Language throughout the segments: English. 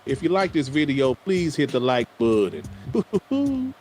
If you like this video, please hit the like button.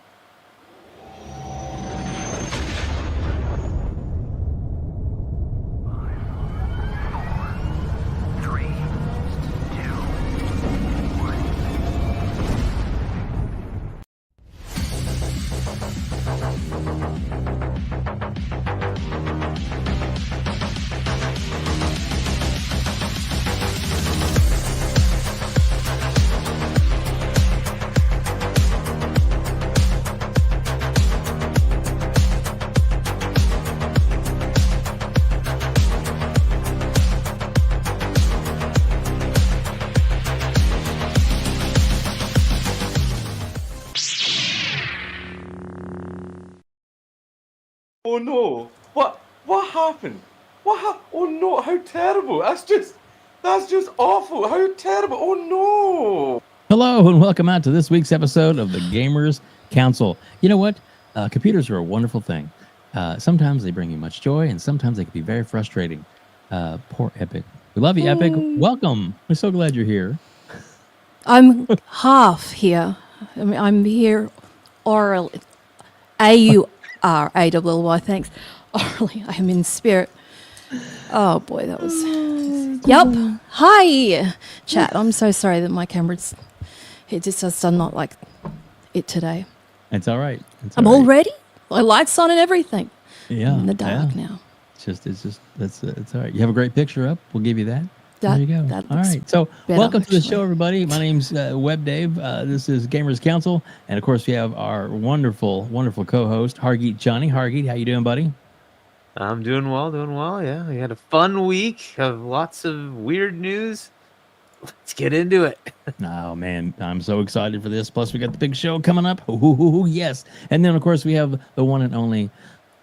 Oh no! What happened? Oh no! How terrible! That's just awful. How terrible! Oh no! Hello and welcome out to this week's episode of the Gamers Council. You know what? Computers are a wonderful thing. Sometimes they bring you much joy, and sometimes they can be very frustrating. Poor Epic. We love you, Epic. Welcome. We're so glad you're here. I'm half here. I'm here orally. A-U-R-A-L-L-Y, thanks. Orally, I am in spirit. Oh boy, that was... Yep. Hi, chat. I'm so sorry that my camera's... It just does not like it today. It's all right. I'm all ready. My light's on and everything. Yeah. I'm in the dark now. It's all right. You have a great picture up. We'll give you that. There you go. That all right. So better, welcome to the actually. show, everybody. My name's WEBDAVE. This is Gamers Council. And of course, we have our wonderful, wonderful co-host, Hargeet Chani. Hargeet, how you doing, buddy? I'm doing well. Yeah, we had a fun week of lots of weird news. Let's get into it. Oh, man, I'm so excited for this. Plus, we got the big show coming up. Ooh, yes. And then, of course, we have the one and only,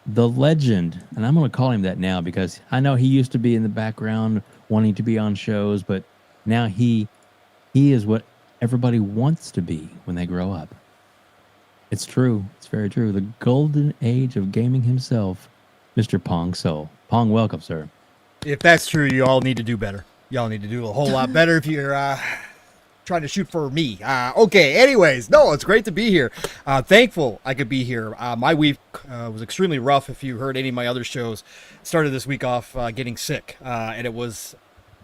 the legend. And I'm going to call him that now because I know he used to be in the background wanting to be on shows, but now he is what everybody wants to be when they grow up. It's true. It's very true. The golden age of gaming himself, Mr. Pong Soul. Pong, welcome, sir. If that's true, you all need to do better. Y'all need to do a whole lot better if you're trying to shoot for me. Okay, anyways, no, it's great to be here. Thankful I could be here. My week was extremely rough. If you heard any of my other shows, started this week off getting sick, and it was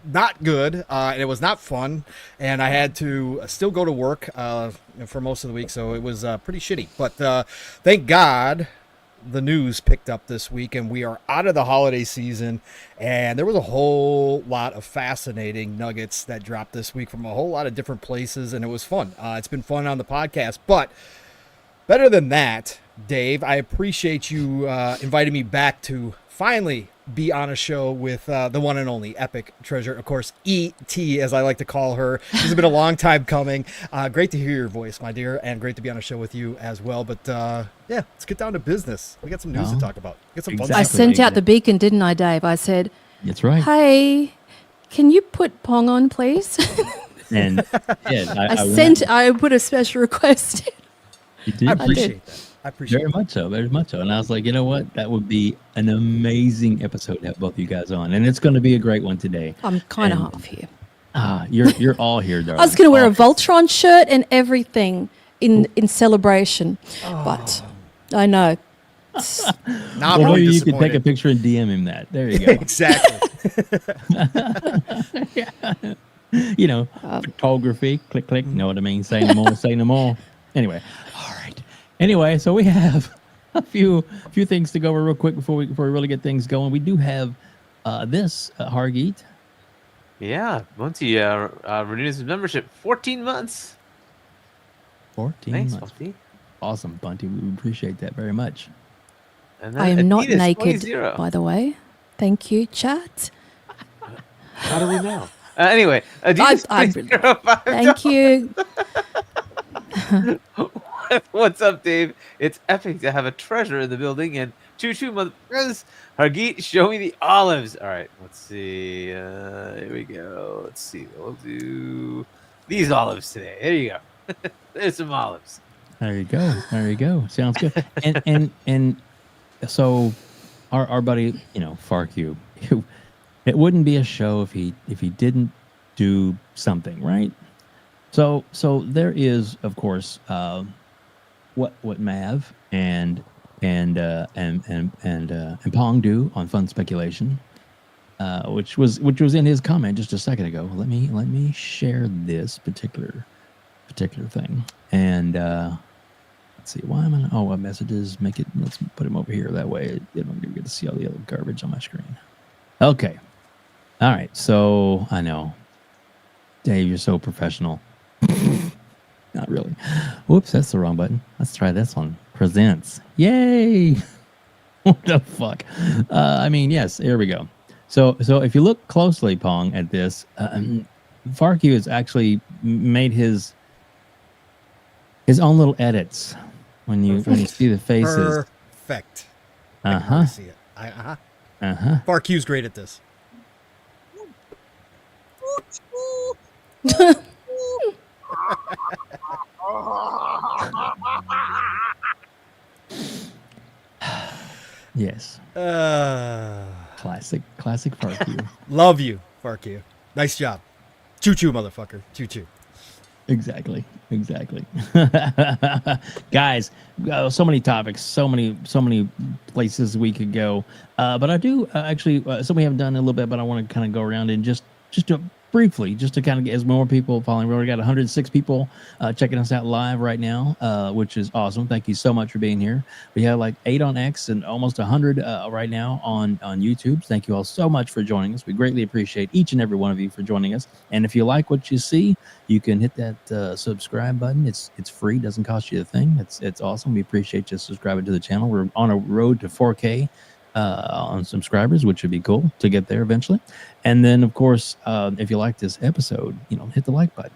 not good, and it was not fun, and I had to still go to work for most of the week, so it was pretty shitty. But thank God the news picked up this week, and we are out of the holiday season, and there was a whole lot of fascinating nuggets that dropped this week from a whole lot of different places, and it was fun. It's been fun on the podcast, but better than that, Dave, I appreciate you inviting me back to finally be on a show with the one and only Epictreasure, of course, E.T., as I like to call her. This has been a long time coming. Great to hear your voice, my dear, and great to be on a show with you as well. But yeah, let's get down to business. We got some news to talk about. Get some fun Exactly. I stuff. sent out the beacon, didn't I, Dave? I said, That's right. hey, can you put Pong on, please? And yeah, I put a special request in. You did. I appreciate that. I appreciate Very that. much so, very much so. And I was like, you know what? That would be an amazing episode to have both you guys on. And it's going to be a great one today. I'm kind of And- half here. You're all here, darling. I was going to wear a All- Voltron shirt and everything in celebration, but I know. Not Well, really maybe you could take a disappointed. picture and DM him that. There you go. Exactly. You know, photography, click, click. Know what I mean? Say no more, say no more. Anyway, all right. Anyway, so we have a few things to go over real quick before we really get things going. We do have this Hargeet. Yeah, Monty renewed his membership 14 months. 14 Thanks, months. Monty. Awesome, Bunty. We appreciate that very much. And then I am not Adidas naked, 20. by the way. Thank you, chat. How do we know? Anyway, Adidas I 20. Thank you. What's up, Dave? It's epic to have a treasure in the building, and choo-choo, motherfuckers. Hargeet, show me the olives. All right, let's see. Here we go. Let's see. We'll do these olives today. There you go. There's some olives. There you go. There you go. Sounds good. And so our buddy, FarCube, it wouldn't be a show if he didn't do something, right? So there is, of course, what Mav and Pong do on Fun Speculation, which was in his comment just a second ago. Let me share this particular thing, and let's see, why am I? Oh, what messages? Let's put him over here. That way, they don't get to see all the other garbage on my screen. Okay, all right. So I know, Dave, you're so professional. Not really. Whoops, that's the wrong button. Let's try this one. Presents. Yay! What the fuck? I mean, yes, here we go. So if you look closely, Pong, at this, Farq has actually made his own little edits when you see the faces. Perfect. Uh-huh. See it. Farq's great at this. Yes. Classic Farq. Love you, Farq. Nice job. Choo-choo, motherfucker. Choo-choo. Exactly. Guys, so many topics, so many places we could go. But I do actually, so we haven't done a little bit, but I want to kind of go around and just to briefly, just to kind of get as more people following. We already got 106 people checking us out live right now, which is awesome. Thank you so much for being here. We have like 8 on X and almost 100 right now on YouTube. Thank you all so much for joining us. We greatly appreciate each and every one of you for joining us. And if you like what you see, you can hit that subscribe button. It's free, doesn't cost you a thing. It's awesome. We appreciate you subscribing to the channel. We're on a road to 4K on subscribers, which would be cool to get there eventually. And then, of course, if you like this episode, hit the like button.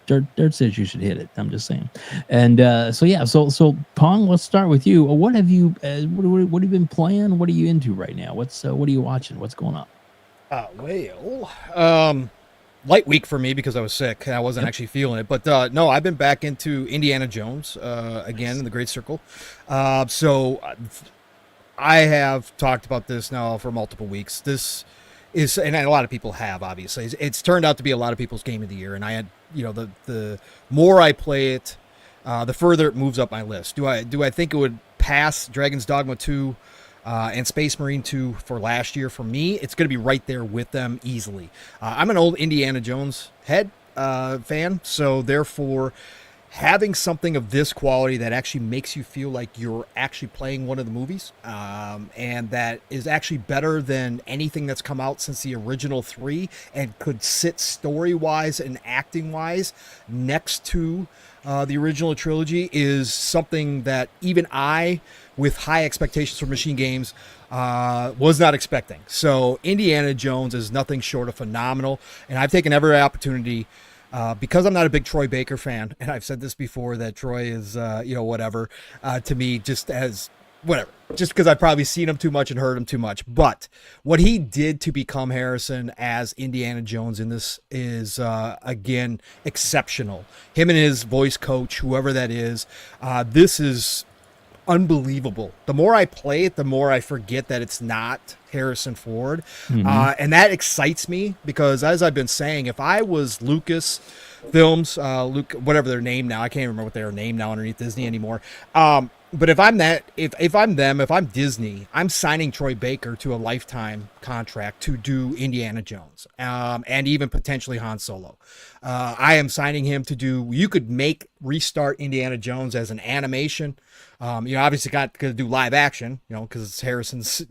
Dirt says you should hit it. I'm just saying. And so Pong, let's start with you. What have you what have you been playing? What are you into right now? What are you watching? What's going on? Light week for me because I was sick. I wasn't actually feeling it. But no, I've been back into Indiana Jones again in the Great Circle. So I have talked about this now for multiple weeks. This is, and a lot of people have, obviously. It's turned out to be a lot of people's game of the year. And I had, the more I play it, the further it moves up my list. Do I think it would pass Dragon's Dogma 2 and Space Marine 2 for last year? For me, it's going to be right there with them easily. I'm an old Indiana Jones head fan, so therefore having something of this quality that actually makes you feel like you're actually playing one of the movies, and that is actually better than anything that's come out since the original 3 and could sit story-wise and acting-wise next to the original trilogy, is something that even I, with high expectations for Machine Games, was not expecting. So Indiana Jones is nothing short of phenomenal, and I've taken every opportunity, because I'm not a big Troy Baker fan, and I've said this before, that Troy is, whatever, to me, just as whatever, just because I've probably seen him too much and heard him too much. But what he did to become Harrison as Indiana Jones in this is, again, exceptional. Him and his voice coach, whoever that is, this is unbelievable. The more I play it, the more I forget that it's not Harrison Ford. And that excites me because, as I've been saying, if I was Lucas Films, whatever their name now, I can't remember what they're named now underneath Disney anymore. But if I'm that, if I'm them, if I'm Disney, I'm signing Troy Baker to a lifetime contract to do Indiana Jones, and even potentially Han Solo. I am signing him to do, you could restart Indiana Jones as an animation. Obviously got to do live action, because Harrison's,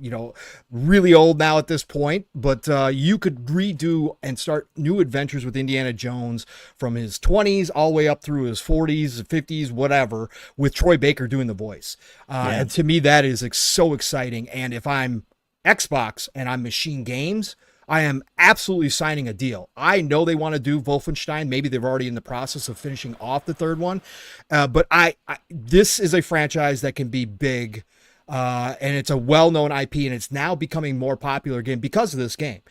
really old now at this point, but you could redo and start new adventures with Indiana Jones from his 20s all the way up through his 40s, 50s, whatever, with Troy Baker doing the voice. And to me, that is so exciting. And if I'm Xbox and I'm Machine Games, I am absolutely signing a deal. I know they want to do Wolfenstein. Maybe they're already in the process of finishing off the third one. But this is a franchise that can be big. And it's a well-known IP, and it's now becoming more popular again because of this game.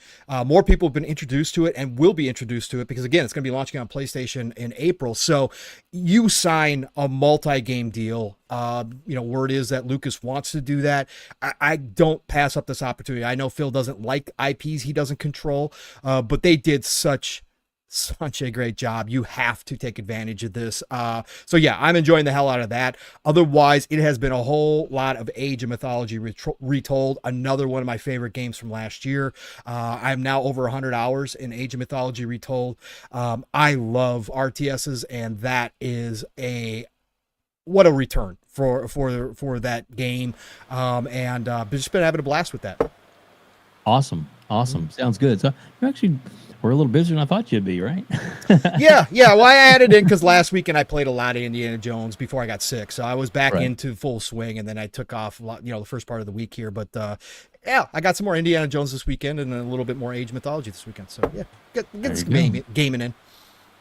More people have been introduced to it and will be introduced to it because, again, it's going to be launching on PlayStation in April. So you sign a multi-game deal, word is that Lucas wants to do that. I don't pass up this opportunity. I know Phil doesn't like IPs he doesn't control, but they did such such a great job. You have to take advantage of this. So yeah, I'm enjoying the hell out of that. Otherwise, it has been a whole lot of Age of Mythology retold. Another one of my favorite games from last year. I'm now over 100 hours in Age of Mythology retold. I love RTSs, and that is what a return for that game. And just been having a blast with that. Awesome. Sounds good. So you actually were a little busier than I thought you'd be, right? yeah. Well, I added in because last weekend I played a lot of Indiana Jones before I got sick, so I was back into full swing, and then I took off a lot, the first part of the week here. But yeah, I got some more Indiana Jones this weekend, and then a little bit more Age Mythology this weekend. So yeah, get some gaming in.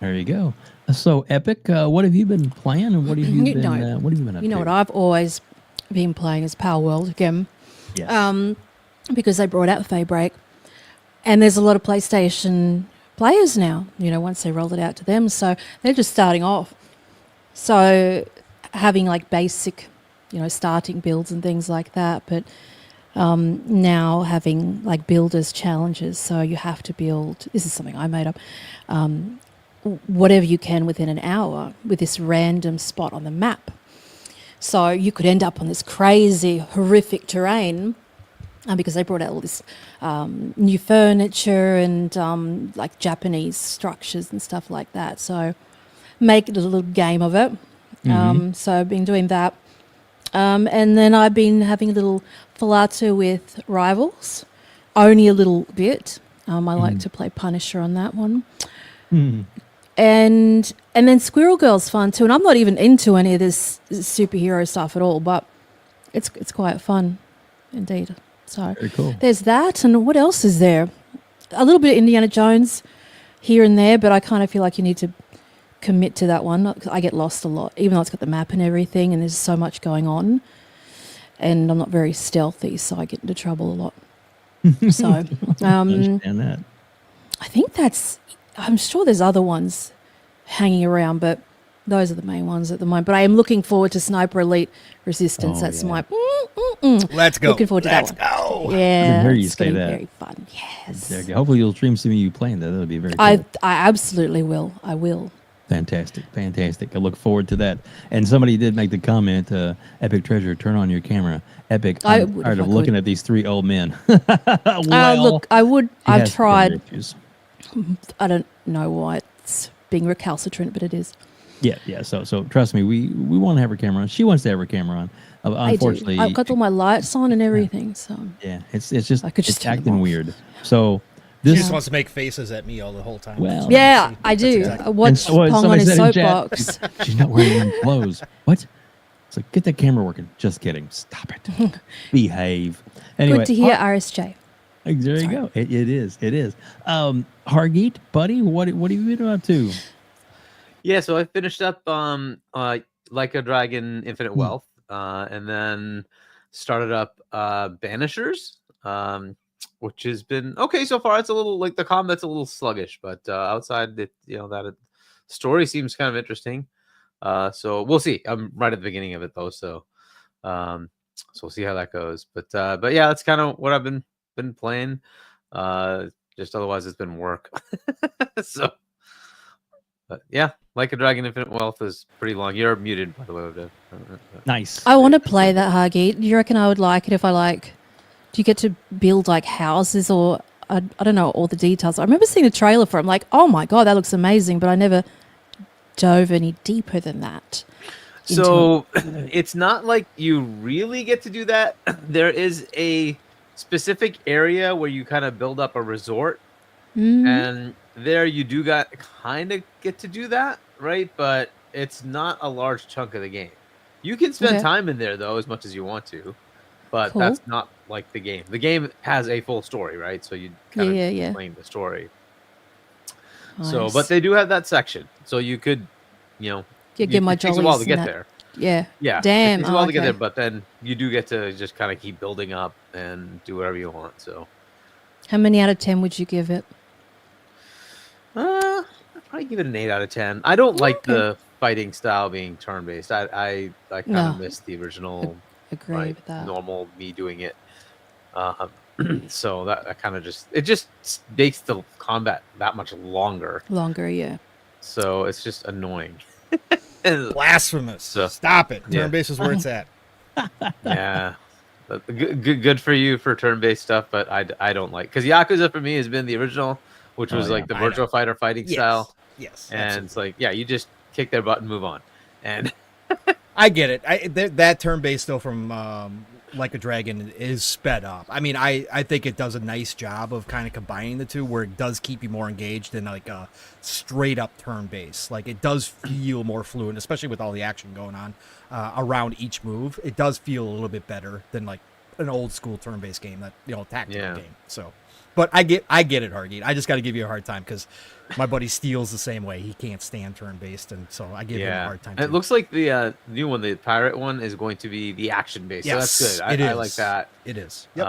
There you go. So Epic, what have you been playing, and what have you been? What have you been up to? What I've always been playing is Palworld again. Yes. Because they brought out Daybreak, and there's a lot of PlayStation players now, once they rolled it out to them. So they're just starting off. So having like basic, starting builds and things like that. But now having like builders challenges. So you have to build, this is something I made up, whatever you can within an hour with this random spot on the map. So you could end up on this crazy, horrific terrain. Because they brought out all this new furniture and like Japanese structures and stuff like that. So make it a little game of it. So I've been doing that. And then I've been having a little falata with Rivals, only a little bit. I like to play Punisher on that one. And then Squirrel Girl's fun too. And I'm not even into any of this superhero stuff at all, but it's quite fun indeed. So very cool. There's that, and what else is there? A little bit of Indiana Jones here and there, but I kind of feel like you need to commit to that one. I get lost a lot, even though it's got the map and everything, and there's so much going on. And I'm not very stealthy, so I get into trouble a lot. So I understand that. I think I'm sure there's other ones hanging around, but those are the main ones at the moment. But I am looking forward to Sniper Elite Resistance. That's my... Let's go. Looking forward to that one. Let's go. Yeah. I hear you it's say gonna be that. very fun. Yes. There you go. Hopefully you'll stream some of you playing that. That'll be very cool. I absolutely will. I will. Fantastic. I look forward to that. And somebody did make the comment, Epictreasure, turn on your camera. Epic, I'm tired of looking at these three old men. Look, I would. I've tried. Issues. I don't know why it's being recalcitrant, but it is. Yeah. So trust me, we want to have her camera on. She wants to have her camera on. Unfortunately, I've got all my lights on and everything. So yeah, it's just I could just turn them acting off. weird. So She this just wants to make faces at me all the whole time. Well, yeah, I do. Exactly. I watch And Pong on somebody his said in chat, soapbox. she's not wearing any clothes. What? It's like, get that camera working. Just kidding. Stop it. Behave. Anyway, Good to hear, RSJ. there you go. It is. Hargeet, buddy, what have you been up to? Yeah, so I finished up Like a Dragon Infinite Wealth, and then started up Banishers, which has been okay so far. It's a little like the combat's a little sluggish, but outside it, that story seems kind of interesting. So we'll see. I'm right at the beginning of it though, so we'll see how that goes. But yeah, that's kind of what I've been playing. Just otherwise it's been work. So but yeah, Like a Dragon Infinite Wealth is pretty long. You're muted, by the way. WEBDAVE. Nice. I want to play that, Hargeet. Do you reckon I would like it if do you get to build like houses or I don't know all the details. I remember seeing a trailer for it. I'm like, oh my God, that looks amazing. But I never dove any deeper than that. So it's not like you really get to do that. There is a specific area where you kind of build up a resort. And there you do kind of get to do that, right? But it's not a large chunk of the game. You can spend time in there, though, as much as you want to. But that's not like the game. The game has a full story, right? So you kind of explain the story. Nice. So, but they do have that section. So you could, get my it takes a while to get there. Yeah. Yeah. Damn. It takes a while to get there, but then you do get to just kind of keep building up and do whatever you want. So, how many out of 10 would you give it? I'd probably give it an 8 out of 10. I don't like the fighting style being turn-based. I kind of miss the original Agree with that. normal me doing it. So that kind of just makes the combat that much longer. Longer, yeah. So it's just annoying. And, Blasphemous. So- Stop it. yeah. Turn-based is where it's at. yeah. But good for you for turn-based stuff, but I don't like, because Yakuza for me has been the original, which was like the I know. virtual fighter fighting style, Yes. and absolutely. it's like, yeah, you just kick their butt and move on. And I get it. That turn-based though from Like a Dragon is sped up. I mean, I think it does a nice job of kind of combining the two, where it does keep you more engaged than like a straight up turn-based. Like it does feel more fluid, especially with all the action going on around each move. It does feel a little bit better than like an old school turn-based game, that tactical game. So, but I get it, Hargeet. I just got to give you a hard time because my buddy Steele's the same way. He can't stand turn-based, and so I give him a hard time. And it looks like the new one, the pirate one, is going to be the action based. Yes, so that's good. I like that. It is. Yep.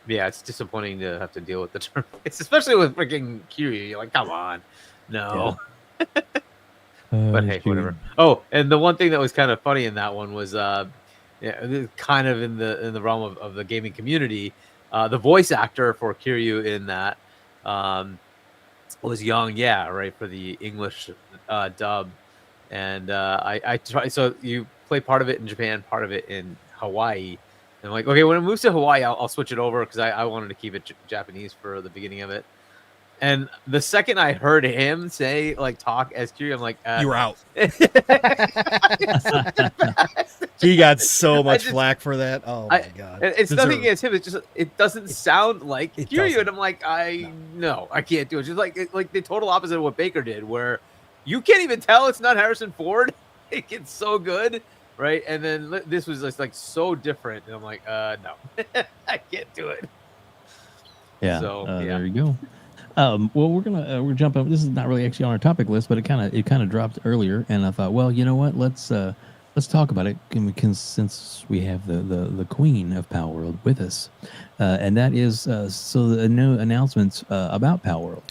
Yeah, it's disappointing to have to deal with the turn based, especially with freaking Kiryu. You're like, come on, no. But hey, whatever. Oh, and the one thing that was kind of funny in that one was, kind of in the realm of the gaming community, the voice actor for Kiryu in that was young, right, for the English dub, and I try. So you play part of it in Japan, part of it in Hawaii. And I'm like, okay, when it moves to Hawaii, I'll switch it over because I wanted to keep it Japanese for the beginning of it. And the second I heard him say, like, talk as Kiryu, I'm like, you were out. He got so much flack for that. Oh my god! It's nothing against him. It's just it doesn't sound like Kiryu, doesn't. and I'm like, no, I can't do it. Just like the total opposite of what Baker did, where you can't even tell it's not Harrison Ford. It gets so good, right? And then this was just like so different, and I'm like, no, I can't do it. Yeah. So, There you go. Well, we're jump up. This is not really actually on our topic list, but it kind of dropped earlier, and I thought, well, you know what? Let's talk about it since we have the queen of Palworld with us, and that is so the new announcements about Palworld,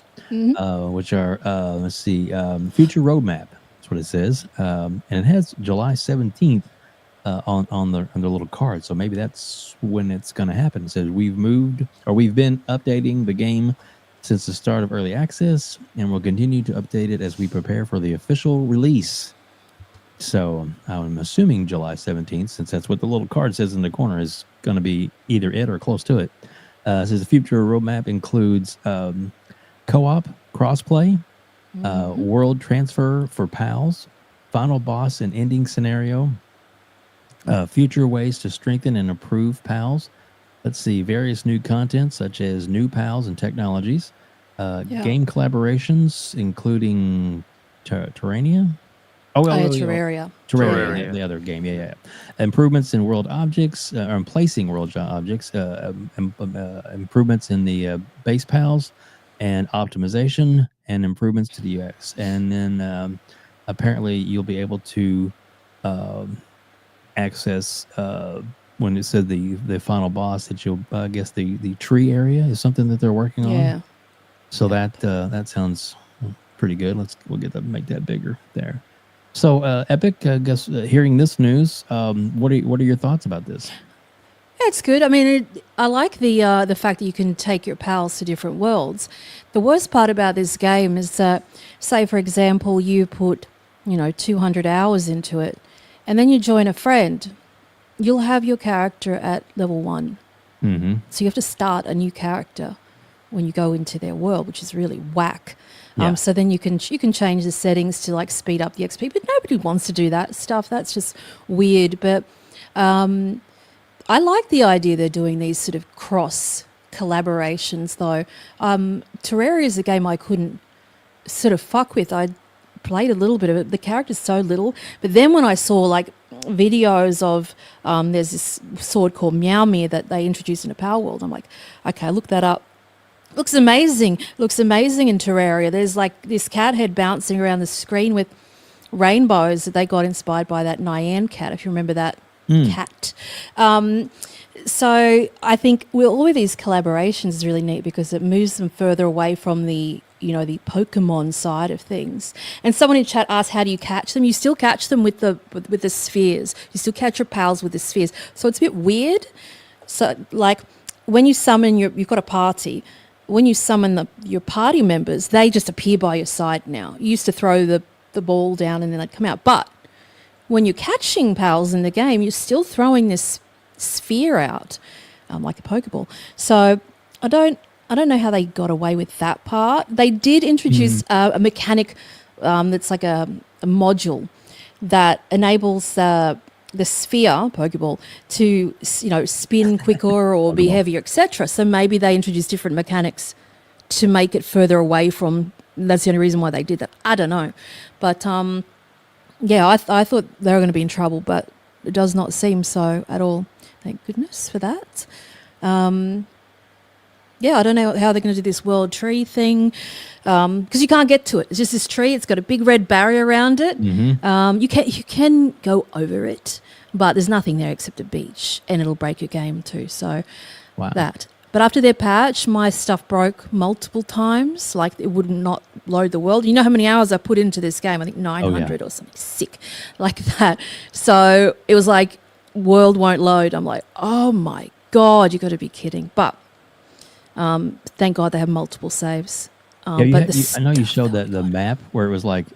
which are let's see, future roadmap. That's what it says, and it has July 17th on the little card. So maybe that's when it's going to happen. It says we've been updating the game since the start of early access, and we'll continue to update it as we prepare for the official release. So I'm assuming July 17th, since that's what the little card says in the corner, is going to be either it or close to it. It says the future roadmap includes co-op, crossplay, world transfer for pals, final boss and ending scenario, future ways to strengthen and improve pals. Let's see, various new content such as new pals and technologies, game collaborations, including Terrania. Terraria. Terraria. The other game, yeah. Improvements in world objects, or placing world objects, improvements in the base pals, and optimization, and improvements to the UX. And then apparently you'll be able to access when it said the final boss, that you'll I guess the tree area is something that they're working on. Yeah. So that sounds pretty good. We'll make that bigger there. So Epic, I guess hearing this news, what are your thoughts about this? Yeah, it's good. I mean, I like the fact that you can take your pals to different worlds. The worst part about this game is that, say for example, you put 200 hours into it, and then you join a friend. You'll have your character at level 1. Mm-hmm. So you have to start a new character when you go into their world, which is really whack. Yeah. So then you can change the settings to like speed up the XP, but nobody wants to do that stuff. That's just weird. But I like the idea they're doing these sort of cross collaborations, though. Terraria is a game I couldn't sort of fuck with. I played a little bit of it. The character's so little, but then when I saw like videos of there's this sword called Meow Me that they introduced in a Palworld, I'm like, okay, look that up. Looks amazing in Terraria. There's like this cat head bouncing around the screen with rainbows that they got inspired by that Nyan cat, if you remember that cat. So I think all of these collaborations is really neat because it moves them further away from the the Pokemon side of things. And someone in chat asked, how do you catch them? You still catch them with the spheres. You still catch your pals with the spheres. So it's a bit weird. So like when you summon you've got a party. When you summon your party members, they just appear by your side now. You used to throw the ball down and then they'd come out. But when you're catching pals in the game, you're still throwing this sphere out, like a Pokeball. So I don't know how they got away with that part. They did introduce a mechanic that's like a module that enables the sphere Pokeball to spin quicker or be heavier, etc. So maybe they introduced different mechanics to make it further away from. That's the only reason why they did that. I don't know, but yeah, I thought they were going to be in trouble, but it does not seem so at all. Thank goodness for that. Yeah, I don't know how they're going to do this world tree thing because you can't get to it. It's just this tree. It's got a big red barrier around it. You can go over it, but there's nothing there except a beach, and it'll break your game too. So that. But after their patch, my stuff broke multiple times. Like it would not load the world. You know how many hours I put into this game? I think 900 or something sick like that. So it was like world won't load. I'm like, oh my God, you got to be kidding. But thank God they have multiple saves. I know you showed that the map where it was like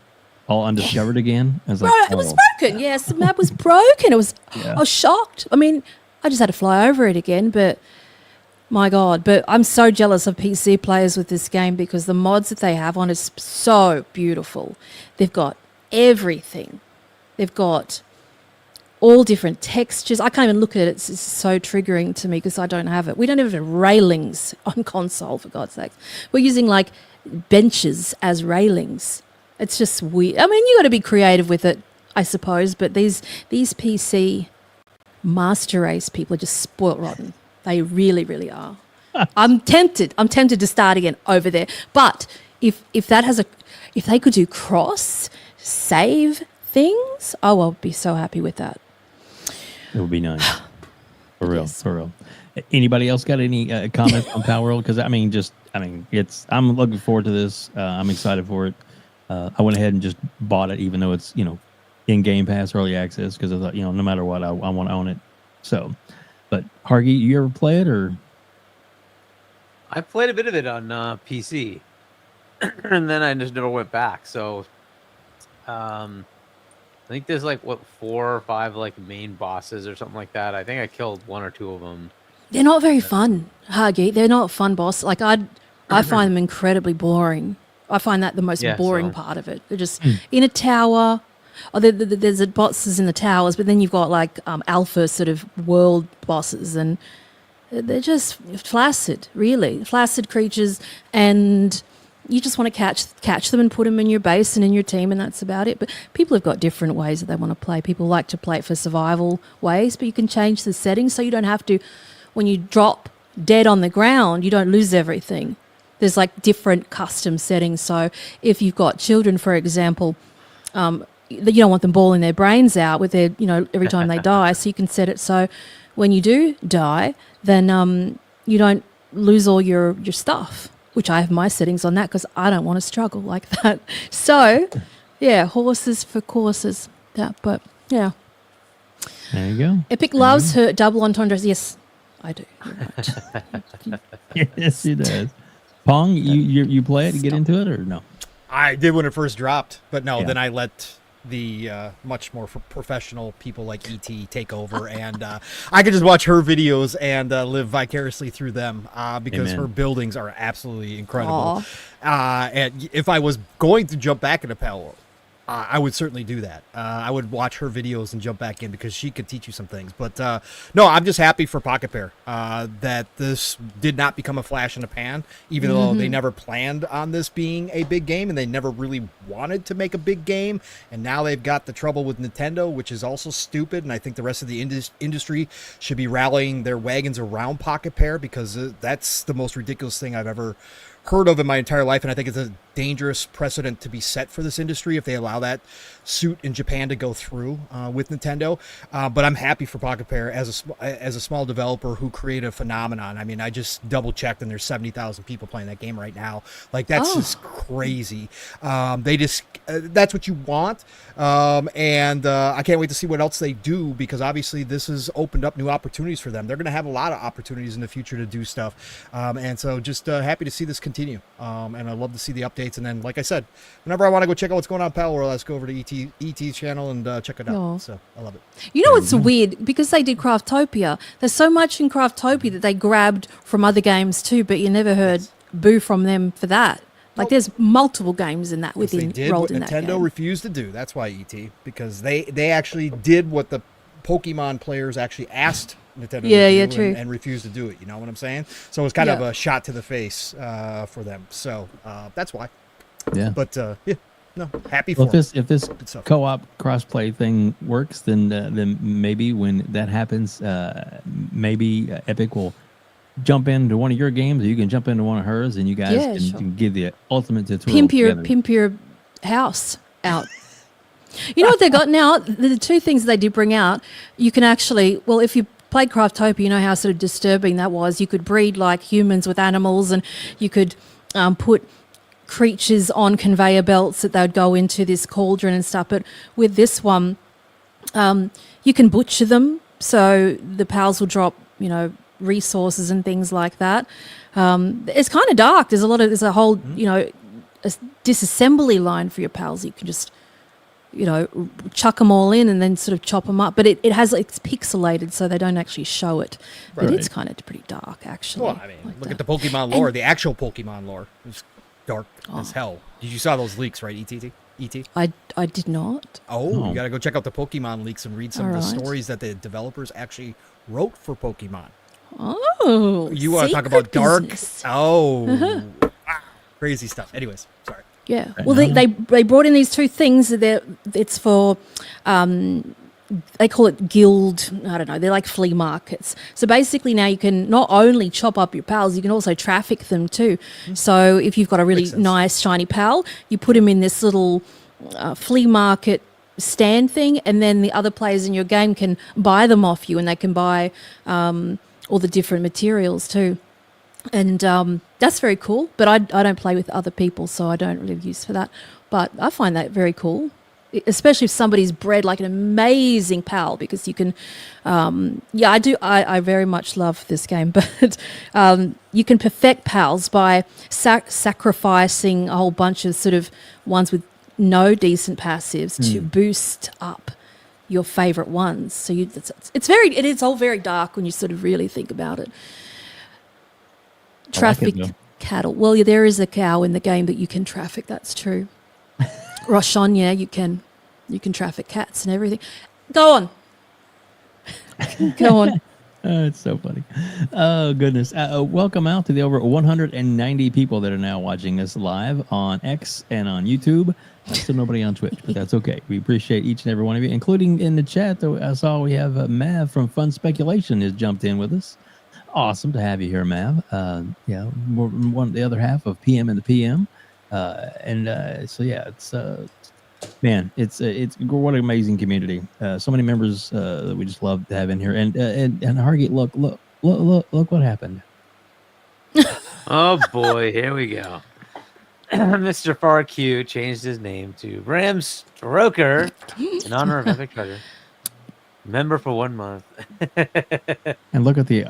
all undiscovered again. I was like, it was broken. Yes, the map was broken. I was shocked. I mean, I just had to fly over it again, but my God. But I'm so jealous of PC players with this game because the mods that they have on is so beautiful. They've got everything. They've got all different textures. I can't even look at it. It's so triggering to me because I don't have it. We don't even have railings on console, for God's sake. We're using like benches as railings. It's just weird. I mean, you got to be creative with it, I suppose, but these PC master race people are just spoilt rotten. They really, really are. I'm tempted to start again over there. But if they could do cross save things, oh, I'll be so happy with that. It would be nice. For real, for real. Anybody else got any comments on Palworld? Because I'm looking forward to this. I'm excited for it. I went ahead and just bought it, even though it's in Game Pass early access, because I thought no matter what I want to own it. So, but Hargeet, you ever play it or? I played a bit of it on PC, and then I just never went back. So, I think there's like 4 or 5 like main bosses or something like that. I think I killed 1 or 2 of them. They're not very fun, Hargeet. They're not fun boss. Like I find them incredibly boring. I find that the most boring part of it. They're just in a tower. Oh, there's bosses in the towers, but then you've got like alpha sort of world bosses, and they're just flaccid, really flaccid creatures, and you just want to catch them and put them in your base and in your team, and that's about it. But people have got different ways that they want to play. People like to play it for survival ways, but you can change the settings so you don't have to. When you drop dead on the ground, you don't lose everything. There's like different custom settings. So if you've got children, for example, you don't want them bawling their brains out with their, every time they die. So you can set it so when you do die, then you don't lose all your stuff, which I have my settings on that because I don't want to struggle like that. So, yeah, horses for courses. Yeah, but yeah. There you go. Epic loves her double entendres. Yes, I do. You're right. Yes, he does. Pong, you play it and get into it or no? I did when it first dropped, but no, Yeah. then I let the much more professional people like ET take over, and I could just watch her videos and live vicariously through them because Amen. her buildings are absolutely incredible. And if I was going to jump back into Palworld, I would certainly do that. I would watch her videos and jump back in because she could teach you some things. But no, I'm just happy for Pocket Pair that this did not become a flash in the pan, even though they never planned on this being a big game and they never really wanted to make a big game. And now they've got the trouble with Nintendo, which is also stupid. And I think the rest of the industry should be rallying their wagons around Pocket Pair because that's the most ridiculous thing I've ever heard of in my entire life, and I think it's a dangerous precedent to be set for this industry if they allow that suit in Japan to go through with Nintendo. But I'm happy for Pocket Pair as a small developer who created a phenomenon. I mean, I just double checked, and there's 70,000 people playing that game right now. Like, that's just crazy. They just that's what you want, and I can't wait to see what else they do, because obviously this has opened up new opportunities for them. They're going to have a lot of opportunities in the future to do stuff, and so just happy to see this continue. And I love to see the updates. And then, like I said, whenever I want to go check out what's going on in Palworld, let's go over to ET's channel and check it out. Oh. So I love it. You know what's weird? Because they did Craftopia, there's so much in Craftopia that they grabbed from other games too, but you never heard boo from them for that. Like, there's multiple games in that They did rolled what in that Nintendo game. refused to do. That's why ET, because they actually did what the Pokemon players actually asked Nintendo to do, true. and refused to do it. You know what I'm saying? So it was kind of a shot to the face for them. So that's why. Yeah. But no, happy Well, for them. if this Good stuff. co-op crossplay thing works, then maybe when that happens, maybe Epic will jump into one of your games, or you can jump into one of hers, and you guys can give the ultimate tutorial. Pimp your house out. You know what they got now? The two things they did bring out, you can actually, well, if you played Craftopia, you know how sort of disturbing that was. You could breed like humans with animals, and you could put creatures on conveyor belts that they would go into this cauldron and stuff. But with this one, you can butcher them, so the pals will drop, resources and things like that. It's kind of dark. There's a whole, a disassembly line for your pals. You can just, chuck them all in and then sort of chop them up. But it's pixelated, so they don't actually show it. But it's kind of pretty dark, actually. Well, I mean, look at the Pokemon lore. The actual Pokemon lore is dark as hell. You saw those leaks, right, ET? I did not. Oh, you got to go check out the Pokemon leaks and read some of the Alright. stories that the developers actually wrote for Pokemon. Oh, You want to talk secret about dark? business. Oh, crazy stuff. Anyways, sorry. Yeah. Well, they brought in these two things. It's for, they call it guild. I don't know. They're like flea markets. So basically now you can not only chop up your pals, you can also traffic them too. So if you've got a really Makes sense. nice shiny pal, you put him in this little flea market stand thing, and then the other players in your game can buy them off you, and they can buy all the different materials too. And that's very cool, but I don't play with other people, so I don't really use for that. But I find that very cool, especially if somebody's bred like an amazing pal, because you can, I do. I very much love this game, but you can perfect pals by sacrificing a whole bunch of sort of ones with no decent passives to boost up your favorite ones. So it's all very dark when you sort of really think about it. Traffic cattle. Well, there is a cow in the game that you can traffic. That's true. Shaun, you can traffic cats and everything. Go on. Go on. It's so funny. Oh, goodness. Welcome out to the over 190 people that are now watching us live on X and on YouTube. Still nobody on Twitch, but that's okay. We appreciate each and every one of you, including in the chat. Though I saw we have Mav from Fun Speculation has jumped in with us. Awesome to have you here, Mav. The other half of PM and the PM. It's man, it's what an amazing community. So many members that we just love to have in here. And Hargeet, look what happened. Oh boy, here we go. Mr. FarQ changed his name to Bram Stroker in honor of Epictreasure. Member for 1 month. And look at the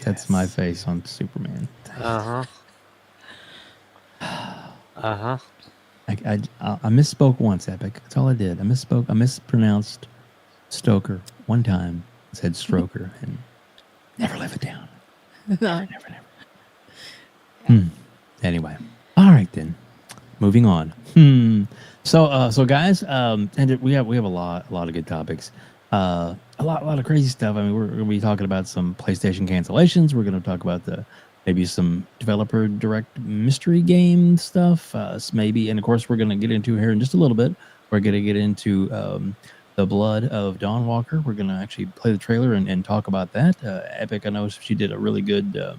that's my face on Superman. I misspoke once, Epic. That's all I did. I misspoke. I mispronounced Stoker one time. I said Stroker, and never live it down. No. Never. Anyway, all right then. Moving on. So guys, and we have a lot of good topics. A lot of crazy stuff. I mean, we're going to be talking about some PlayStation cancellations. We're going to talk about maybe some developer direct mystery game stuff. Maybe, and of course, we're going to get into here in just a little bit. We're going to get into the Blood of Dawn Walker. We're going to actually play the trailer and talk about that. Epic, I know she did a really good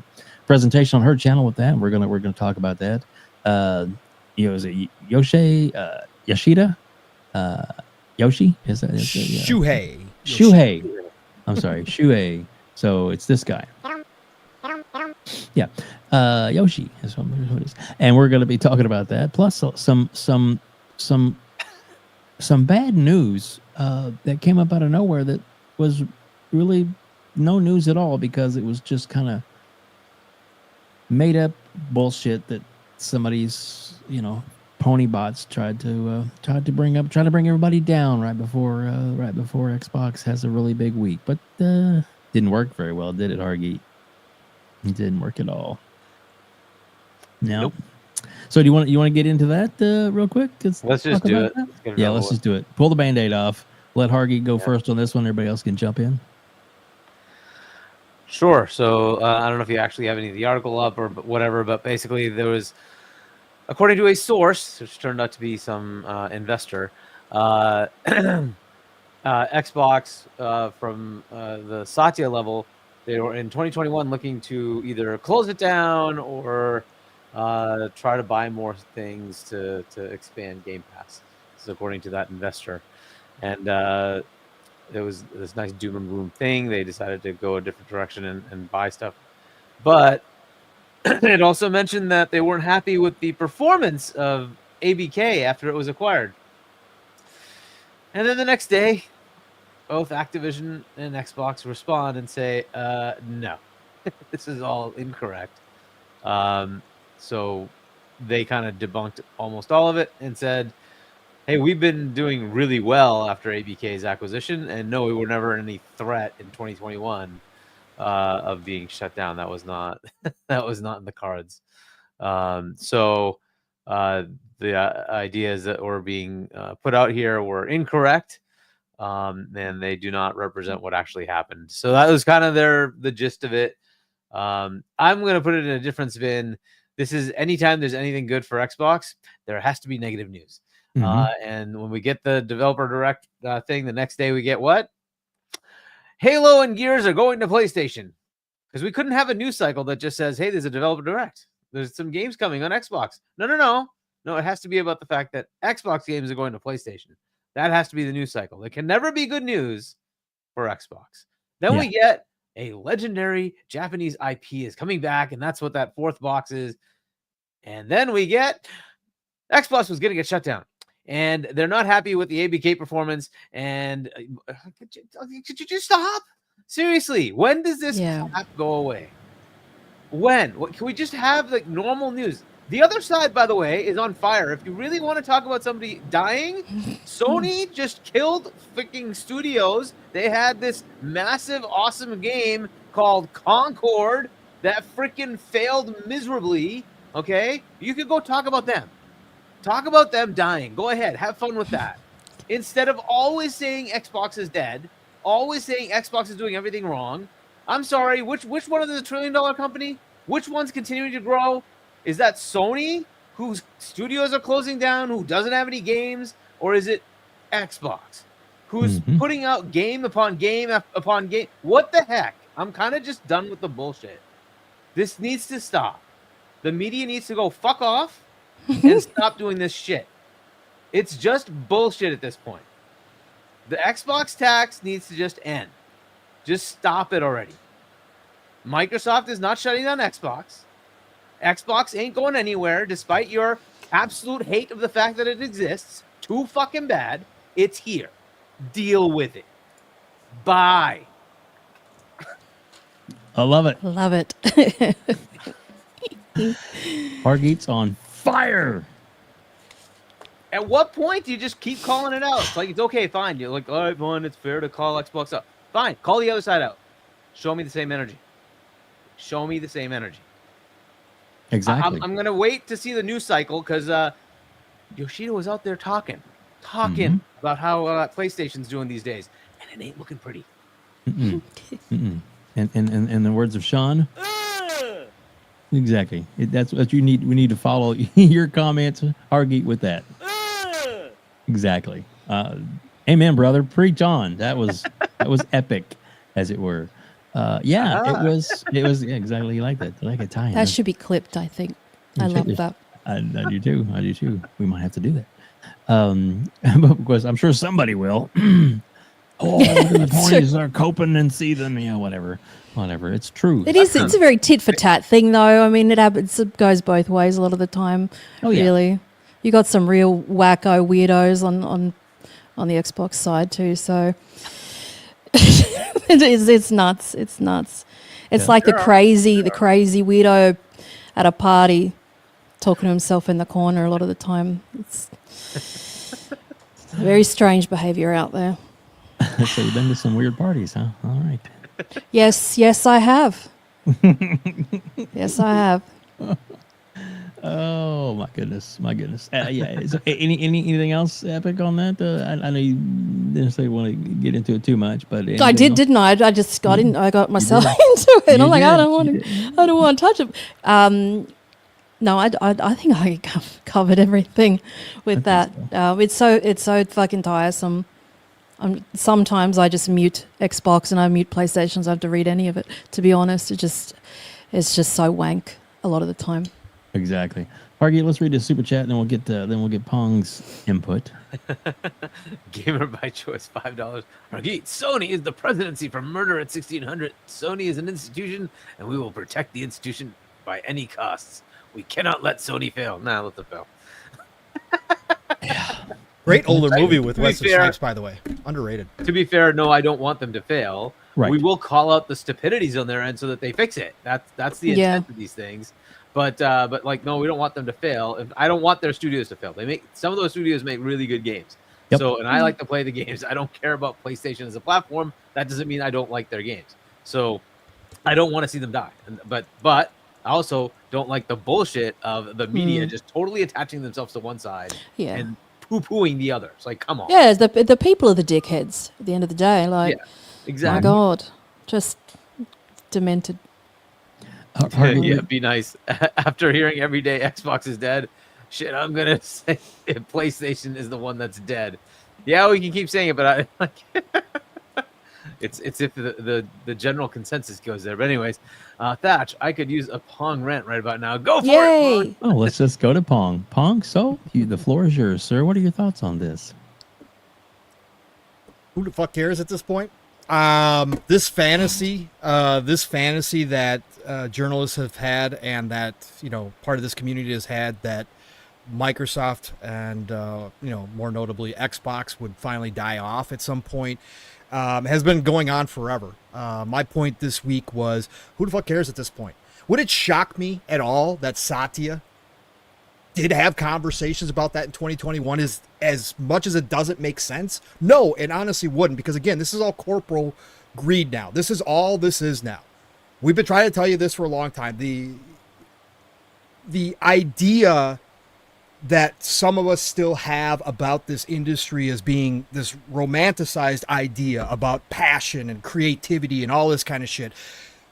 presentation on her channel with that. We're gonna talk about that. Is it Yoshida? Yoshi? Is that Shuhei. Shuhei? I'm sorry, Shuhei. So it's this guy. Yeah, Yoshi is what it is, and we're going to be talking about that. Plus some bad news that came up out of nowhere that was really no news at all, because it was just kind of made up bullshit that somebody's pony bots tried to bring everybody down right before Xbox has a really big week, but didn't work very well, did it, Hargeet? It didn't work at all. No. Nope. So do you want to get into that real quick? Let's just do it. Yeah, let's just do it. Pull the Band-Aid off. Let Hargeet go first on this one. Everybody else can jump in. Sure. So I don't know if you actually have any of the article up or whatever, but basically there was, according to a source, which turned out to be some investor, Xbox from the Satya level, they were in 2021 looking to either close it down or try to buy more things to expand Game Pass. This is according to that investor. And it was this nice doom and gloom thing. They decided to go a different direction and buy stuff. But it also mentioned that they weren't happy with the performance of ABK after it was acquired. And then the next day, both Activision and Xbox respond and say, no, this is all incorrect. So they kind of debunked almost all of it and said, hey, we've been doing really well after ABK's acquisition, and no, we were never any threat in 2021 of being shut down. That was not in the cards. So the ideas that were being put out here were incorrect. And they do not represent what actually happened. So that was kind of the gist of it. I'm going to put it in a different spin. This is anytime there's anything good for Xbox, there has to be negative news. And when we get the developer direct thing, the next day we get what? Halo and Gears are going to PlayStation. Because we couldn't have a news cycle that just says, hey, there's a developer direct. There's some games coming on Xbox. No. No, it has to be about the fact that Xbox games are going to PlayStation. That has to be the news cycle. It can never be good news for Xbox. Then we get a legendary Japanese IP is coming back, and that's what that fourth box is. And then we get Xbox was going to get shut down, and they're not happy with the ABK performance. And could you just stop? Seriously, when does this crap go away? When? What, can we just have like normal news? The other side, by the way, is on fire. If you really want to talk about somebody dying, Sony just killed freaking studios. They had this massive, awesome game called Concord that freaking failed miserably. Okay? You could go talk about them. Talk about them dying. Go ahead. Have fun with that. Instead of always saying Xbox is dead, always saying Xbox is doing everything wrong. I'm sorry, which one of the $1 trillion company? Which one's continuing to grow? Is that Sony, whose studios are closing down, who doesn't have any games? Or is it Xbox, who's putting out game upon game upon game? What the heck? I'm kind of just done with the bullshit. This needs to stop. The media needs to go fuck off and stop doing this shit. It's just bullshit at this point. The Xbox tax needs to just end. Just stop it already. Microsoft is not shutting down Xbox. Xbox ain't going anywhere, despite your absolute hate of the fact that it exists. Too fucking bad. It's here. Deal with it. Bye. I love it. Love it. Hargeet's on fire. At what point do you just keep calling it out? It's like, it's okay, fine. You're like, all right, fine, it's fair to call Xbox out. Fine, call the other side out. Show me the same energy. Show me the same energy. Exactly. I'm going to wait to see the news cycle because Yoshida was out there talking about how PlayStation's doing these days. And it ain't looking pretty. And in the words of Shaun, exactly. That's what you need. We need to follow your comments, Hargeet, with that. Exactly. Amen, brother. Preach on. That was epic, as it were. Yeah, it was exactly like that. Like a tie-in. That should be clipped, I think. I love that. I do too. I do too. We might have to do that. But of course, I'm sure somebody will. Oh, the ponies are coping and see them. Yeah, whatever. It's true. It is. It's a very tit for tat thing, though. I mean, it goes both ways a lot of the time. Oh, yeah. Really, you got some real wacko weirdos on the Xbox side too. So it's nuts. It's nuts. It's like the crazy weirdo at a party talking to himself in the corner a lot of the time. It's very strange behavior out there. So you've been to some weird parties, huh? All right. Yes, I have. Yes, I have. Oh my goodness. Yeah. So, anything else epic on that? I know you didn't necessarily want to get into it too much, but I did, didn't I? I just got in. I got myself into it. I'm like, I don't want to touch it. No, I think I covered everything with that. It's so fucking tiresome. Sometimes I just mute Xbox and I mute PlayStation. So I have to read any of it. To be honest, it's just so wank a lot of the time. Exactly. Hargeet, let's read the super chat, and then we'll get Pong's input. Gamer by choice, $5. Hargeet, Sony is the presidency for murder at 1600. Sony is an institution, and we will protect the institution by any costs. We cannot let Sony fail. Nah, let them fail. Yeah. Great older movie with Wesley Snipes, by the way. Underrated. To be fair, no, I don't want them to fail. Right. We will call out the stupidities on their end so that they fix it. That's the intent of these things. But like, no, we don't want them to fail. I don't want their studios to fail. Some of those studios make really good games. Yep. So, and I like to play the games. I don't care about PlayStation as a platform. That doesn't mean I don't like their games. So, I don't want to see them die. But I also don't like the bullshit of the media just totally attaching themselves to one side and poo-pooing the other. It's like, come on. Yeah, the people are the dickheads at the end of the day. Like, exactly. My God, just demented. Yeah, be nice. After hearing every day Xbox is dead, shit, I'm gonna say PlayStation is the one that's dead. Yeah, we can keep saying it, but I like it's if the general consensus goes there. But anyways, Thatch, I could use a Pong rant right about now. Go for it. Oh, let's just go to Pong. Pong, so the floor is yours, sir. What are your thoughts on this? Who the fuck cares at this point? This fantasy that journalists have had, and that part of this community has had, that Microsoft and more notably Xbox would finally die off at some point, has been going on forever. My point this week was, who the fuck cares at this point? Would it shock me at all that Satya did have conversations about that in 2021 as much as it doesn't make sense? No, it honestly wouldn't, because again, this is all corporal greed now. This is all this is now. We've been trying to tell you this for a long time. The idea that some of us still have about this industry as being this romanticized idea about passion and creativity and all this kind of shit.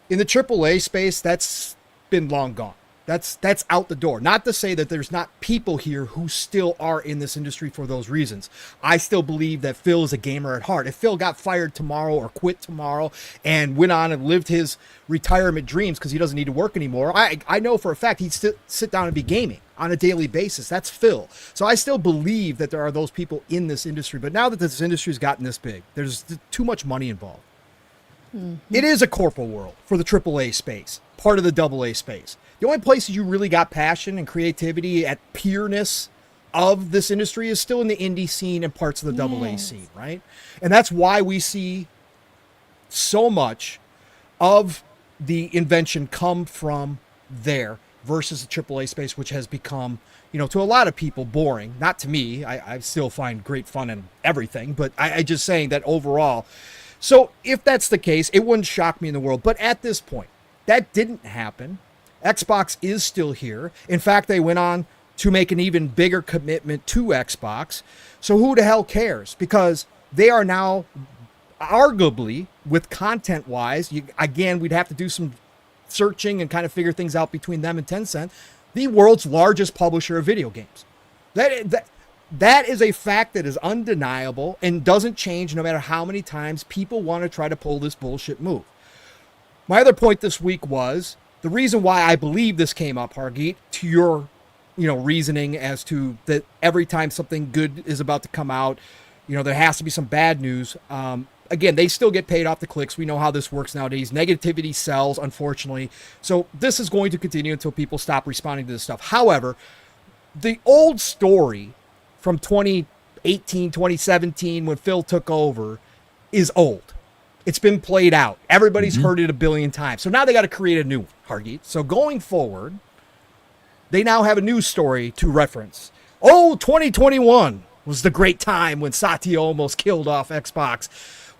In the AAA space, that's been long gone. That's out the door. Not to say that there's not people here who still are in this industry for those reasons. I still believe that Phil is a gamer at heart. If Phil got fired tomorrow or quit tomorrow and went on and lived his retirement dreams because he doesn't need to work anymore, I know for a fact he'd still sit down and be gaming on a daily basis. That's Phil. So I still believe that there are those people in this industry. But now that this industry's gotten this big, there's too much money involved. It is a corporal world for the AAA space, part of the AA space. The only places you really got passion and creativity at pureness of this industry is still in the indie scene and parts of the AA scene, right? And that's why we see so much of the invention come from there versus the AAA space, which has become, to a lot of people, boring. Not to me. I still find great fun in everything, but I just saying that overall. So if that's the case, it wouldn't shock me in the world. But at this point, that didn't happen. Xbox is still here. In fact, they went on to make an even bigger commitment to Xbox. So who the hell cares? Because they are now, arguably, with content-wise, again, we'd have to do some searching and kind of figure things out between them and Tencent, the world's largest publisher of video games. That is a fact that is undeniable and doesn't change no matter how many times people want to try to pull this bullshit move. My other point this week was the reason why I believe this came up, Hargeet, to your, reasoning as to that every time something good is about to come out, there has to be some bad news. Again, they still get paid off the clicks. We know how this works nowadays. Negativity sells, unfortunately. So this is going to continue until people stop responding to this stuff. However, the old story from 2018, 2017, when Phil took over, is old. It's been played out. Everybody's heard it a billion times. So now they got to create a new one, Hargeet. So going forward, they now have a news story to reference. 2021 was the great time when Satya almost killed off Xbox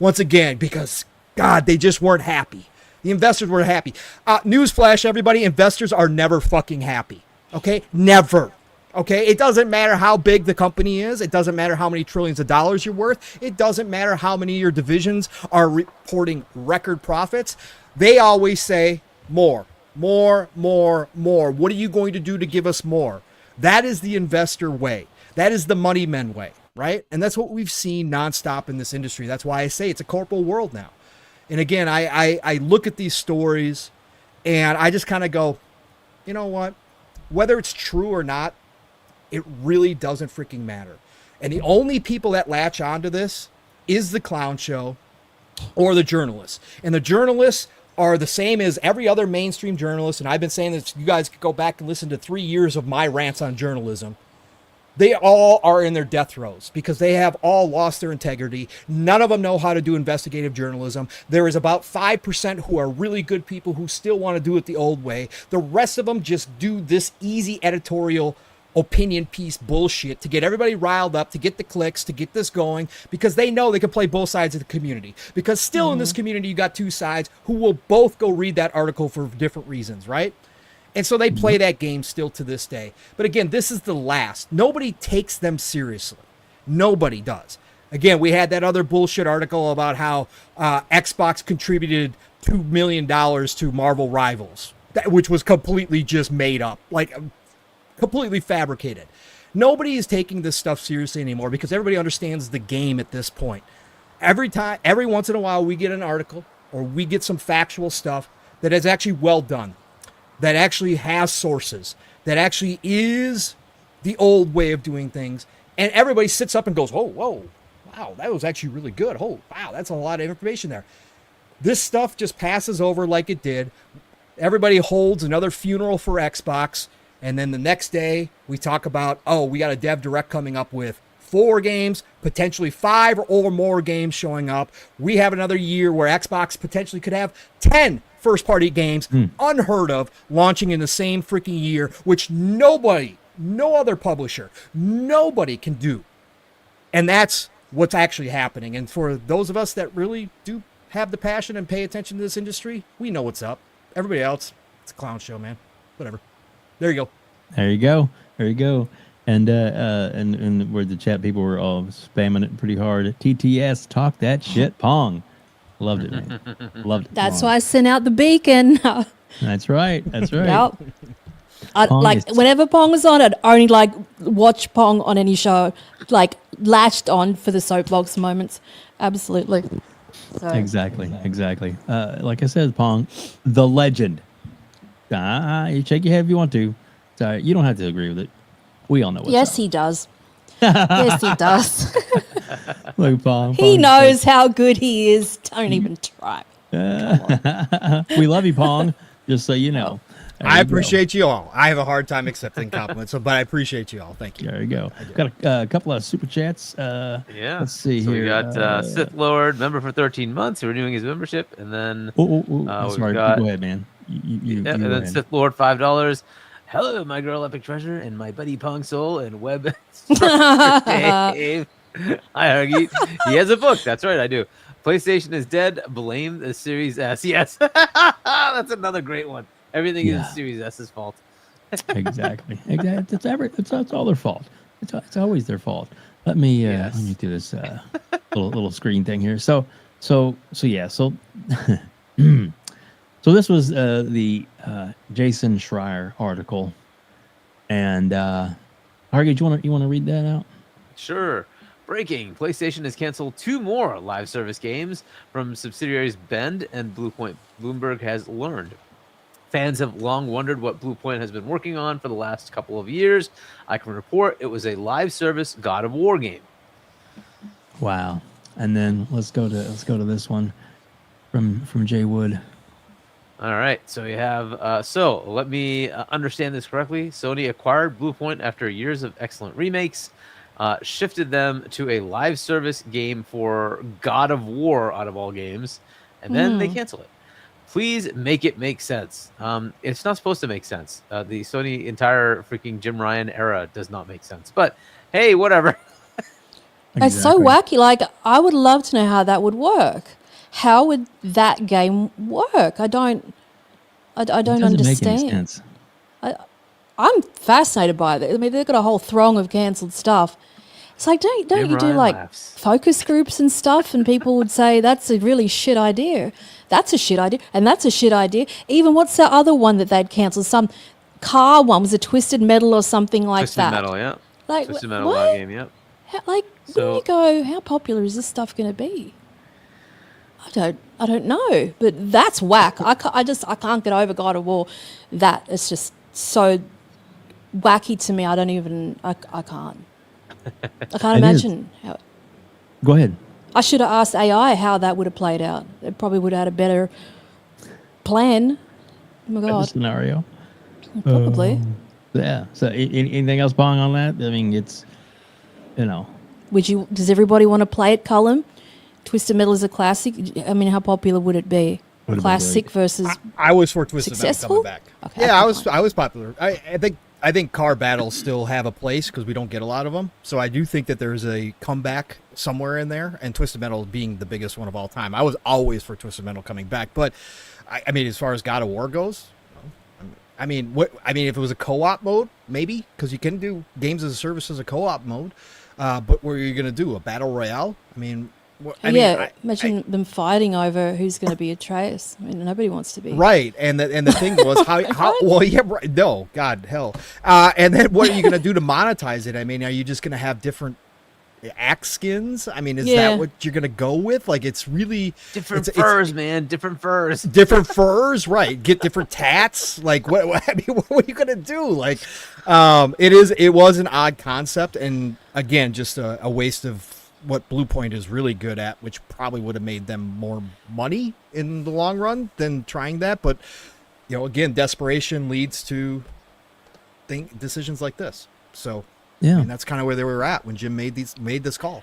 once again because, God, they just weren't happy. The investors weren't happy. Newsflash, everybody, investors are never fucking happy. Okay? Never. Okay? It doesn't matter how big the company is. It doesn't matter how many trillions of dollars you're worth. It doesn't matter how many of your divisions are reporting record profits. They always say more, more, more, more. What are you going to do to give us more? That is the investor way. That is the money men way, right? And that's what we've seen nonstop in this industry. That's why I say it's a corporate world now. And again, I look at these stories and I just kind of go, you know what? Whether it's true or not, it really doesn't freaking matter. And the only people that latch onto this is the clown show or the journalists. And the journalists are the same as every other mainstream journalist. And I've been saying this, you guys could go back and listen to 3 years of my rants on journalism. They all are in their death throes because they have all lost their integrity. None of them know how to do investigative journalism. There is about 5% who are really good people who still want to do it the old way. The rest of them just do this easy editorial opinion piece bullshit to get everybody riled up, to get the clicks, to get this going, because they know they can play both sides of the community. Because still in this community, you got two sides who will both go read that article for different reasons, right? And so they play that game still to this day. But again, this is the last. Nobody takes them seriously. Nobody does. Again, we had that other bullshit article about how Xbox contributed $2 million to Marvel Rivals, which was completely just made up, like completely fabricated. Nobody is taking this stuff seriously anymore because everybody understands the game at this point. Every once in a while, we get an article or we get some factual stuff that is actually well done, that actually has sources, that actually is the old way of doing things. And everybody sits up and goes, oh, whoa, wow, that was actually really good. Oh, wow, that's a lot of information there. This stuff just passes over like it did. Everybody holds another funeral for Xbox. And then the next day we talk about, oh, we got a dev direct coming up with 4 games, potentially 5 or more games showing up. We have another year where Xbox potentially could have 10 first-party games, unheard of, launching in the same freaking year, which nobody, no other publisher, nobody can do. And that's what's actually happening. And for those of us that really do have the passion and pay attention to this industry, we know what's up. Everybody else, it's a clown show, man. Whatever. There you go. There you go. There you go. And where the chat people were all spamming it pretty hard. TTS, talk that shit, Pong. Loved it, man. Loved it. That's why I sent out the beacon. That's right. That's right. Yep. Pong Whenever Pong was on, I'd only watch Pong on any show, latched on for the soapbox moments. Absolutely. So. Exactly. Like I said, Pong, the legend. You shake your head if you want to. Sorry, you don't have to agree with it. We all know what's Yes, up. he does. Yes, he does. Look, Pong. He knows how good he is. Don't even try. We love you, Pong. Just so you know. I appreciate you all. I have a hard time accepting compliments, but I appreciate you all. Thank you. There you go. Got a couple of super chats. Yeah. Let's see so here. We got Sith Lord, member for 13 months, renewing his membership, and then Sorry, go ahead, man. You and then Sith Lord, $5. Hello, my girl Epictreasure, and my buddy Pong Soul, and Web Dave. Hi, Hargeet. He has a book. That's right, I do. PlayStation is dead. Blame the Series S. Yes, that's another great one. Everything is Series S's fault. Exactly. It's all their fault. It's always their fault. Let me do this little screen thing here. So yeah. So this was the Jason Schreier article, and Hargeet, you want to read that out? Sure. Breaking. PlayStation has canceled 2 more live service games from subsidiaries Bend and Bluepoint. Bloomberg has learned. Fans have long wondered what Bluepoint has been working on for the last couple of years. I can report it was a live service God of War game. Wow. And then let's go to this one from Jay Wood. All right, so we have. So let me understand this correctly. Sony acquired Bluepoint after years of excellent remakes, shifted them to a live service game for God of War out of all games, and then they cancel it. Please make it make sense. It's not supposed to make sense. The Sony entire freaking Jim Ryan era does not make sense. But hey, whatever. It's so wacky. Like, I would love to know how that would work. How would that game work? I don't understand. Make any sense. I'm fascinated by it. I mean, they've got a whole throng of cancelled stuff. It's like, don't you do like focus groups and stuff, and people would say that's a really shit idea. That's a shit idea, and that's a shit idea. Even what's the other one that they'd cancelled? Some car one, was it Twisted Metal or something like Twisted that? Metal, yeah. Like, Twisted Metal what? game, yeah. When you go, how popular is this stuff going to be? I don't know, but that's whack. I can't get over God of War. It's just so wacky to me. I can't. I can't imagine how. Go ahead. I should have asked AI how that would have played out. It probably would have had a better plan. Oh my Better God. scenario. Probably. Yeah. So anything else, Pong, on that? I mean, it's, Does everybody want to play it, Cullum? Twisted Metal is a classic. I mean, how popular would it be? Would it be Classic versus I was for Twisted successful? Metal coming back. Okay, Yeah, okay, I was popular. I think car battles still have a place because we don't get a lot of them. So I do think that there's a comeback somewhere in there, and Twisted Metal being the biggest one of all time. I was always for Twisted Metal coming back, but I mean, as far as God of War goes, I mean, if it was a co-op mode, maybe, because you can do games as a service as a co-op mode. But what are you going to do? A battle royale? I mean. Imagine them fighting over who's going to be Atreus. I mean, nobody wants to be. Right, and the thing was how well, yeah, right, no, God, hell, and then what are you going to do to monetize it? I mean, are you just going to have different axe skins? I mean, is that what you're going to go with? Like, it's really Different furs, man. Different furs. different furs, right? Get different tats. Like, what I mean, what are you going to do? Like, it was an odd concept, and again, just a waste of what Bluepoint is really good at, which probably would have made them more money in the long run than trying that. But, again, desperation leads to decisions like this. So, yeah, and that's kind of where they were at when Jim made this call.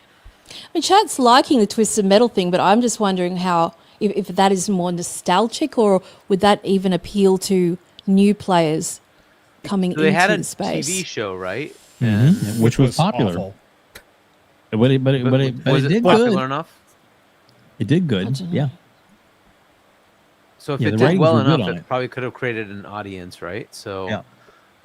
I mean, chat's liking the Twisted Metal thing, but I'm just wondering how, if that is more nostalgic, or would that even appeal to new players coming into the space? They had a TV show, right? Mm-hmm. Which was popular. Awful. But it was did popular good. enough? It did good. Yeah. So if Yeah, it the did ratings well were good enough, on it it. probably could have created an audience, right? So,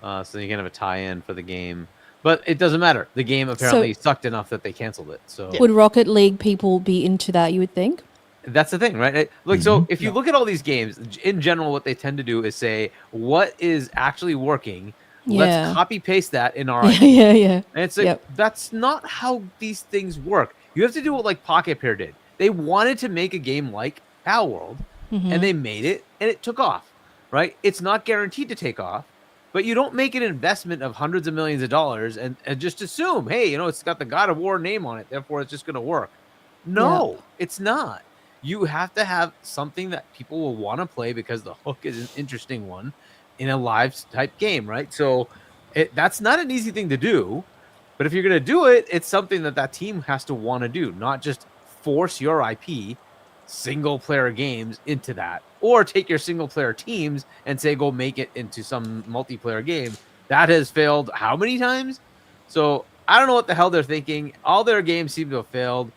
so you can have a tie-in for the game. But it doesn't matter. The game apparently sucked enough that they canceled it. So would Rocket League people be into that, you would think? that's the thing, right? So if you look at all these games, in general, what they tend to do is say, what is actually working? Let's copy-paste that in our IP. Yeah. And it's like, that's not how these things work. You have to do what like Pocket Pair did. They wanted to make a game like Palworld, and they made it, and it took off, right? It's not guaranteed to take off, but you don't make an investment of hundreds of millions of dollars and just assume, hey, it's got the God of War name on it, therefore it's just going to work. No, it's not. You have to have something that people will want to play because the hook is an interesting one in a live type game, right? So that's not an easy thing to do, but if you're going to do it, it's something that team has to want to do, not just force your IP single player games into that, or take your single player teams and say, go make it into some multiplayer game. That has failed how many times? So I don't know what the hell they're thinking. All their games seem to have failed.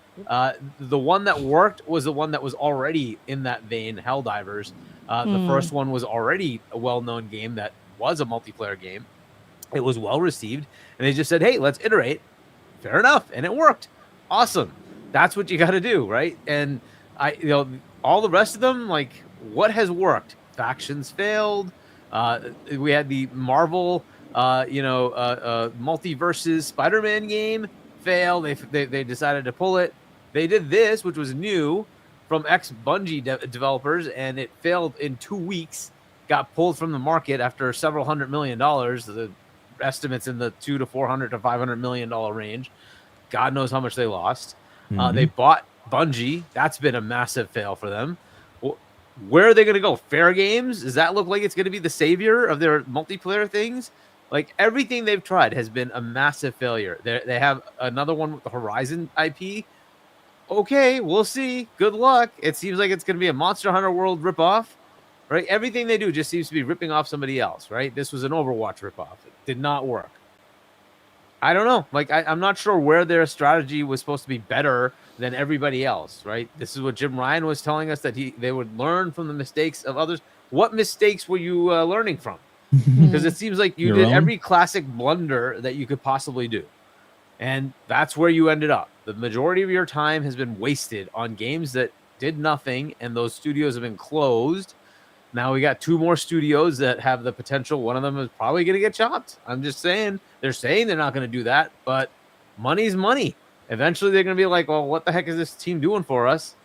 The one that worked was the one that was already in that vein, Helldivers. The first one was already a well-known game that was a multiplayer game. It was well received, and they just said, hey, let's iterate. Fair enough, and it worked. Awesome. That's what you got to do, right? And all the rest of them, like, what has worked? Factions failed. We had the Marvel, multiverses Spider-Man game. fail. They decided to pull it. They did this, which was new from ex-Bungie developers, and it failed in 2 weeks. Got pulled from the market after several $100 million. The estimates in the $200 to $400 to $500 million range. God knows how much they lost. They bought Bungie. That's been a massive fail for them. Where are they going to go? Fair Games? Does that look like it's going to be the savior of their multiplayer things? Like, everything they've tried has been a massive failure. They have another one with the Horizon IP. Okay, we'll see. Good luck. It seems like it's going to be a Monster Hunter World ripoff, right? Everything they do just seems to be ripping off somebody else, right? This was an Overwatch ripoff. It did not work. I don't know. Like, I'm not sure where their strategy was supposed to be better than everybody else, right? This is what Jim Ryan was telling us, that they would learn from the mistakes of others. What mistakes were you learning from? Because it seems like you did every classic blunder that you could possibly do. And that's where you ended up. The majority of your time has been wasted on games that did nothing, and those studios have been closed. Now we got 2 more studios that have the potential. One of them is probably going to get chopped. I'm just saying. They're saying they're not going to do that, but money's money. Eventually, they're going to be like, well, what the heck is this team doing for us?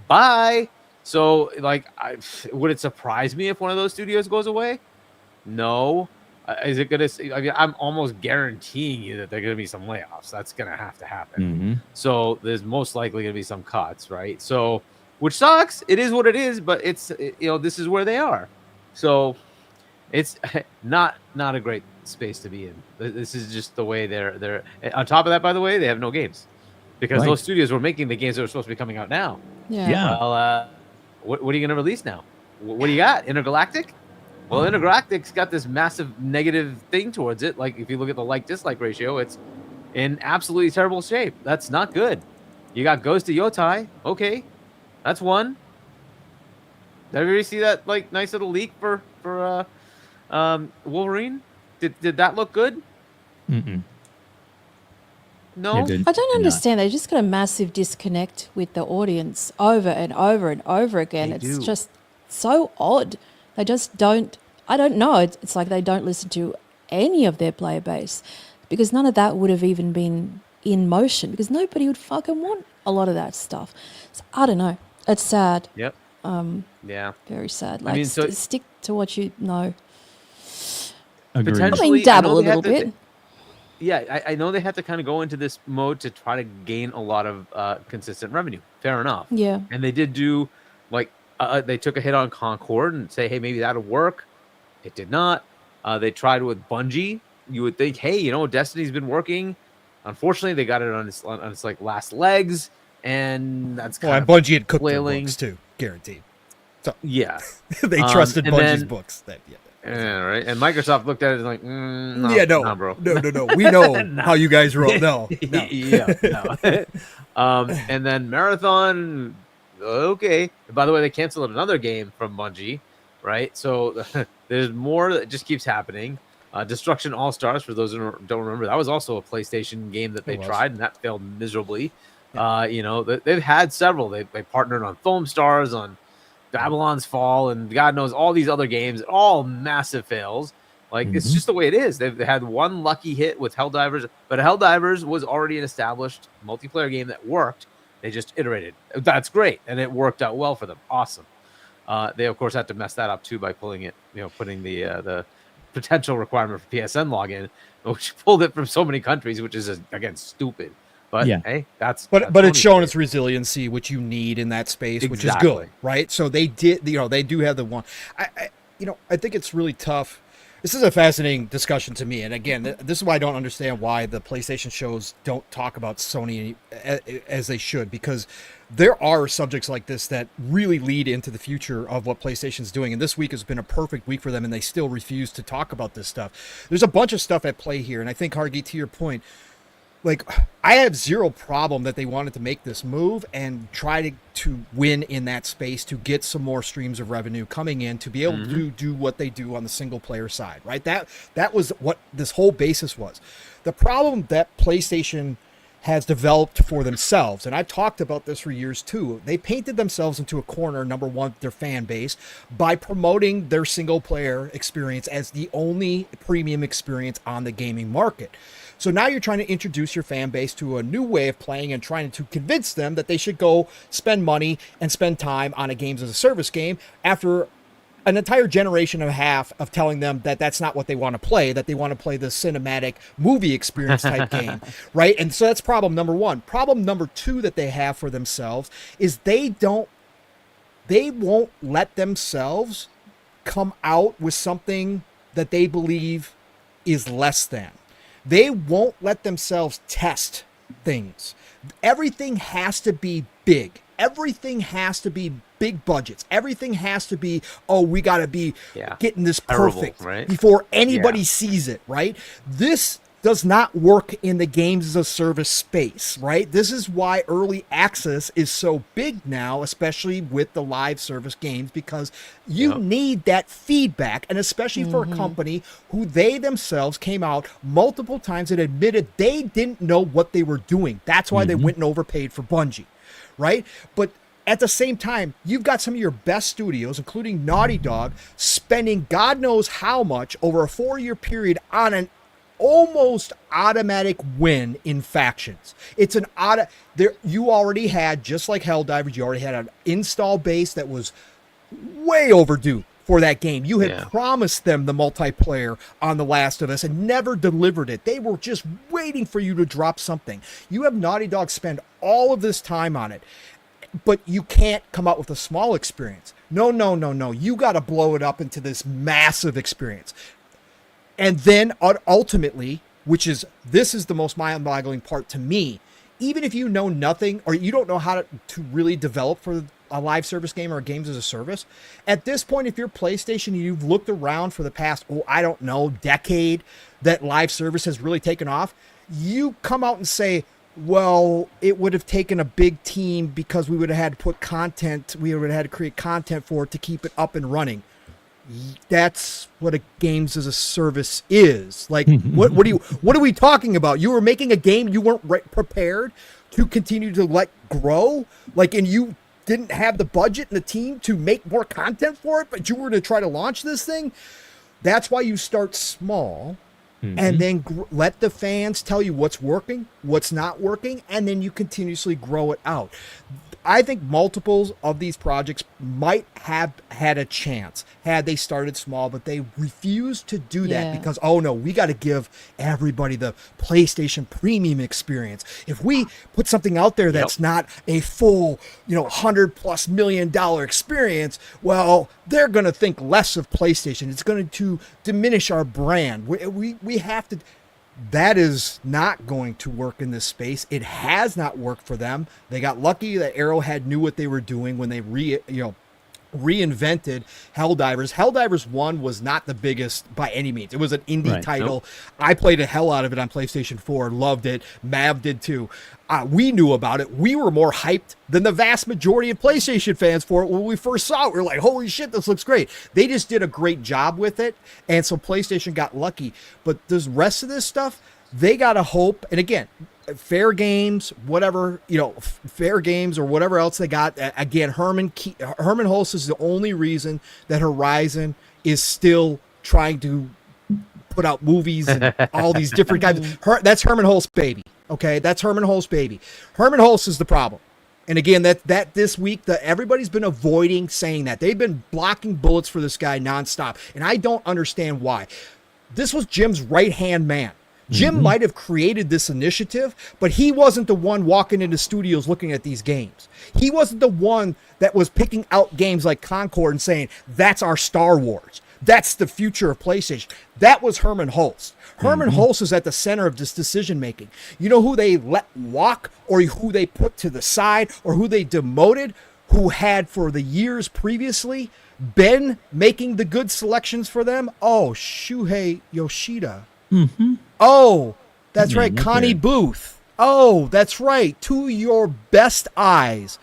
Bye. So, like, would it surprise me if one of those studios goes away? No. Is it going to? I mean, I'm almost guaranteeing you that there are going to be some layoffs. That's going to happen. So there's most likely going to be some cuts, right? So, which sucks. It is what it is, but this is where they are. So it's not a great space to be in. This is just the way they're. On top of that, by the way, they have no games because those studios were making the games that were supposed to be coming out now. Yeah. Well, what are you going to release now? What do you got? Intergalactic? Well, Intergalactic's got this massive negative thing towards it. Like, if you look at the like-dislike ratio, it's in absolutely terrible shape. That's not good. You got Ghost of Yotai. Okay, that's one. Did everybody see that, like, nice little leak for Wolverine? Did that look good? No. I don't understand. They just got a massive disconnect with the audience over and over and over again. It's just so odd. They just don't. I don't know. It's like they don't listen to any of their player base, because none of that would have even been in motion, because nobody would fucking want a lot of that stuff. So I don't know. It's sad. Yep. Yeah. Very sad. Like, I mean, so stick to what you know. Agreed. Potentially, I mean, dabble a little bit. Yeah, I know they have to kind of go into this mode to try to gain a lot of consistent revenue. Fair enough. Yeah. And they did do, like, they took a hit on Concord and say, hey, maybe that'll work. It did not. They tried with Bungie. You would think, hey, Destiny's been working. Unfortunately, they got it on its like last legs, and that's kind of Bungie had cooked flailing. their books too, guaranteed. So yeah, they trusted Bungie's books. Yeah, right. And Microsoft looked at it and like, no, no, bro, no. We know how you guys roll. No. Yeah, no. And then Marathon. Okay. By the way, they canceled another game from Bungie, right? So there's more that just keeps happening. Destruction All Stars, for those who don't remember, that was also a PlayStation game that they tried, and that failed miserably. Yeah. They've had several. They partnered on Foam Stars, on Babylon's Fall, and God knows all these other games, all massive fails. Like, it's just the way it is. They've had one lucky hit with Helldivers, but Helldivers was already an established multiplayer game that worked. They just iterated. That's great, and it worked out well for them. Awesome. They of course had to mess that up too by pulling it, putting the potential requirement for PSN login, which pulled it from so many countries, which is again stupid. But hey, that's it's shown its resiliency, which you need in that space, which is good, right? So they did, they do have the one. I think it's really tough. This is a fascinating discussion to me, and again, this is why I don't understand why the PlayStation shows don't talk about Sony as they should, because there are subjects like this that really lead into the future of what PlayStation's doing, and this week has been a perfect week for them, and they still refuse to talk about this stuff. There's a bunch of stuff at play here, and I think, Hargeet, to your point, like, I have zero problem that they wanted to make this move and try to win in that space, to get some more streams of revenue coming in, to be able to do what they do on the single player side, right? That was what this whole basis was. The problem that PlayStation has developed for themselves, and I've talked about this for years too. They painted themselves into a corner, number one, their fan base, by promoting their single player experience as the only premium experience on the gaming market. So now you're trying to introduce your fan base to a new way of playing and trying to convince them that they should go spend money and spend time on a games as a service game after an entire generation and a half of telling them that that's not what they want to play, that they want to play the cinematic movie experience type game, right? And so that's problem number one. Problem number two that they have for themselves is they won't let themselves come out with something that they believe is less than. They won't let themselves test things. Everything has to be big. Everything has to be big budgets. Everything has to be, oh, we got to be getting this perfect right? before anybody sees it, right? This does not work in the games as a service space, right? This is why early access is so big now, especially with the live service games, because you need that feedback, and especially for a company who they themselves came out multiple times and admitted they didn't know what they were doing. That's why they went and overpaid for Bungie, right? But at the same time, you've got some of your best studios, including Naughty Dog, spending God knows how much over a 4-year period on an almost automatic win in factions. It's an there. You already had, just like Helldivers, you already had an install base that was way overdue for that game. You had promised them the multiplayer on The Last of Us and never delivered it. They were just waiting for you to drop something. You have Naughty Dog spend all of this time on it, but you can't come out with a small experience. No. You got to blow it up into this massive experience. And then ultimately, this is the most mind-boggling part to me, even if you know nothing or you don't know how to really develop for a live service game or games as a service, at this point, if you're PlayStation and you've looked around for the past, decade that live service has really taken off, you come out and say, well, it would have taken a big team because we would have had to put content, we would have had to create content for it to keep it up and running. That's what a games as a service is. Like, what are we talking about? You were making a game you weren't prepared to continue to let grow, and you didn't have the budget and the team to make more content for it, but you were to try to launch this thing. That's why you start small and then let the fans tell you what's working, what's not working, and then you continuously grow it out. I think multiples of these projects might have had a chance had they started small, but they refused to do that because, oh no, we got to give everybody the PlayStation premium experience. If we put something out there that's not a full, $100+ million experience, well, they're going to think less of PlayStation. It's going to diminish our brand. We have to. That is not going to work in this space. It has not worked for them. They got lucky that Arrowhead knew what they were doing when they reinvented Helldivers. Helldivers 1 was not the biggest by any means. It was an indie title. Nope. I played the hell out of it on PlayStation 4, loved it. Mav did too. We knew about it. We were more hyped than the vast majority of PlayStation fans for it when we first saw it. We were like, holy shit, this looks great. They just did a great job with it, and so PlayStation got lucky. But the rest of this stuff, they got to hope, and again, fair games, whatever, fair games or whatever else they got. Again, Herman Hulst is the only reason that Horizon is still trying to put out movies and all these different guys. That's Herman Hulst, baby. Okay, that's Herman Hulst, baby. Herman Hulst is the problem. And again, that this week, everybody's been avoiding saying that. They've been blocking bullets for this guy nonstop, and I don't understand why. This was Jim's right-hand man. Jim might have created this initiative, but he wasn't the one walking into studios looking at these games. He wasn't the one that was picking out games like Concord and saying, that's our Star Wars. That's the future of PlayStation. That was Herman Hulst. Herman Hulst is at the center of this decision-making. You know who they let walk or who they put to the side or who they demoted, who had for the years previously been making the good selections for them? Oh, Shuhei Yoshida. Oh, that's right, Connie Booth. Oh, that's right. Two of your best eyes,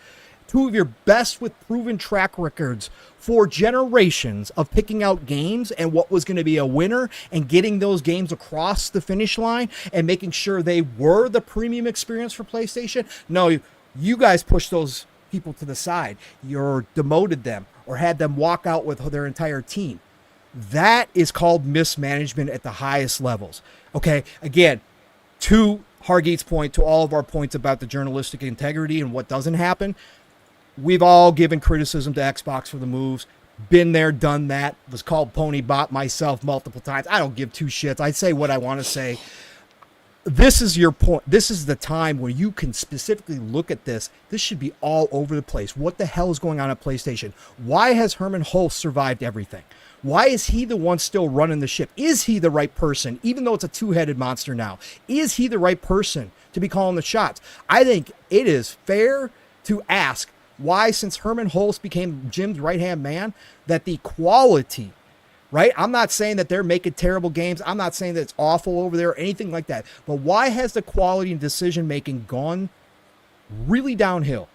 two of your best with proven track records for generations of picking out games and what was going to be a winner and getting those games across the finish line and making sure they were the premium experience for PlayStation. No, you guys pushed those people to the side. You're demoted them or had them walk out with their entire team. That is called mismanagement at the highest levels. Okay, again, to Hargeet's point, to all of our points about the journalistic integrity and what doesn't happen, we've all given criticism to Xbox for the moves. Been there, done that. Was called pony bot myself multiple times. I don't give two shits. I say what I want to say. This is your point. This is the time where you can specifically look at this. This should be all over the place. What the hell is going on at PlayStation? Why has Herman Hulst survived everything? Why is he the one still running the ship? Is he the right person, even though it's a two-headed monster now? Is he the right person to be calling the shots? I think it is fair to ask why, since Herman Hulst became Jim's right-hand man, that the quality, right? I'm not saying that they're making terrible games. I'm not saying that it's awful over there or anything like that. But why has the quality and decision-making gone really downhill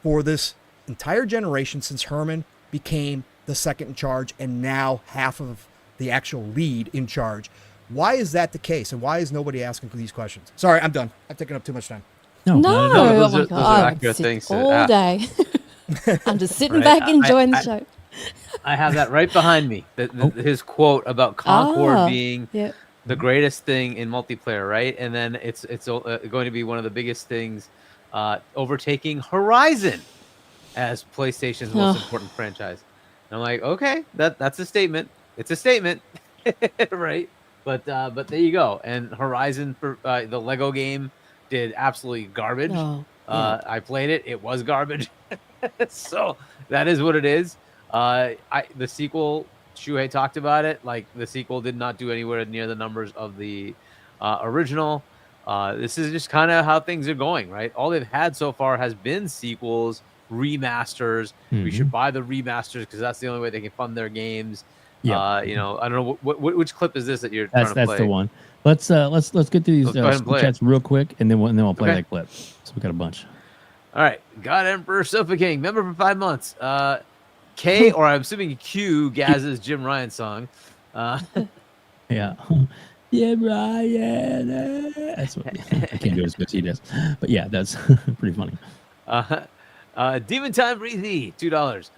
for this entire generation since Herman became the second in charge and now half of the actual lead in charge? Why is that the case? And why is nobody asking these questions? Sorry, I'm done. I've taken up too much time. No, not at all. Oh Those my are God, accurate I'm sick things to all ask. day. I'm just sitting Right. back enjoying the show. I have that right behind me. His quote about Concord being yeah. the greatest thing in multiplayer, right? And then it's going to be one of the biggest things, overtaking Horizon as PlayStation's most important franchise. And I'm like, okay, that's a statement. It's a statement, right? But there you go. And Horizon for the Lego game did absolutely garbage. Oh, I played it. It was garbage. So that is what it is. The sequel, Shuhei talked about it. Like, the sequel did not do anywhere near the numbers of the original. This is just kind of how things are going, right? All they've had so far has been sequels, remasters. We should buy the remasters because that's the only way they can fund their games. Yeah. I don't know which clip is this that you're trying to play. That's the one. Let's get through these Let's go ahead and play chats real quick, and then we'll play Okay. that clip. So we got a bunch. All right, God Emperor Sofa King, member for 5 months. K, or I'm assuming Q, Gaz's Jim Ryan song. Yeah. Yeah, Ryan. That's what, I can't do it as good as he does. But yeah, that's pretty funny. Demon Time Breathy, $2.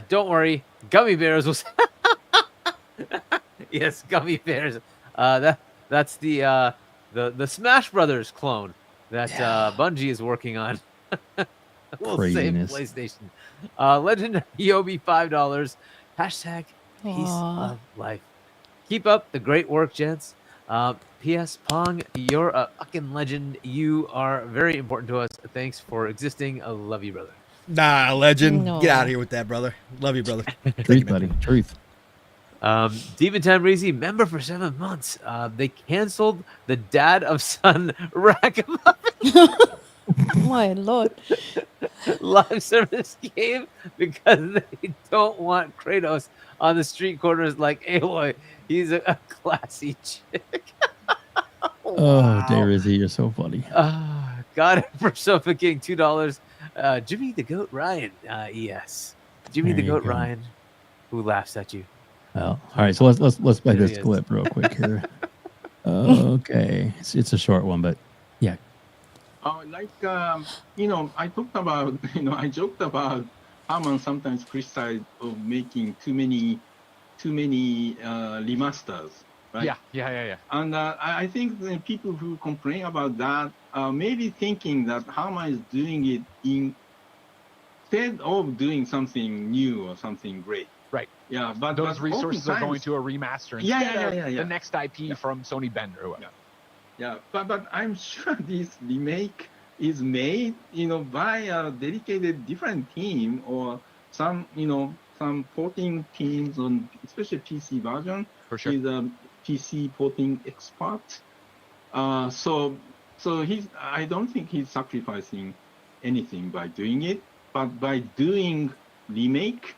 Don't worry, Gummy Bears will. Yes, Gummy Bears. That's the Smash Brothers clone that Bungie is working on. We'll Craziness. save PlayStation. Legend Yobi, $5. Hashtag peace of life. Keep up the great work, gents. P.S. Pong, you're a fucking legend. You are very important to us. Thanks for existing. I love you, brother. Nah, legend. No. Get out of here with that, brother. Love you, brother. Truth, buddy. Truth. Demon Time Breezy, member for 7 months. They canceled the Dad of Son Ragamuffin my Lord. live service game because they don't want Kratos on the street corners like Aloy. He's a classy chick. Oh, Darizzy, you're so funny. Got it for Sofa King, $2. Jimmy the Goat Ryan. Yes. Jimmy There the you Goat go. Ryan, who laughs at you. Well, all right. So let's play There this he is. clip real quick here. Okay, it's a short one, but yeah. I talked about, I joked about Herman sometimes criticized of making too many remasters, right? Yeah. And I think the people who complain about that are maybe thinking that Herman is doing it instead of doing something new or something great. Right. Yeah, but Those resources are going oftentimes- to a remaster Yeah, instead yeah. of the next IP from Sony Bend or whatever. Yeah, but I'm sure this remake is made, by a dedicated different team or some porting teams on, especially PC version. For sure. He's a PC porting expert. So I don't think he's sacrificing anything by doing it, but by doing remake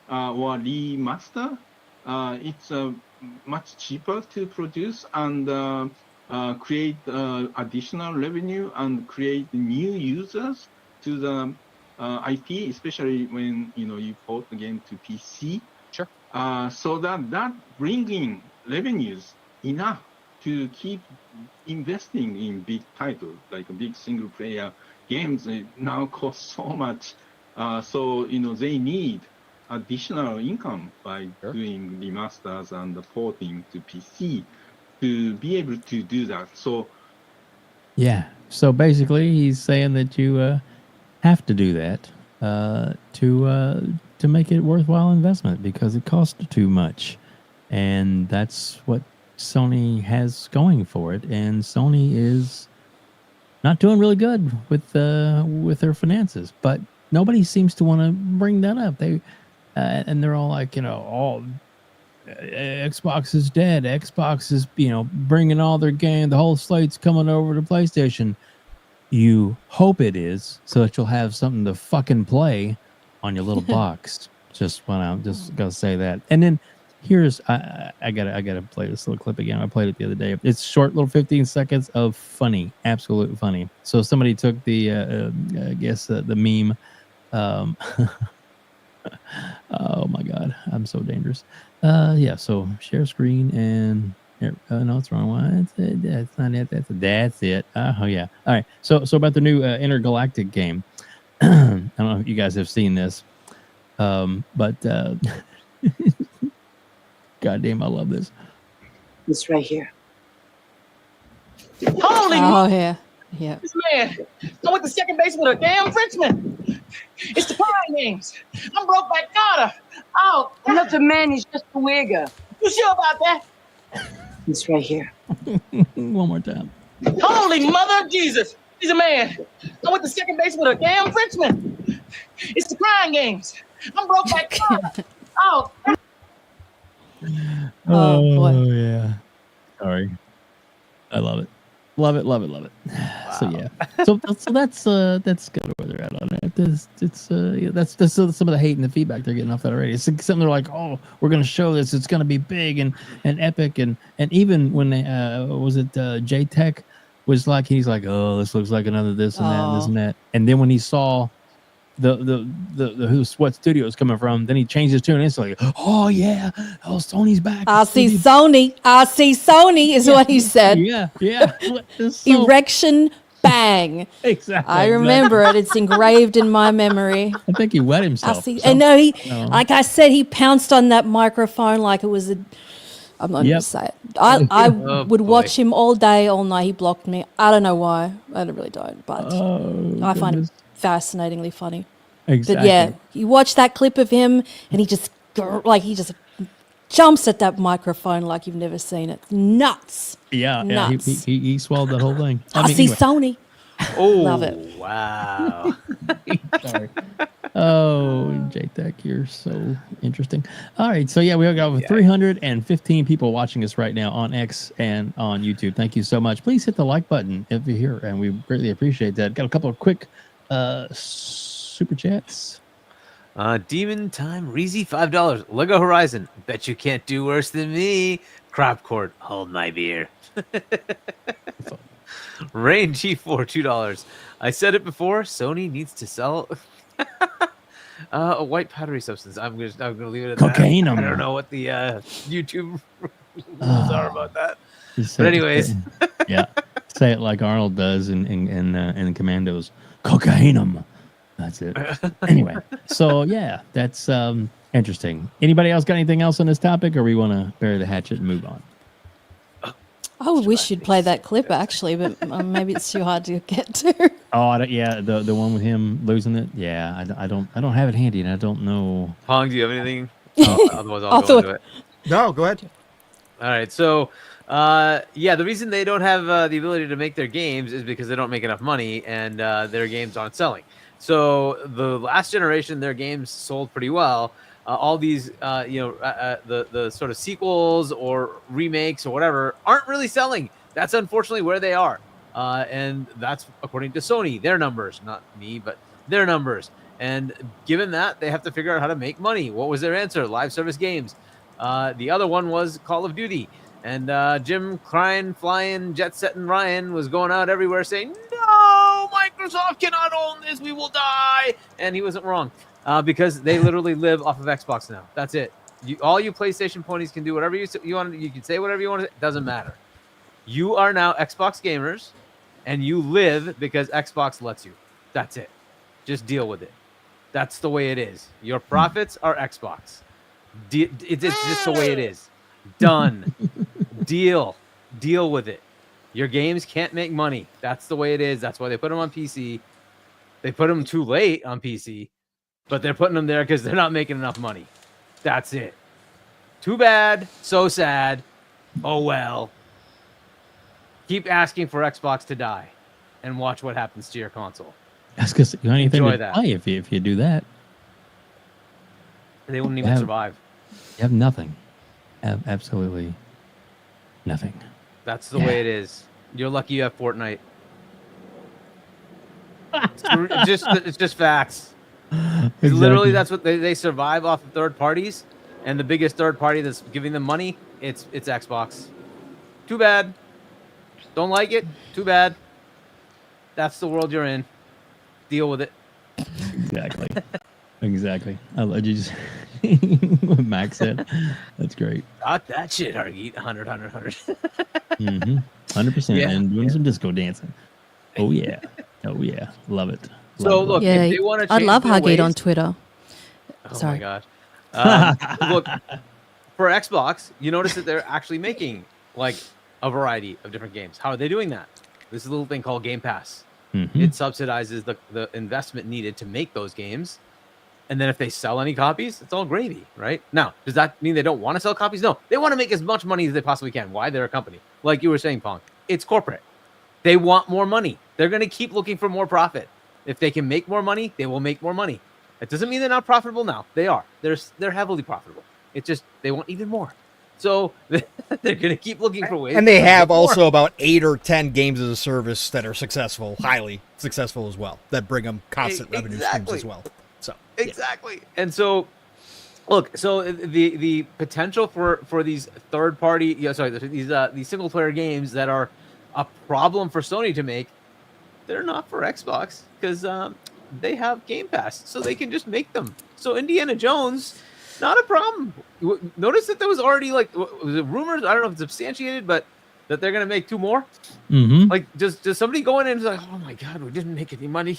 or remaster, it's much cheaper to produce and create additional revenue and create new users to the IP, especially when you port the game to PC. Sure. So that bringing revenues enough to keep investing in big titles, like a big single player games now cost so much. So they need additional income by Sure. doing remasters and the porting to PC to be able to do that. So Yeah. So basically, he's saying that you have to do that to make it worthwhile investment because it costs too much, and that's what Sony has going for it. And Sony is not doing really good with their finances, but nobody seems to want to bring that up. They and they're all like, Xbox is dead. Xbox is, bringing all their game. The whole slate's coming over to PlayStation. You hope it is, so that you'll have something to fucking play on your little box. Just gotta say that. And then here's I gotta play this little clip again. I played it the other day. It's short, little 15 seconds of funny, absolute funny. So somebody took the I guess the meme. Oh my god, I'm so dangerous. Yeah. So share screen and. No, it's the wrong one. That's not it. That's it. Oh yeah. All right. So about the new intergalactic game. I don't know if you guys have seen this, but goddamn, I love this. It's right here. Holy Oh yeah, yeah. this man! I went to second base with a damn Frenchman. It's the crying games. I'm broke by Carter. Oh, Not a man, he's just a wigger. you sure about that? It's right here. One more time. Holy mother of Jesus! He's a man. I went to second base with a damn Frenchman. It's the crying games. I'm broke by Carter. Oh, Oh, boy. Yeah. Sorry. I love it. Love it. So yeah. So that's good where they're at on it. That's some of the hate and the feedback they're getting off that already. It's something they're like, oh, we're gonna show this. It's gonna be big and epic and even when they was it J Tech was like he's like, oh, this looks like another this and that and this and that. And then when he saw what studio is coming from, then he changed his tune instantly. Oh yeah, Sony's back. I see Sony. I see Sony is what he said. Yeah. It's so- Erection bang. Exactly. I remember it. It's engraved in my memory. I think he wet I himself. see. And no, like I said, he pounced on that microphone like it was a. I'm not going Yep. to say it. I Oh, would boy. watch him all day, all night. He blocked me. I don't know why. I really don't. But I find it fascinatingly funny. Exactly. But yeah, you watch that clip of him, and he just jumps at that microphone like you've never seen it. Nuts. Yeah. Nuts. He swallowed that whole thing. I see Sony. Oh, Love it. Wow. Sorry. Oh, J-Tech, you're so interesting. All right, so yeah, we got over 315 people watching us right now on X and on YouTube. Thank you so much. Please hit the like button if you're here, and we greatly appreciate that. Got a couple of quick super chats. Demon Time, Reezy, $5. Lego Horizon, bet you can't do worse than me. Crop Court, hold my beer. Rain G4, $2. I said it before, Sony needs to sell a white powdery substance. I'm gonna leave it at Cocaine. that. I don't know what the YouTube rules are about that. But anyways, yeah, say it like Arnold does in Commandos. Cocainum. That's it. Anyway, so yeah, that's interesting. Anybody else got anything else on this topic, or we want to bury the hatchet and move on? I wish you'd play that clip actually, but maybe it's too hard to get to. Oh, yeah, the one with him losing it. Yeah, I don't have it handy, and I don't know. Pong, do you have anything? Otherwise, I'll go into it. No, go ahead. All right, so yeah, the reason they don't have the ability to make their games is because they don't make enough money, and their games aren't selling. So the last generation, their games sold pretty well. All these, the sort of sequels or remakes or whatever aren't really selling. That's unfortunately where they are. And that's according to Sony, their numbers, not me, but their numbers. And given that, they have to figure out how to make money. What was their answer? Live service games. The other one was Call of Duty. And Jim crying, flying, jet setting Ryan was going out everywhere saying, no, my Microsoft cannot own this. We will die. And he wasn't wrong, because they literally live off of Xbox now. That's it. All you PlayStation ponies can do whatever you want. You can say whatever you want. It doesn't matter. You are now Xbox gamers, and you live because Xbox lets you. That's it. Just deal with it. That's the way it is. Your profits are Xbox. It's just the way it is. Done. Deal with it. Your games can't make money. That's the way it is. That's why they put them on PC. They put them too late on PC, but they're putting them there because they're not making enough money. That's it. Too bad. So sad. Oh well. Keep asking for Xbox to die and watch what happens to your console. That's because you don't have anything Enjoy to that. play if you do that. They wouldn't even survive. You have nothing. Absolutely nothing. That's the way it is. You're lucky you have Fortnite. It's just facts. Exactly. Literally, that's what they survive off of third parties, and the biggest third party that's giving them money, it's Xbox. Too bad. Don't like it? Too bad. That's the world you're in. Deal with it. Exactly. Exactly. I love you. Just what Max said. That's great. Got that shit, Hargeet. 100. 100%. Yeah. And doing some disco dancing. Oh yeah. Oh yeah. Love it. So Love look, Yeah, if they want to I change love their Hargeet ways, on Twitter. Oh Sorry. my gosh. Look, for Xbox, you notice that they're actually making like a variety of different games. How are they doing that? This is a little thing called Game Pass. It subsidizes the investment needed to make those games. And then if they sell any copies, it's all gravy, right? Now, does that mean they don't want to sell copies? No, they want to make as much money as they possibly can. Why? They're a company. Like you were saying, Pong, it's corporate. They want more money. They're going to keep looking for more profit. If they can make more money, they will make more money. It doesn't mean they're not profitable now. They are. They're heavily profitable. It's just they want even more. So they're going to keep looking for ways. And they to have get more. also about 8 or 10 games as a service that are successful, highly successful as well, that bring them constant revenue streams as well. So exactly. And so, look, so the potential for these third party, these single player games that are a problem for Sony to make, they're not for Xbox because they have Game Pass, so they can just make them. So Indiana Jones, not a problem. Notice that there was already was it rumors? I don't know if it's substantiated, but that they're gonna make 2 more. Like, does somebody go in and like, oh my god, we didn't make any money.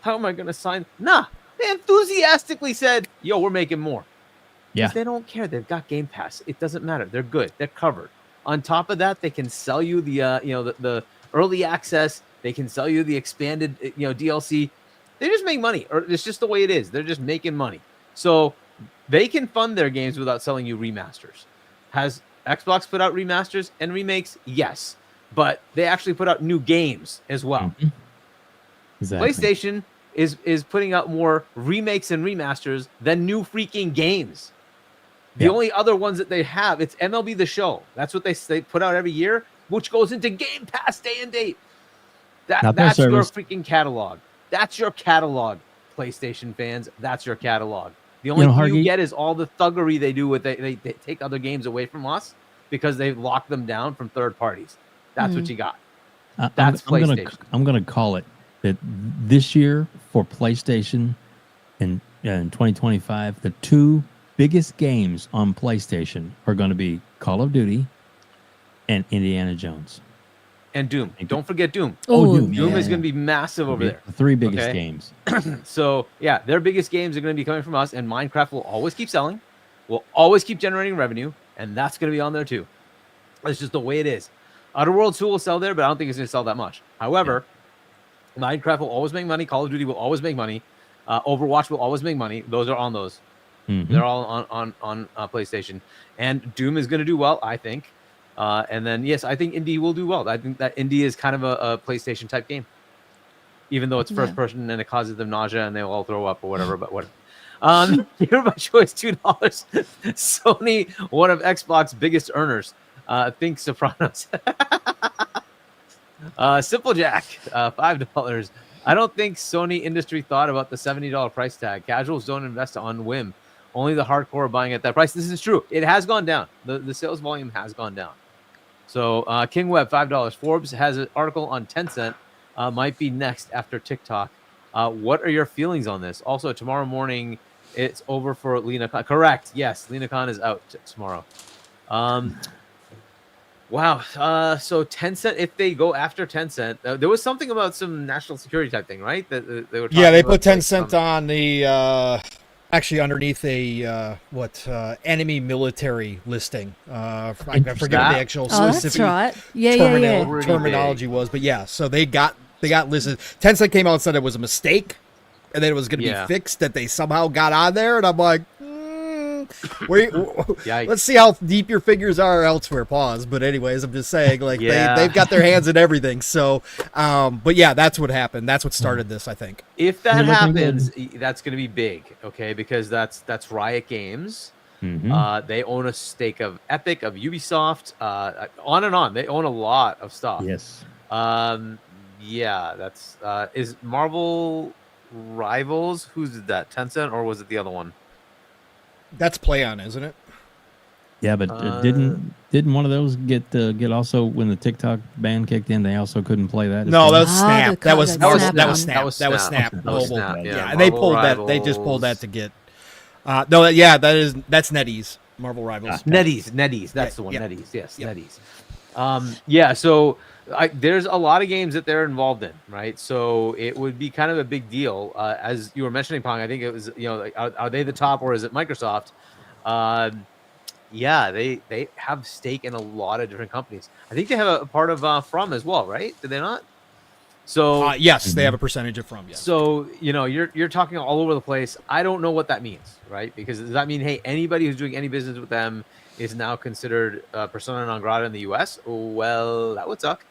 How am I gonna sign? Nah, they enthusiastically said, yo, we're making more. Yeah. They don't care. They've got Game Pass. It doesn't matter. They're good. They're covered. On top of that, they can sell you the early access. They can sell you the expanded DLC. They just make money, or it's just the way it is. They're just making money. So they can fund their games without selling you remasters. Has Xbox put out remasters and remakes? Yes, but they actually put out new games as well. Exactly. PlayStation is putting out more remakes and remasters than new freaking games. The only other ones that they have, it's MLB The Show. That's what they put out every year, which goes into Game Pass day and date. That's your freaking catalog. That's your catalog, PlayStation fans. That's your catalog. The only thing you get is all the thuggery they do with they take other games away from us because they lock them down from third parties. That's what you got. That's PlayStation. I'm gonna call it that this year for PlayStation in 2025, the 2 biggest games on PlayStation are going to be Call of Duty and Indiana Jones. And Doom. Don't forget Doom. Doom. Doom is going to be massive over there. The 3 biggest games. So, yeah, their biggest games are going to be coming from us, and Minecraft will always keep selling, will always keep generating revenue, and that's going to be on there too. That's just the way it is. Outer Worlds 2 will sell there, but I don't think it's going to sell that much. However, Minecraft will always make money. Call of Duty will always make money. Overwatch will always make money. Those are on those. They're all on PlayStation. And Doom is going to do well, I think. And then, yes, I think Indie will do well. I think that Indie is kind of a PlayStation type game, even though it's first person and it causes them nausea and they'll all throw up or whatever. But whatever. Here by choice, $2. Sony, one of Xbox's biggest earners. Think Sopranos. Simple Jack, $5. I don't think Sony industry thought about the $70 price tag. Casuals don't invest on whim. Only the hardcore are buying at that price. This is true. It has gone down. The sales volume has gone down. So King Web, $5. Forbes has an article on Tencent. might be next after TikTok. What are your feelings on this? Also, tomorrow morning, it's over for Lena Khan. Correct. Yes, Lena Khan is out tomorrow. Wow. So Tencent, if they go after Tencent, there was something about some national security type thing, right? That they were. Yeah, they put about, Tencent on the actually underneath a enemy military listing. I forget what the actual that's specific right. Yeah. terminology was, but yeah. So they got listed. Tencent came out and said it was a mistake, and then it was going to be fixed. That they somehow got on there, and I'm like. Let's see how deep your figures are elsewhere. Pause. But anyways, I'm just saying, like they've got their hands in everything. So, but yeah, that's what happened. That's what started this, I think. If that happens, that's going to be big, okay? Because that's Riot Games. Mm-hmm. They own a stake of Epic, of Ubisoft, on and on. They own a lot of stuff. Yes. Yeah, that's is Marvel Rivals. Who's that? Tencent, or was it the other one? That's PlayOn, isn't it? Yeah, but didn't one of those get also when the TikTok ban kicked in? They also couldn't play that. No, that was Snap. That was Snap. Mobile. Yeah, and they pulled that. They just pulled that to get. No, yeah, that's NetEase. Marvel Rivals. NetEase. That's the one. Yeah. NetEase. Yes, NetEase. Yeah. So there's a lot of games that they're involved in, right? So it would be kind of a big deal. As you were mentioning, Pong, I think it was, like, are they the top or is it Microsoft? Yeah, they have stake in a lot of different companies. I think they have a part of From as well, right? Did they not? So yes, they have a percentage of From. Yes. So you're talking all over the place. I don't know what that means, right? Because does that mean, hey, anybody who's doing any business with them is now considered persona non grata in the U.S.? Well, that would suck.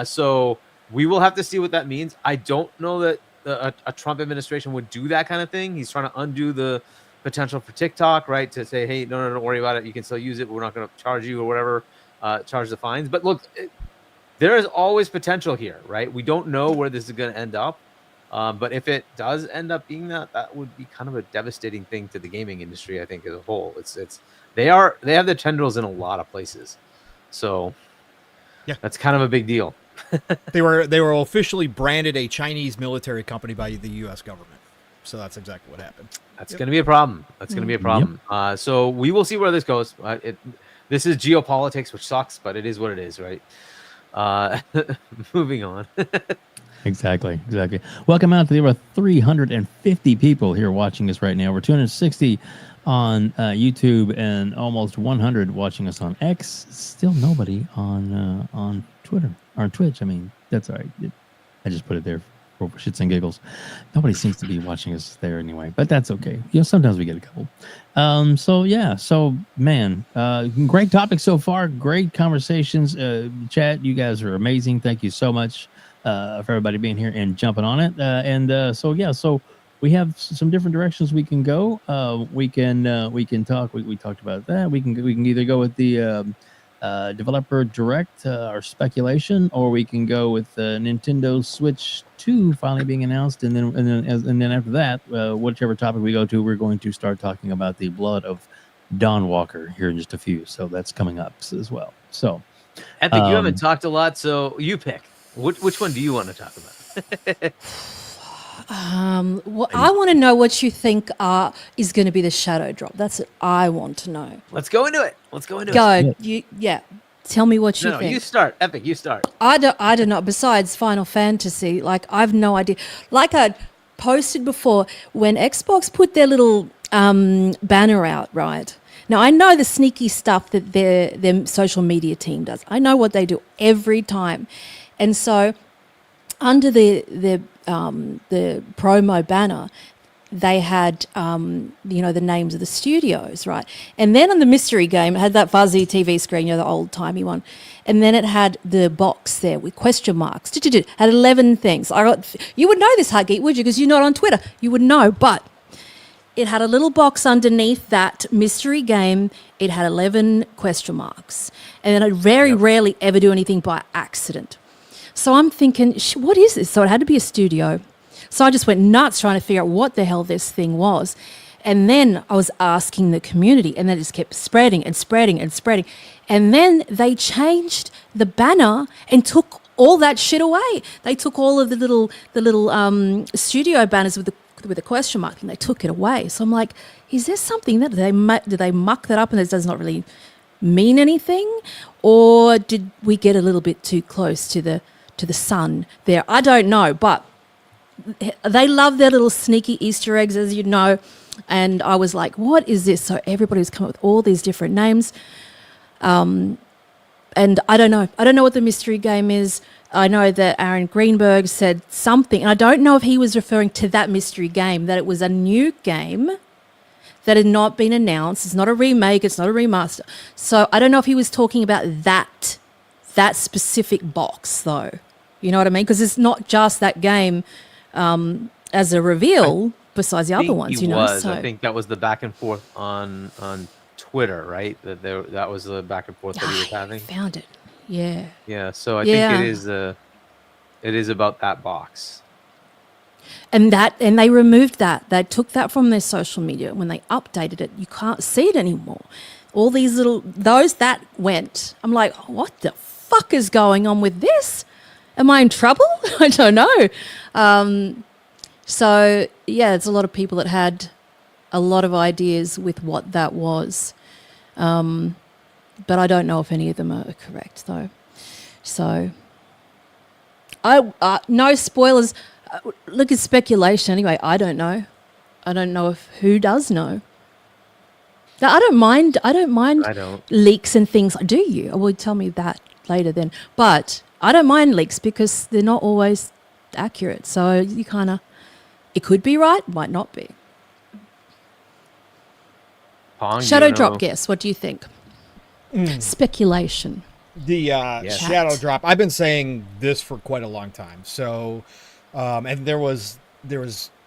So we will have to see what that means. I don't know that a Trump administration would do that kind of thing. He's trying to undo the potential for TikTok, right? To say, hey, no, don't worry about it. You can still use it. But we're not going to charge you or whatever, charge the fines. But look, there is always potential here, right? We don't know where this is going to end up. But if it does end up being that would be kind of a devastating thing to the gaming industry, I think, as a whole. They have their tendrils in a lot of places. So yeah, that's kind of a big deal. They were officially branded a Chinese military company by the U.S. government. So that's exactly what happened. That's going to be a problem. That's going to be a problem. Yep. So we will see where this goes. This is geopolitics, which sucks, but it is what it is, right? Moving on. Exactly. Welcome out to the over 350 people here watching us right now. We're 260 on YouTube and almost 100 watching us on X. Still nobody on Twitter or Twitch. I mean, that's all right. I just put it there for shits and giggles. Nobody seems to be watching us there anyway, but that's okay. Sometimes we get a couple. So man, great topic so far. Great conversations. Chat, you guys are amazing. Thank you so much for everybody being here and jumping on it. So we have some different directions we can go. We can talk. We talked about that. We can either go with the developer direct or speculation, or we can go with Nintendo Switch 2 finally being announced, and then after that, whichever topic we go to, we're going to start talking about the blood of Dawn Walker here in just a few. So that's coming up as well. So, Epic, you haven't talked a lot, so you pick. Which one do you want to talk about? I want to know what you think is going to be the shadow drop. That's what I want to know. Let's go into it. Go. Tell me what you think. You start. Epic, you start. I don't know. Besides Final Fantasy, I've no idea. Like I posted before, when Xbox put their little banner out, right? Now, I know the sneaky stuff that their social media team does. I know what they do every time. And so under the promo banner, they had, the names of the studios, right? And then on the mystery game, it had that fuzzy TV screen, the old-timey one. And then it had the box there with question marks. It had 11 things. You would know this, Hargeet, would you? Because you're not on Twitter. You would know. But it had a little box underneath that mystery game. It had 11 question marks. And then I very rarely ever do anything by accident. So I'm thinking, what is this? So it had to be a studio. So I just went nuts trying to figure out what the hell this thing was. And then I was asking the community, and then it just kept spreading and spreading and spreading. And then they changed the banner and took all that shit away. They took all of the little studio banners with the question mark, and they took it away. So I'm like, is there something that did they muck that up and it does not really mean anything, or did we get a little bit too close to the sun there? I don't know, but they love their little sneaky Easter eggs, as you know. And I was like, what is this? So everybody was coming up with all these different names. And I don't know. I don't know what the mystery game is. I know that Aaron Greenberg said something. And I don't know if he was referring to that mystery game, that it was a new game that had not been announced. It's not a remake. It's not a remaster. So I don't know if he was talking about that specific box, though. You know what I mean? Because it's not just that game as a reveal, besides the other ones, you know. So I think that was the back and forth on Twitter, right? That was the back and forth that he was having. Found it. Yeah. Yeah. So I think it is about that box. And they removed that. They took that from their social media. When they updated it, you can't see it anymore. All these those that went. I'm like, what the fuck is going on with this? Am I in trouble? I don't know. So yeah, there's a lot of people that had a lot of ideas with what that was. But I don't know if any of them are correct, though. So, no spoilers. Look, it's speculation anyway. I don't know. I don't know who does know. Now, I don't mind leaks and things. Do you? Well, tell me that later then. But I don't mind leaks because they're not always accurate. So you kind of, it could be right, might not be. Pong, Shadow drop guess. What do you think? Speculation. The shadow drop. I've been saying this for quite a long time. So, and there was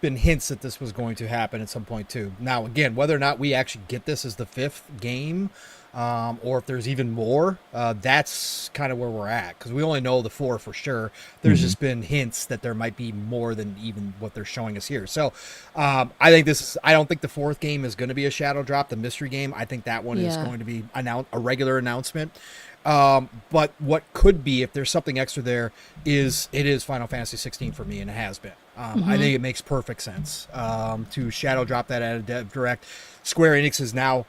been hints that this was going to happen at some point too. Now, again, whether or not we actually get this as the 5th game, or if there's even more, that's kind of where we're at, because we only know the 4 for sure. There's just been hints that there might be more than even what they're showing us here. So I don't think the 4th game is going to be a shadow drop, the mystery game. I think that one is going to be a regular announcement. But what could be, if there's something extra there, is Final Fantasy 16 for me, and it has been. I think it makes perfect sense to shadow drop that at a Dev Direct. Square Enix is now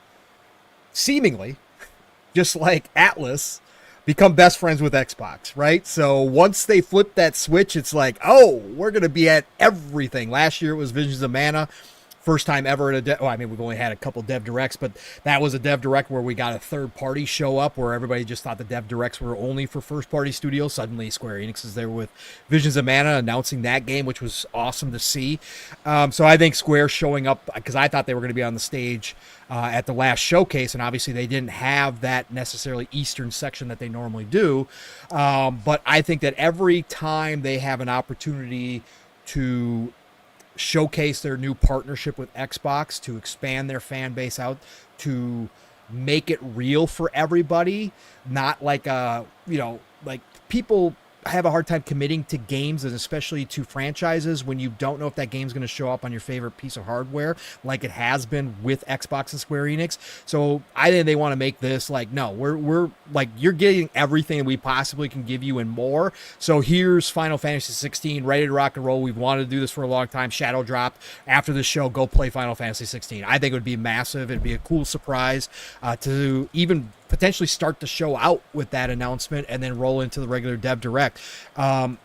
seemingly, just like Atlas, become best friends with Xbox, right? So once they flip that switch, it's like, oh, we're going to be at everything. Last year it was Visions of Mana. First time ever at we've only had a couple Dev Directs, but that was a Dev Direct where we got a third party show up, where everybody just thought the Dev Directs were only for first party studios. Suddenly Square Enix is there with Visions of Mana announcing that game, which was awesome to see. So I think Square showing up, because I thought they were going to be on the stage at the last showcase, and obviously they didn't have that necessarily Eastern section that they normally do. But I think that every time they have an opportunity to showcase their new partnership with Xbox, to expand their fan base out, to make it real for everybody, not like like people have a hard time committing to games, and especially to franchises, when you don't know if that game's going to show up on your favorite piece of hardware, like it has been with Xbox and Square Enix. So I think they want to make this like, no, we're like, you're getting everything we possibly can give you and more. So here's Final Fantasy 16, ready to rock and roll. We've wanted to do this for a long time. Shadow drop after the show. Go play Final Fantasy 16. I think it would be massive. It'd be a cool surprise to even potentially start the show out with that announcement and then roll into the regular Dev Direct,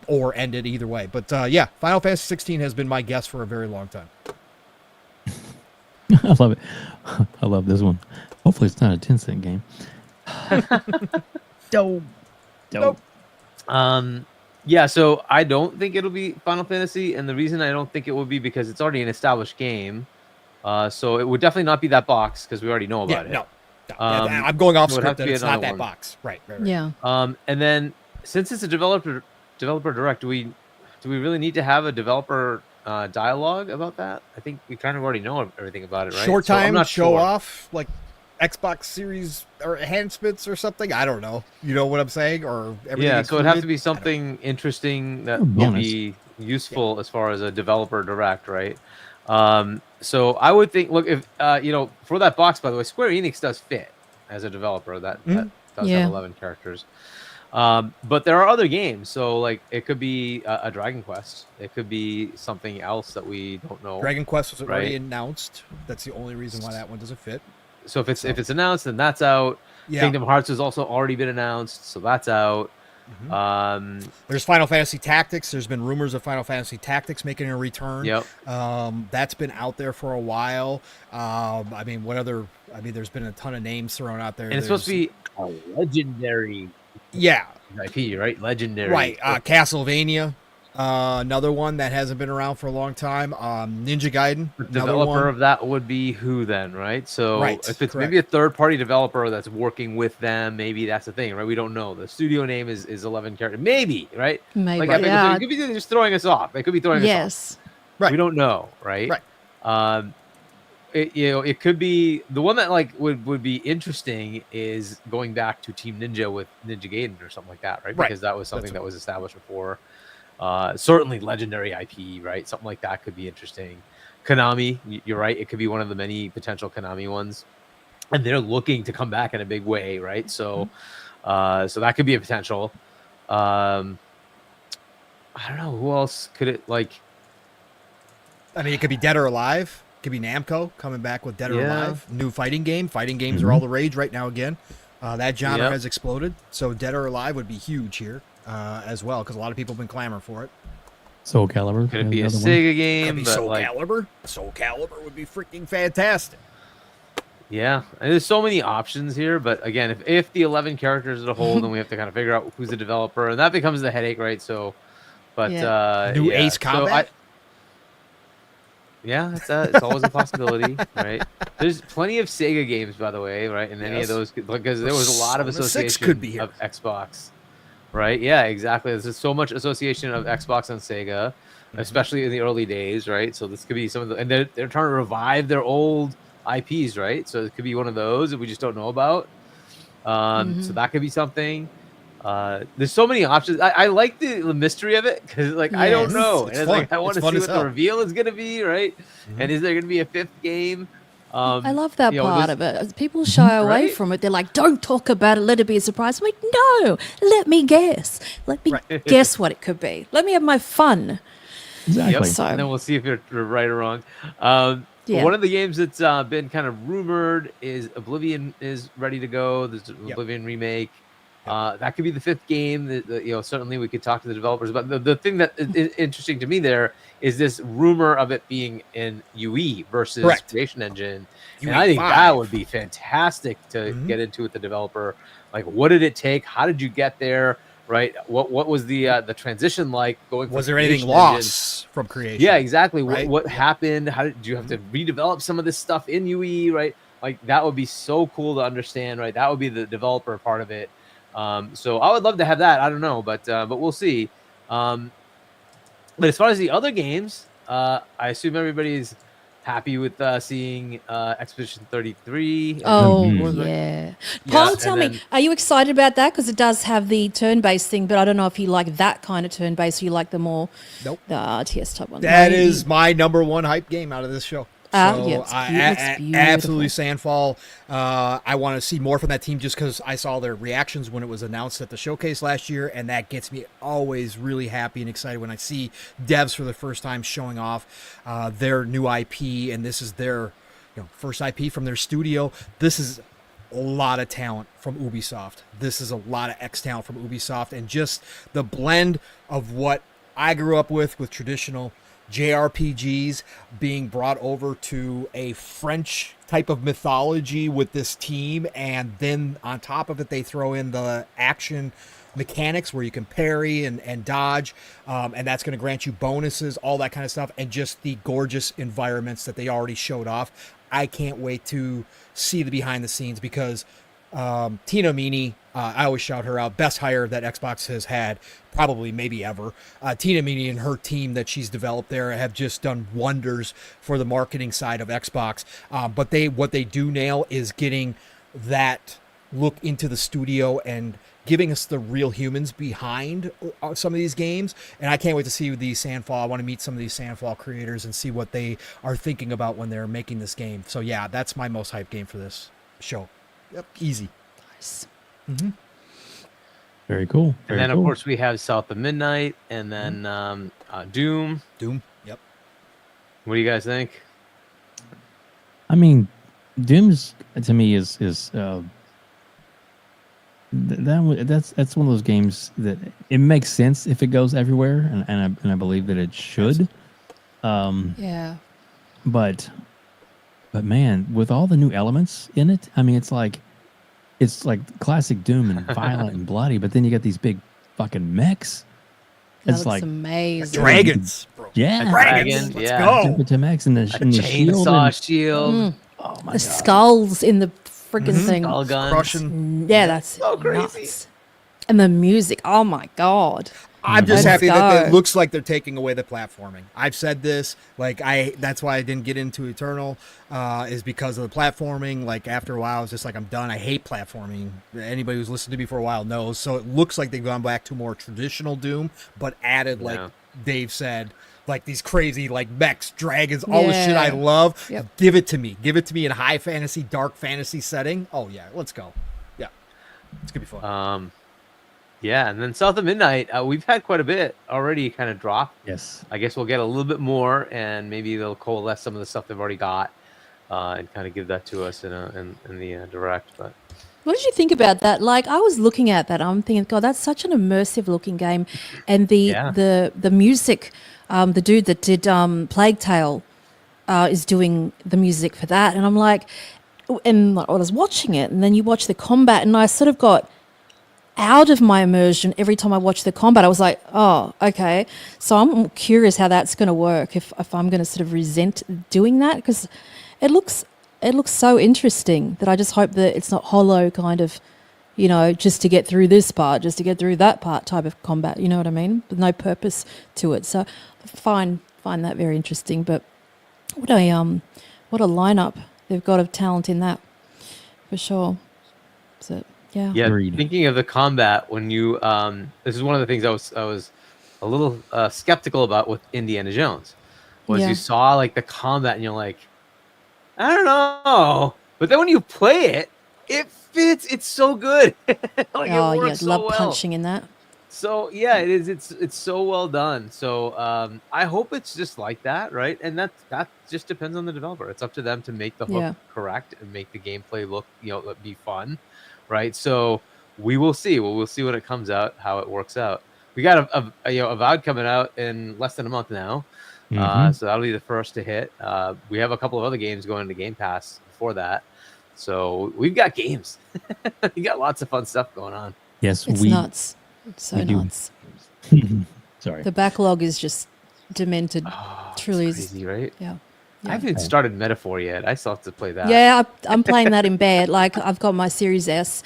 or end it either way. But yeah, Final Fantasy 16 has been my guess for a very long time. I love it. I love this one. Hopefully it's not a Tencent game. Dope. Yeah, so I don't think it'll be Final Fantasy, and the reason I don't think it will be because it's already an established game. So it would definitely not be that box, because we already know about it. No. I'm going off script that it's not that box. Right. Yeah. And then since it's a developer direct, do we really need to have a developer dialogue about that? I think we kind of already know everything about it, right? Short time, so I'm not show sure. off like Xbox Series or enhancements or something. I don't know. You know what I'm saying? Or yeah, so it'd have to be something interesting that would be useful as far as a developer direct, right? So I would think, look, if for that box, by the way, Square Enix does fit as a developer. That does have 11 characters. But there are other games, so like it could be a Dragon Quest. It could be something else that we don't know. Dragon Quest was already Right. announced. That's the only reason why that one doesn't fit. So if it's announced, then that's out. Yeah. Kingdom Hearts has also already been announced, so that's out. There's Final Fantasy Tactics. There's been rumors of Final Fantasy Tactics making a return. Yep. That's been out there for a while. I mean, what other? I mean, there's been a ton of names thrown out there. And it's supposed to be a legendary yeah, IP, right? Legendary. right. Castlevania, another one that hasn't been around for a long time. Ninja Gaiden, The another developer one. of that would be who then, right? So Right, if it's correct. maybe a third-party developer that's working with them, maybe that's the thing, right? We don't know. The studio name is 11 characters, maybe, right? Maybe. Like Epic, Yeah. it could be just throwing us off. They could be throwing us Yes. Right. We don't know, right? Right. It could be the one that like would be interesting is going back to Team Ninja with Ninja Gaiden or something like that, right? Right. Because that was something That's that was established before. Certainly legendary IP, right? Something like that could be interesting. Konami, you're right. It could be one of the many potential Konami ones, and they're looking to come back in a big way, right? So, so that could be a potential. I don't know who else could it like. I mean, it could be Dead or Alive. It could be Namco coming back with Dead or Yeah. Alive. New fighting game. Fighting games are all the rage right now again. That genre Yep. has exploded. So Dead or Alive would be huge here as well because a lot of people have been clamoring for it. Soul Calibur. Could it be a another one. Sega Could game? be But Soul like, Calibur. Soul Calibur would be freaking fantastic. yeah, and there's so many options here. But again, if the 11 characters are a whole, then we have to kind of figure out who's the developer, and that becomes the headache, right? So, but New yeah. Ace So Combat? yeah, it's always a possibility, right? There's plenty of Sega games, by the way, right? And any of Yes. those, because there was a lot of Persona 6 association could be here. of Xbox, right? Yeah, exactly. There's just so much association of Xbox and Sega, especially in the early days, right? So this could be some of the, and they're trying to revive their old IPs, right? So it could be one of those that we just don't know about. So that could be something. There's so many options. I like the mystery of it because like I don't Yes. know. It's And fun. like I want It's to fun see as what the hell. reveal is gonna be, right? And is there gonna be a fifth game? I love that you know, part this- of it. People shy away Right? from it. They're like, don't talk about it. Let it be a surprise. I'm like, no, let me guess. Let me guess what it could be. Let me have my fun. Exactly. Yep. So- And then we'll see if you're right or wrong. Yeah. One of the games that's been kind of rumored is Oblivion is ready to go. There's an Yep. Oblivion remake. That could be the fifth game. You know, certainly we could talk to the developers. But the thing that is interesting to me there is this rumor of it being in UE versus Correct. Creation Engine. UE And I think 5. that would be fantastic to Mhm. get into with the developer. Like, what did it take? How did you get there? Right? What was the transition like going? Was from there anything Creation Engine- lost from creation? Yeah, exactly. Right? What happened? How did you have to redevelop some of this stuff in UE? Right? Like that would be so cool to understand. Right? That would be the developer part of it. So I would love to have that. I don't know, but we'll see. But as far as the other games, I assume everybody's happy with seeing Expedition 33. Oh, Mhm. yeah. Yeah, Pong, and tell me, then- are you excited about that? Because it does have the turn-based thing, but I don't know if you like that kind of turn-based or you like the more Nope. the RTS type one. That Maybe. is my number one hype game out of this show. Yeah, So, it's beautiful. absolutely Sandfall. I want to see more from that team just because I saw their reactions when it was announced at the showcase last year, and that gets me always really happy and excited when I see devs for the first time showing off their new IP, and this is their first IP from their studio. This is a lot of talent from Ubisoft. This is a lot of X talent from Ubisoft, and just the blend of what I grew up with traditional JRPGs being brought over to a French type of mythology with this team, and then on top of it they throw in the action mechanics where you can parry and dodge, and that's going to grant you bonuses, all that kind of stuff, and just the gorgeous environments that they already showed off. I can't wait to see the behind the scenes because Tina Meany, I always shout her out, best hire that Xbox has had, probably maybe ever. Tina Meany and her team that she's developed there have just done wonders for the marketing side of Xbox. But what they do nail is getting that look into the studio and giving us the real humans behind some of these games. And I can't wait to see the Sandfall. I want to meet some of these Sandfall creators and see what they are thinking about when they're making this game. So yeah, that's my most hyped game for this show. Yep, easy. Nice. Very cool. And then, of course, we have South of Midnight, and then Doom. Doom. Yep. What do you guys think? I mean, Doom's to me is that's one of those games that it makes sense if it goes everywhere, and I believe that it should. Yeah. But man, with all the new elements in it, I mean, it's like classic Doom and violent and bloody, but then you got these big fucking mechs. That It's looks like amazing. Dragons, bro. yeah, Dragons. Let's go. With the mechs and the shield. Chainsaw shield. Oh my The god! skulls in the freaking thing. Skull guns. Crushing. Yeah, that's So crazy. nuts. And the music. Oh my god. I'm just Let's happy that go. it looks like they're taking away the platforming. I've said this, like that's why I didn't get into Eternal, is because of the platforming. Like after a while, I was just like, I'm done. I hate platforming. Anybody who's listened to me for a while knows. So it looks like they've gone back to more traditional Doom, but added, like Dave said, like these crazy like mechs, dragons, all the shit I Yeah. love. Yep. Give it to me. Give it to me in high fantasy, dark fantasy setting. Oh yeah, let's go. Yeah, it's gonna be fun. Yeah, and then South of Midnight, we've had quite a bit already kind of drop. Yes. I guess we'll get a little bit more, and maybe they'll coalesce some of the stuff they've already got, and kind of give that to us in the direct. But What did you think about that? Like, I was looking at that, I'm thinking, God, that's such an immersive looking game, and the music, the dude that did Plague Tale, is doing the music for that, and I'm like, and I was watching it, and then you watch the combat, and I sort of got out of my immersion every time I watched the combat. I was like, oh, okay. So I'm curious how that's going to work, if I'm going to sort of resent doing that, because it looks so interesting that I just hope that it's not hollow kind of, just to get through this part, just to get through that part type of combat. You know what I mean? With no purpose to it. So I find that very interesting. But what a lineup they've got of talent in that, for sure. So yeah. yeah, Agreed. thinking of the combat, when you this is one of the things I was a little skeptical about with Indiana Jones, was Yeah. you saw like the combat and you're like, I don't know, but then when you play it, it fits. It's so good. Like, Oh it yeah, works so love well. punching in that. So yeah, it is. It's so well done. So I hope it's just like that, right? And that just depends on the developer. It's up to them to make the hook Yeah. correct and make the gameplay look, be fun, right? So we will see. We'll see when it comes out, how it works out. We got Avowed coming out in less than a month now, so that'll be the first to hit. We have a couple of other games going to Game Pass before that, so we've got games. We got lots of fun stuff going on. Yes, It's nuts. It's so we do. nuts. Sorry. The backlog is just demented. Oh, Truly it's is. crazy, right? Yeah. I haven't even started Metaphor yet. I still have to play that. Yeah, I'm playing that in bed. Like, I've got my Series S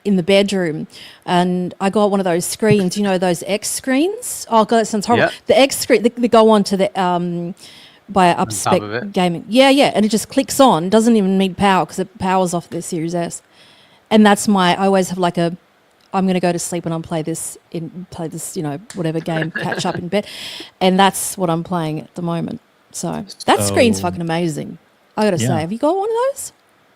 in the bedroom, and I got one of those screens. You know, those X screens. Oh god, that sounds horrible. Yep. The X screen, they go on to the by top of upspec it. gaming. Yeah, and it just clicks on. Doesn't even need power because it powers off the Series S. And that's I always have like I'm going to go to sleep and I'll play this, whatever game, catch up in bed. And that's what I'm playing at the moment. So that screen's So- fucking amazing. I got to say, Yeah. have you got one of those?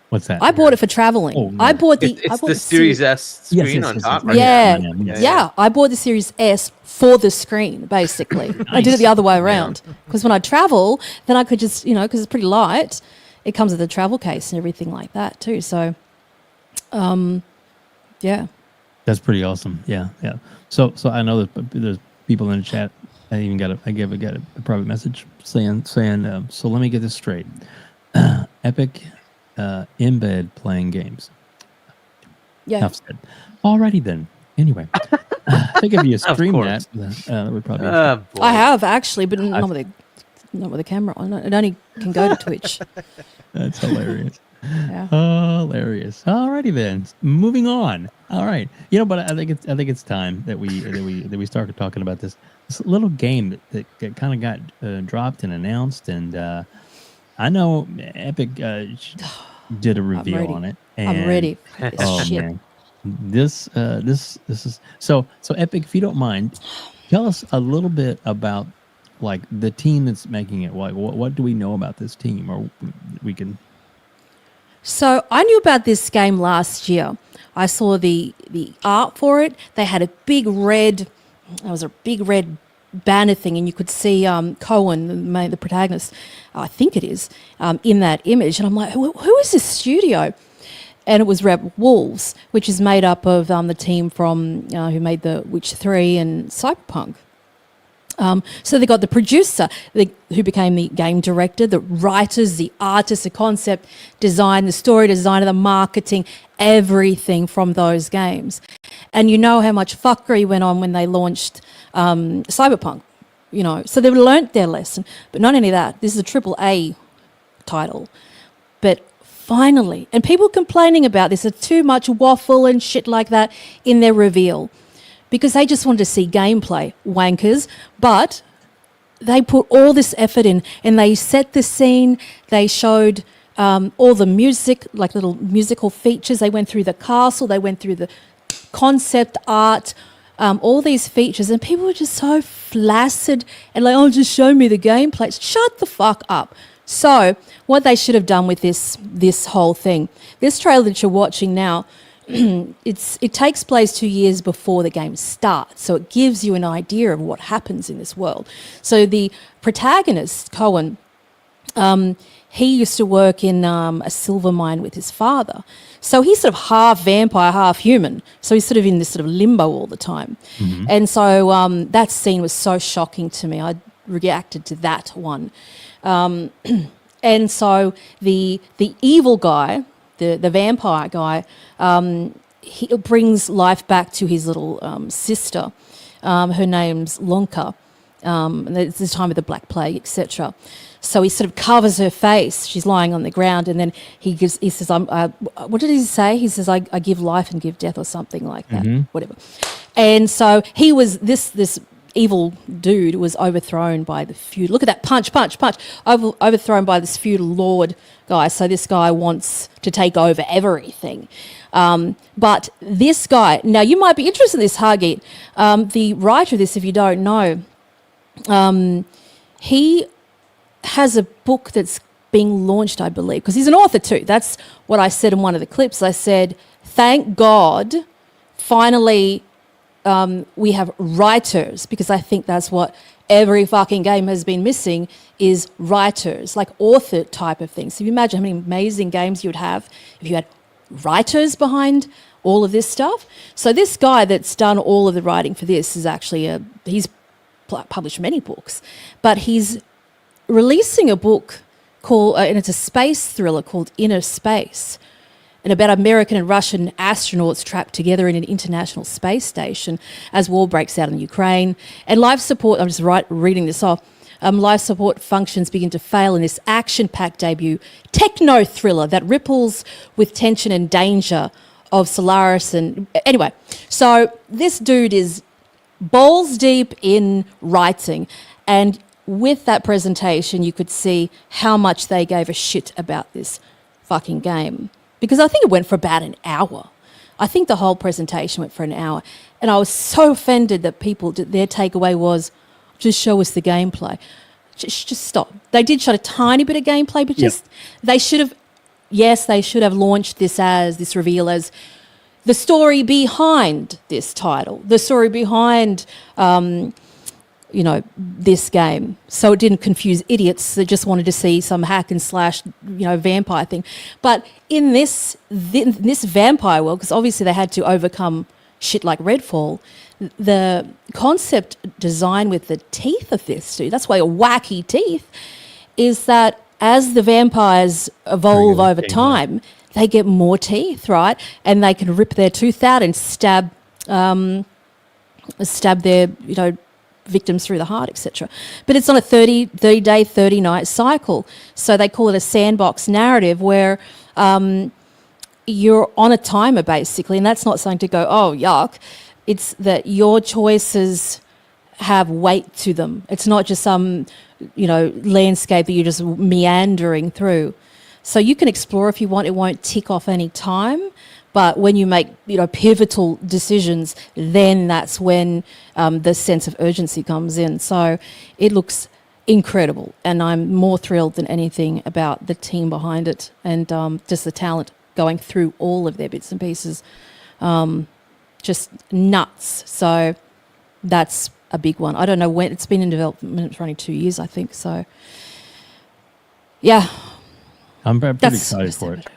What's that? I bought it for traveling. Oh, no. I bought the It's I bought the Series S Yes, screen yes, on yes, top, yes. right? Yeah. Yeah. Yeah, I bought the Series S for the screen, basically. I did it the other way around. Because when I travel, then I could just, because it's pretty light, it comes with a travel case and everything like that too. So, yeah. That's pretty awesome. Yeah. So I know that there's people in the chat. I even got a private message saying. So let me get this straight. Epic, in bed playing games. Yeah. Enough said. Alrighty then. Anyway, I think if you stream course. that would probably. Boy. I have actually, but not with a camera on. It only can go to Twitch. That's hilarious. Yeah. Hilarious. Alrighty then. Moving on. All right. But I think it's time that we started talking about this little game that kind of got dropped and announced, and I know Epic did a review on it. I'm and- ready for this Oh shit. man, this is so Epic. If you don't mind, tell us a little bit about like the team that's making it. Like, what do we know about this team, or we can. So I knew about this game last year. I saw the art for it. They had a big red banner thing, and you could see Cohen, the protagonist, I think it is, in that image. And I'm like, who is this studio? And it was Rebel Wolves, which is made up of the team from who made The Witcher 3 and Cyberpunk. So they got the producer, who became the game director, the writers, the artists, the concept design, the story designer, the marketing, everything from those games. And you know how much fuckery went on when they launched Cyberpunk, So they've learnt their lesson. But not only that, this is a AAA title. But finally, and people complaining about this, there's too much waffle and shit like that in their reveal, because they just wanted to see gameplay, wankers. But they put all this effort in, and they set the scene. They showed all the music, like little musical features. They went through the castle. They went through the concept art, all these features. And people were just so flaccid and like, oh, just show me the gameplay. Shut the fuck up. So what they should have done with this whole thing, this trailer that you're watching now, it takes place 2 years before the game starts, so it gives you an idea of what happens in this world. So the protagonist, Cohen, he used to work in a silver mine with his father. So he's sort of half vampire, half human. So he's sort of in this sort of limbo all the time. Mm-hmm. And so that scene was so shocking to me. I reacted to that one. And so the evil guy, the vampire guy, he brings life back to his little sister. Her name's Lonka. And it's the time of the Black Plague, etc. So he sort of covers her face. She's lying on the ground, and then he says, what did he say? He says, I give life and give death, or something like that, whatever. And so he was, this evil dude was overthrown by the feudal. Look at that, punch. Overthrown by this feudal lord guy. So this guy wants to take over everything. But this guy, now you might be interested in this, Hargeet. The writer of this, if you don't know, he has a book that's being launched, I believe, because he's an author too. That's what I said in one of the clips. I said, thank God, finally, we have writers, because I think that's what every fucking game has been missing, is writers, like author type of things. So you imagine how many amazing games you would have if you had writers behind all of this stuff. So this guy that's done all of the writing for this is actually he's published many books, but he's releasing a book called, and it's a space thriller called Inner Space, and about American and Russian astronauts trapped together in an international space station as war breaks out in Ukraine. And life support, I'm just reading this off, life support functions begin to fail in this action-packed debut techno thriller that ripples with tension and danger of Solaris. And anyway, so this dude is balls deep in writing, and with that presentation you could see how much they gave a shit about this fucking game, because I think it went for about an hour. I think the whole presentation went for an hour, and I was so offended that their takeaway was, just show us the gameplay. Just stop. They did show a tiny bit of gameplay, but they should have launched this reveal as the story behind this title, the story behind, this game. So it didn't confuse idiots that just wanted to see some hack and slash, vampire thing. But in this vampire world, because obviously they had to overcome shit like Redfall, the concept design with the teeth of this, dude, that's why wacky teeth, is that as the vampires evolve over time, they get more teeth, right? And they can rip their tooth out and stab their, victims through the heart, etc. But it's on a 30-day, 30-night cycle. So they call it a sandbox narrative where you're on a timer, basically, and that's not something to go, oh, yuck. It's that your choices have weight to them. It's not just some, landscape that you're just meandering through. So you can explore if you want. It won't tick off any time. But when you make, pivotal decisions, then that's when the sense of urgency comes in. So it looks incredible, and I'm more thrilled than anything about the team behind it and just the talent going through all of their bits and pieces. Just nuts. So that's a big one. I don't know when it's been in development for only 2 years, I think. So yeah, I'm pretty that's excited for it.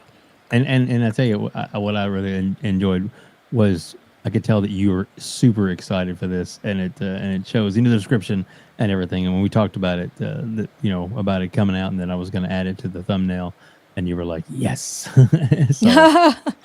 And I tell you what I really enjoyed was I could tell that you were super excited for this, and it shows in the description and everything. And when we talked about it, about it coming out, and then I was going to add it to the thumbnail, and you were like, yes. So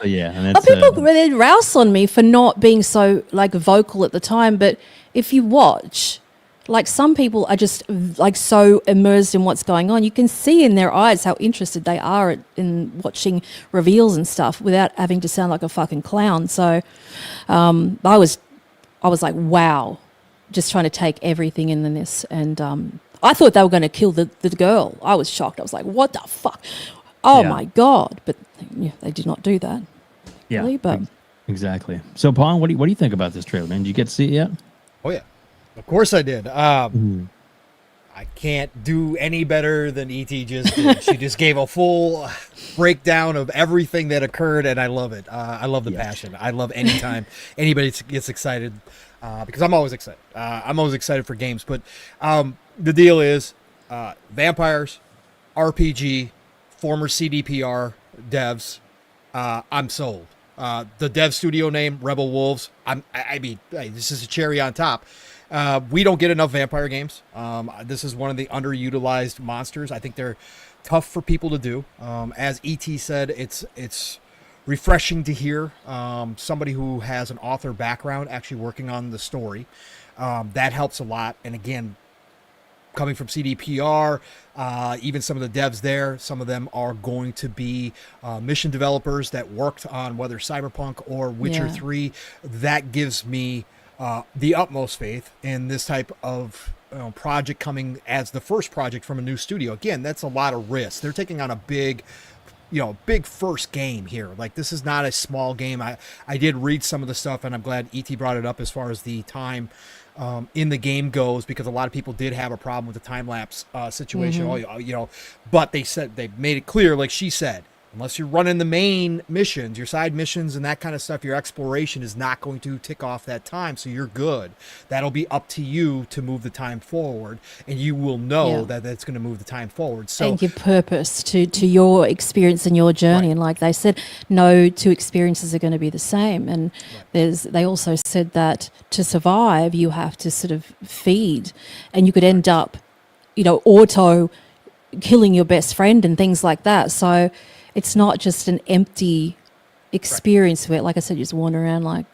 yeah, and that's, people really rouse on me for not being so like vocal at the time, but if you watch, like some people are just like so immersed in what's going on. You can see in their eyes how interested they are in watching reveals and stuff without having to sound like a fucking clown. So I was like, wow, just trying to take everything in this. And I thought they were going to kill the girl. I was shocked. I was like, what the fuck? Oh my God. But yeah, they did not do that. yeah, Really, but exactly. So Pong, what do you think about this trailer, man? Did you get to see it yet? Oh yeah, of course I did. I can't do any better than ET just did. She just gave a full breakdown of everything that occurred, and I love it. I love the passion. I love anytime anybody gets excited, because I'm always excited. I'm always excited for games. But the deal is, vampires, RPG, former CDPR devs. I'm sold. The dev studio name, Rebel Wolves. I mean, hey, this is a cherry on top. We don't get enough vampire games. This is one of the underutilized monsters. I think they're tough for people to do. As ET said, it's refreshing to hear somebody who has an author background actually working on the story. That helps a lot. And again, coming from CDPR, even some of the devs there, some of them are going to be mission developers that worked on whether Cyberpunk or Witcher 3. That gives me the utmost faith in this type of project coming as the first project from a new studio. Again, that's a lot of risk. They're taking on a big first game here. Like, this is not a small game. I did read some of the stuff, and I'm glad ET brought it up as far as the time in the game goes, because a lot of people did have a problem with the time lapse situation. But they said, they made it clear, like she said, unless you're running the main missions, your side missions and that kind of stuff, your exploration is not going to tick off that time, so you're good. That'll be up to you to move the time forward, and you will know that that's going to move the time forward. So, and give purpose to your experience and your journey. And like they said, no two experiences are going to be the same. And they also said that to survive, you have to sort of feed, and you could end up, auto killing your best friend and things like that. So it's not just an empty experience where, like I said, you just wander around like,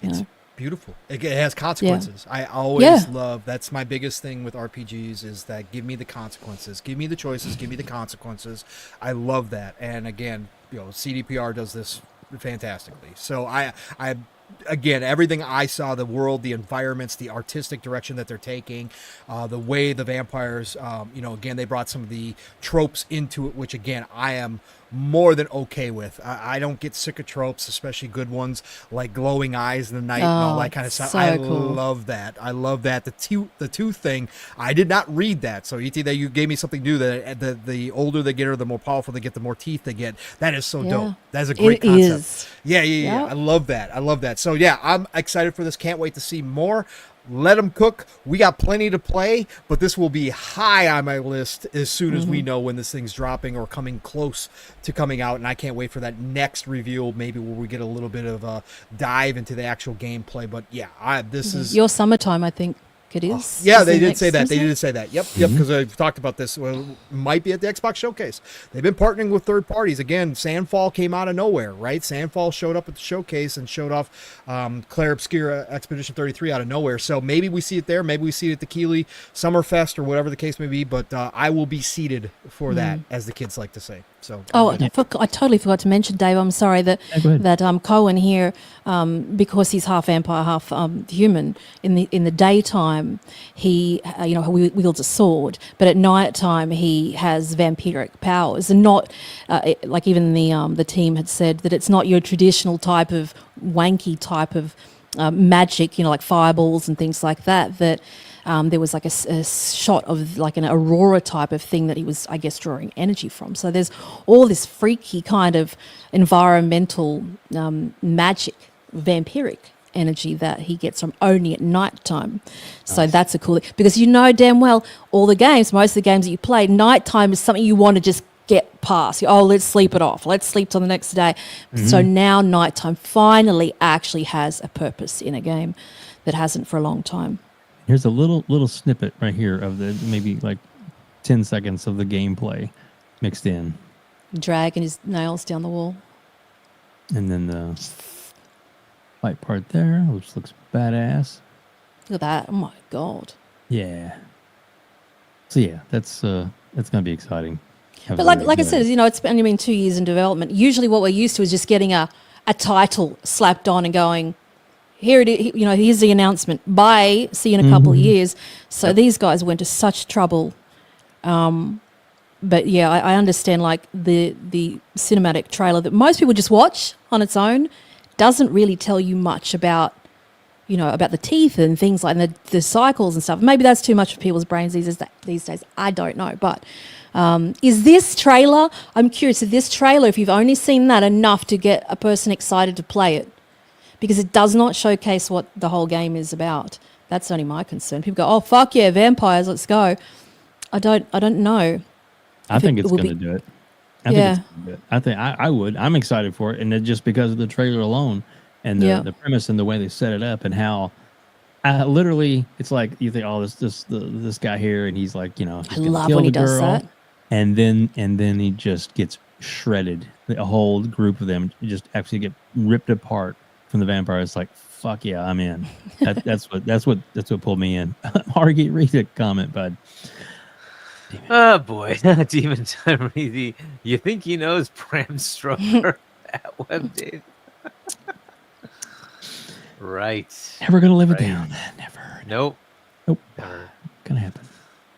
it's beautiful. It has consequences. I always love, that's my biggest thing with RPGs, is that give me the consequences. Give me the choices. Give me the consequences. I love that. And again, CDPR does this fantastically. So again, everything I saw, the world, the environments, the artistic direction that they're taking, the way the vampires, again, they brought some of the tropes into it, which again, I am more than okay with. I don't get sick of tropes, especially good ones like glowing eyes in the night and all that kind of stuff. So I cool. love that. I love that. The tooth thing, I did not read that. So ET, that you gave me something new, that the older they get or the more powerful they get, the more teeth they get. That is so dope. That is a great concept. Yeah. I love that. So yeah, I'm excited for this. Can't wait to see more. Let them cook. We got plenty to play, but this will be high on my list as soon as we know when this thing's dropping or coming close to coming out. And I can't wait for that next reveal, maybe where we get a little bit of a dive into the actual gameplay. But yeah, this is your summertime, I think it is. They did say that. They did say that. Yep. Because I've talked about this. Well, might be at the Xbox Showcase. They've been partnering with third parties. Again, Sandfall came out of nowhere, right? Sandfall showed up at the showcase and showed off Claire Obscura Expedition 33 out of nowhere. So maybe we see it there. Maybe we see it at the Keighley Summerfest or whatever the case may be. But I will be seated for that, as the kids like to say. So I totally forgot to mention, Dave. I'm sorry that Cohen here, because he's half vampire, half human. In the daytime, he wields a sword, but at night time he has vampiric powers, and not like even the team had said that it's not your traditional type of wanky type of magic, like fireballs and things like that. That there was like a shot of like an aurora type of thing that he was, I guess, drawing energy from. So there's all this freaky kind of environmental magic, vampiric energy that he gets from only at night time. So that's a cool, because you know damn well all the games, most of the games that you play, nighttime is something you want to just get past. Oh, let's sleep it off. Let's sleep till the next day. So now nighttime finally actually has a purpose in a game that hasn't for a long time. Here's a little snippet right here of the maybe like 10 seconds of the gameplay mixed in. Dragging his nails down the wall. And then the white part there, which looks badass. Look at that. Oh my God. Yeah. So yeah, that's gonna be exciting. But like I said, you know, it's only been 2 years in development. Usually what we're used to is just getting a title slapped on and going, here it is, you know, here's the announcement. Bye. See you in a couple of years. So these guys went to such trouble. But yeah, I understand like the cinematic trailer that most people just watch on its own doesn't really tell you much about, you know, about the teeth and things like the cycles and stuff. Maybe that's too much for people's brains these days. I don't know. But is this trailer, I'm curious, if this trailer, if you've only seen that, enough to get a person excited to play it? Because it does not showcase what the whole game is about. That's only my concern. People go, oh, fuck yeah, vampires, let's go. I don't know. I think it's going to do it. I think I would. I'm excited for it, and it just because of the trailer alone and the premise and the way they set it up and how literally it's like you think, oh, this guy here, and he's like, you know, he's I love when he does that, and then he just gets shredded. A whole group of them just actually get ripped apart from the vampire. It's like, fuck yeah, I'm in. That's what pulled me in. Hargeet, read a comment, bud. Oh boy, Demon Time. You think he knows Bram Stroker at WebDave? Right. Never gonna live it down. Never. Nope. Never. Gonna happen.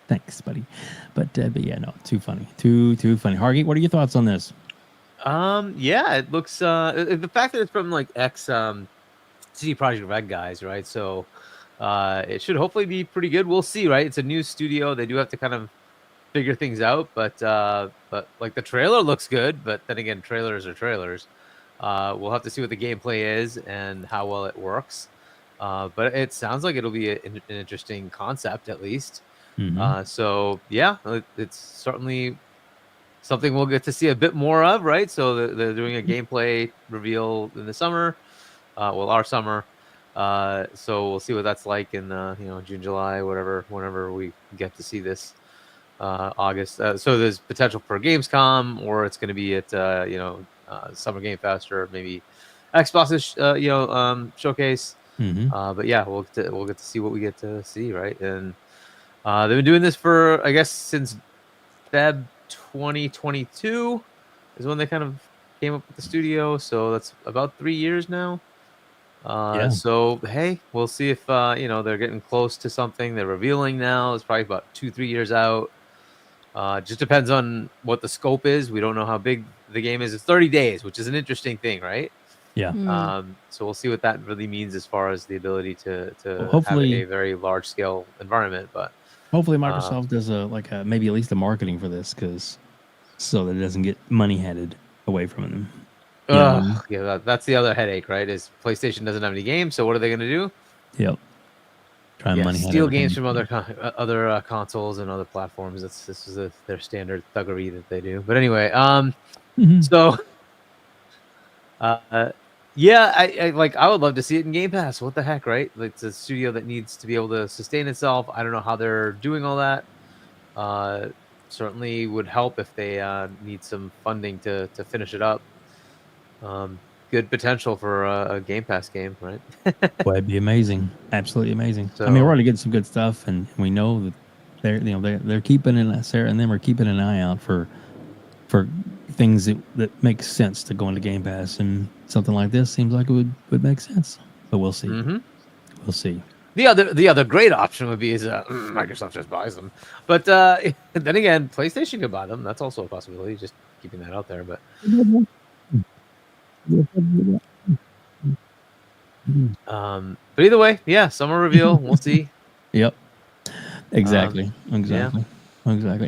Thanks, buddy. But yeah, no, too funny. Too funny. Hargeet, what are your thoughts on this? Yeah, it looks the fact that it's from like ex CD Projekt Red guys, right? So it should hopefully be pretty good. We'll see, right? It's a new studio. They do have to kind of figure things out, but like the trailer looks good, but then again, trailers are trailers. We'll have to see what the gameplay is and how well it works. But it sounds like it'll be an interesting concept at least. So yeah, it's certainly something we'll get to see a bit more of, right? So they're doing a gameplay reveal in the summer, our summer. So we'll see what that's like in June, July, whenever we get to see this. August. So there's potential for Gamescom, or it's going to be at Summer Game Fest, or maybe Xbox's showcase. But yeah, we'll get to see what we get to see, right? And they've been doing this for, I guess, since Feb 2022 is when they kind of came up with the studio. So that's about 3 years now. So hey, we'll see if they're getting close to something. They're revealing now. It's probably about 2-3 years out. Just depends on what the scope is. We don't know how big the game is. It's 30 days, which is an interesting thing, right? Yeah. So we'll see what that really means as far as the ability to hopefully have a very large scale environment. But hopefully Microsoft does maybe at least the marketing for this, so that it doesn't get money headed away from them. Yeah, that's the other headache, right? Is PlayStation doesn't have any games, so what are they going to do? Yep. Try and money steal games from other consoles and other platforms. This is their standard thuggery that they do. But anyway, so yeah, I would love to see it in Game Pass. What the heck, right? Like, it's a studio that needs to be able to sustain itself. I don't know how they're doing all that. Certainly would help if they need some funding to finish it up. Good potential for a Game Pass game, right? Boy, it'd be amazing, absolutely amazing. So, I mean, we're already getting some good stuff, and we know that they're keeping Sarah and them are keeping an eye out for things that make sense to go into Game Pass, and something like this seems like it would make sense. But we'll see. We'll see. The other great option would be is Microsoft just buys them, but then again, PlayStation could buy them. That's also a possibility. Just keeping that out there, but. But either way, yeah, summer reveal. We'll see. Yep. Exactly. Exactly.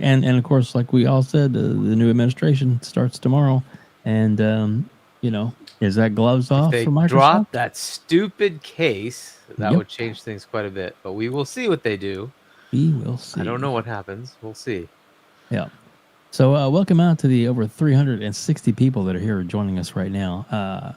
And of course, like we all said, the new administration starts tomorrow, and is that gloves If off they for Microsoft? drop that stupid case, that Yep. would change things quite a bit. But we will see what they do. We will see. I don't know what happens. We'll see. Yeah. So welcome out to the over 360 people that are here joining us right now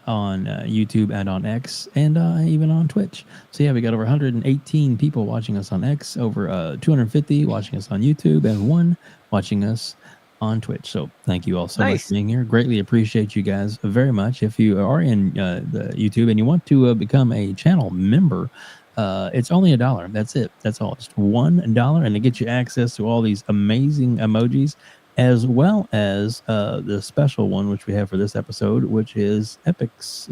on YouTube and on X and even on Twitch. So yeah, we got over 118 people watching us on X, over 250 watching us on YouTube, and 1 watching us on Twitch. So thank you all so much for being here. Greatly appreciate you guys very much. If you are in the YouTube and you want to become a channel member, it's only $1. That's it. That's all. Just $1, and it gets you access to all these amazing emojis, as well as the special one which we have for this episode, which is Epic's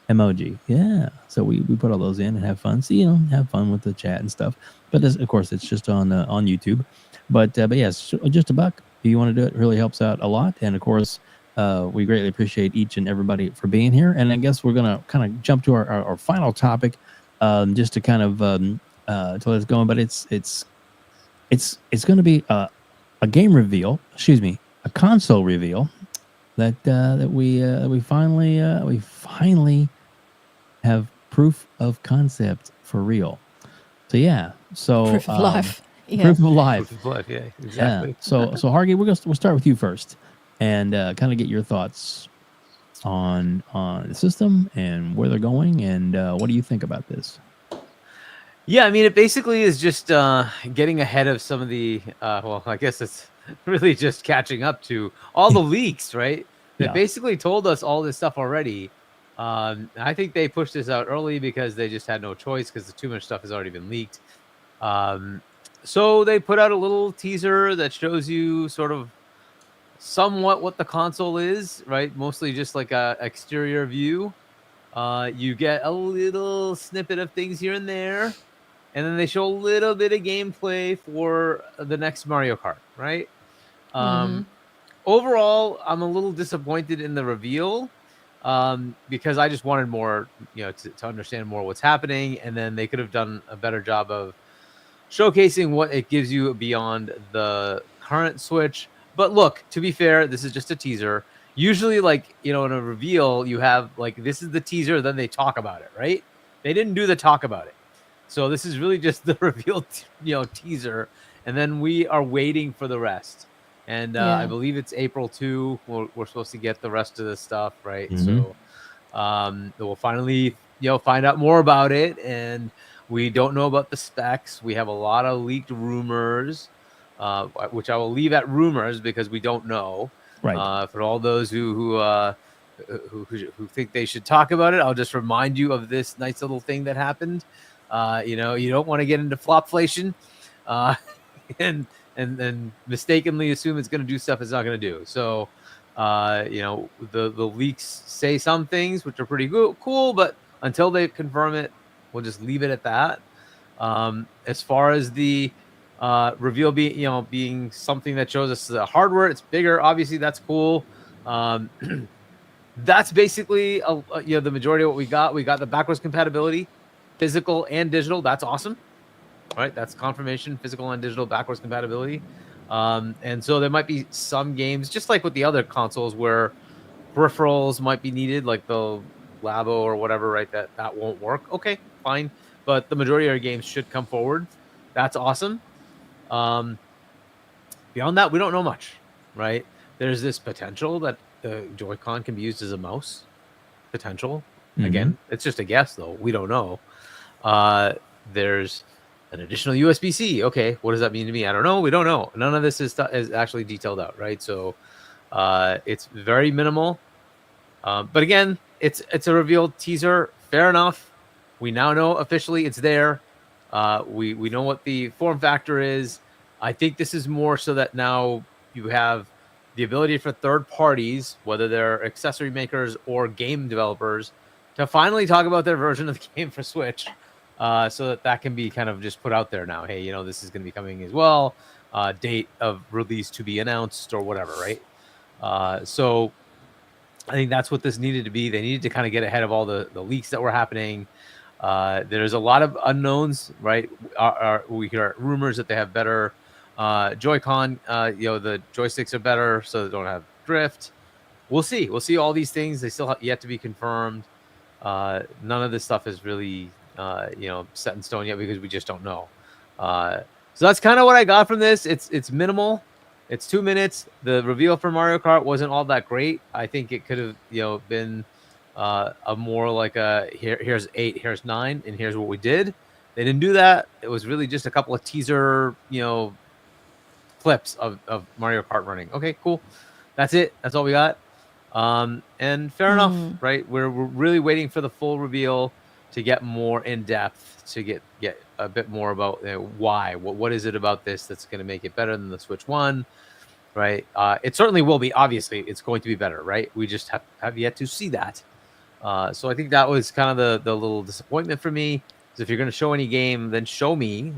emoji. Yeah, so we put all those in and have fun. So have fun with the chat and stuff. But this, of course, it's just on YouTube. But yes, just $1 if you want to do it. Really helps out a lot. And of course, we greatly appreciate each and everybody for being here. And I guess we're gonna kind of jump to our final topic, just to kind of to let us go. But it's going to be a game reveal, a console reveal that we finally have proof of concept for real. So yeah, Proof of life. Yeah. Proof of life. Proof of life, yeah, exactly. Yeah. So Hargey, we'll start with you first, and kind of get your thoughts on the system and where they're going, and what do you think about this? Yeah, I mean, it basically is just getting ahead of some of the, well, I guess it's really just catching up to all the leaks, right? They basically told us all this stuff already. I think they pushed this out early because they just had no choice because too much stuff has already been leaked. So they put out a little teaser that shows you sort of somewhat what the console is, right? Mostly just like a exterior view. You get a little snippet of things here and there. And then they show a little bit of gameplay for the next Mario Kart, right? Overall, I'm a little disappointed in the reveal because I just wanted more, to understand more what's happening. And then they could have done a better job of showcasing what it gives you beyond the current Switch. But look, to be fair, this is just a teaser. Usually, in a reveal, you have, this is the teaser, then they talk about it, right? They didn't do the talk about it. So this is really just the reveal, teaser, and then we are waiting for the rest. And I believe it's April 2. We're supposed to get the rest of this stuff, right? So we'll finally, find out more about it. And we don't know about the specs. We have a lot of leaked rumors, which I will leave at rumors because we don't know. Right. For all those who think they should talk about it, I'll just remind you of this nice little thing that happened. You don't want to get into flopflation and mistakenly assume it's going to do stuff it's not going to do. So, the leaks say some things which are pretty cool, but until they confirm it, we'll just leave it at that. As far as the reveal being something that shows us the hardware, it's bigger. Obviously, that's cool. That's basically the majority of what we got. We got the backwards compatibility. Physical and digital, that's awesome. All right, that's confirmation, physical and digital backwards compatibility. And so there might be some games, just like with the other consoles, where peripherals might be needed, like the Labo or whatever, right? That won't work. Okay, fine. But the majority of our games should come forward. That's awesome. Beyond that, we don't know much, right? There's this potential that the Joy-Con can be used as a mouse. Potential. Again, it's just a guess, though. We don't know. There's an additional USB-C. Okay, what does that mean to me? I don't know. We don't know. None of this is actually detailed out, right? So it's very minimal. But again, it's a revealed teaser. Fair enough. We now know officially it's there. We know what the form factor is. I think this is more so that now you have the ability for third parties, whether they're accessory makers or game developers, to finally talk about their version of the game for Switch, so that can be kind of just put out there now. Hey, this is going to be coming as well. Date of release to be announced or whatever, right? So I think that's what this needed to be. They needed to kind of get ahead of all the leaks that were happening. There's a lot of unknowns, right? We hear rumors that they have better Joy-Con. The joysticks are better, so they don't have drift. We'll see. We'll see all these things. They still have yet to be confirmed. None of this stuff is really, set in stone yet because we just don't know. So that's kind of what I got from this. It's minimal. It's 2 minutes. The reveal for Mario Kart wasn't all that great. I think it could have, been a more like here's 8, here's 9, and here's what we did. They didn't do that. It was really just a couple of teaser, clips of Mario Kart running. Okay, cool. That's it. That's all we got. And fair enough, right? We're really waiting for the full reveal to get more in depth, to get a bit more about why. What is it about this that's going to make it better than the Switch 1, right? It certainly will be. Obviously, it's going to be better, right? We just have yet to see that. So I think that was kind of the little disappointment for me. Is if you're going to show any game, then show me,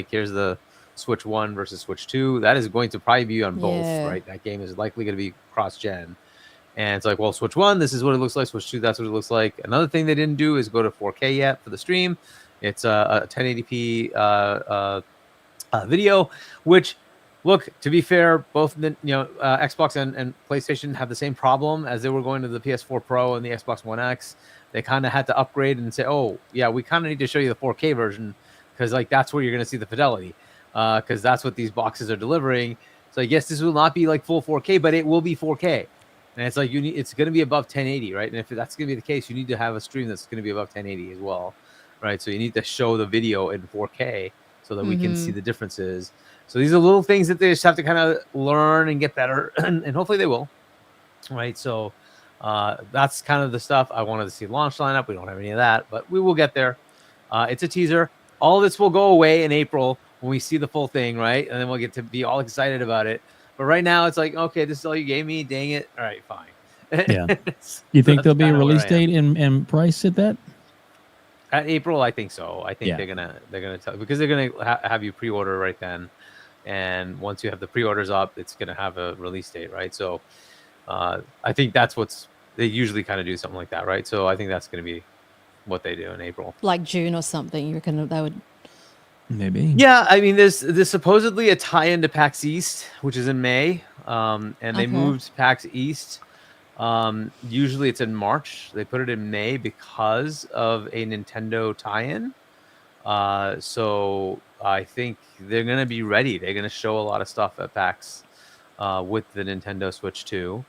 here's the Switch 1 versus Switch 2. That is going to probably be on both, right? That game is likely going to be cross-gen. And it's like, well, Switch 1, this is what it looks like. Switch 2, that's what it looks like. Another thing they didn't do is go to 4K yet for the stream. It's a 1080p video, which, look, to be fair, both Xbox and PlayStation have the same problem as they were going to the PS4 Pro and the Xbox One X. They kind of had to upgrade and say, oh, yeah, we kind of need to show you the 4K version because, that's where you're going to see the fidelity because that's what these boxes are delivering. So I guess this will not be like full 4K, but it will be 4K. And it's like it's going to be above 1080, right? And if that's going to be the case, you need to have a stream that's going to be above 1080 as well, right? So you need to show the video in 4K so that we can see the differences. So these are little things that they just have to kind of learn and get better, and hopefully they will, right? So that's kind of the stuff I wanted to see launch lineup. We don't have any of that, but we will get there. It's a teaser. All of this will go away in April when we see the full thing, right? And then we'll get to be all excited about it. But right now, it's like, okay, this is all you gave me. Dang it! All right, fine. Yeah. You think there'll be a release date and price at that? At April, I think so. I think they're gonna tell, because they're gonna have you pre-order right then, and once you have the pre-orders up, it's gonna have a release date, right? So, I think that's they usually kind of do something like that, right? So I think that's gonna be what they do in April, like June or something. You reckon they would? Maybe. Yeah, I mean, there's supposedly a tie-in to PAX East, which is in May, and they moved PAX East. Usually it's in March. They put it in May because of a Nintendo tie-in. So I think they're gonna be ready. They're gonna show a lot of stuff at PAX with the Nintendo Switch 2.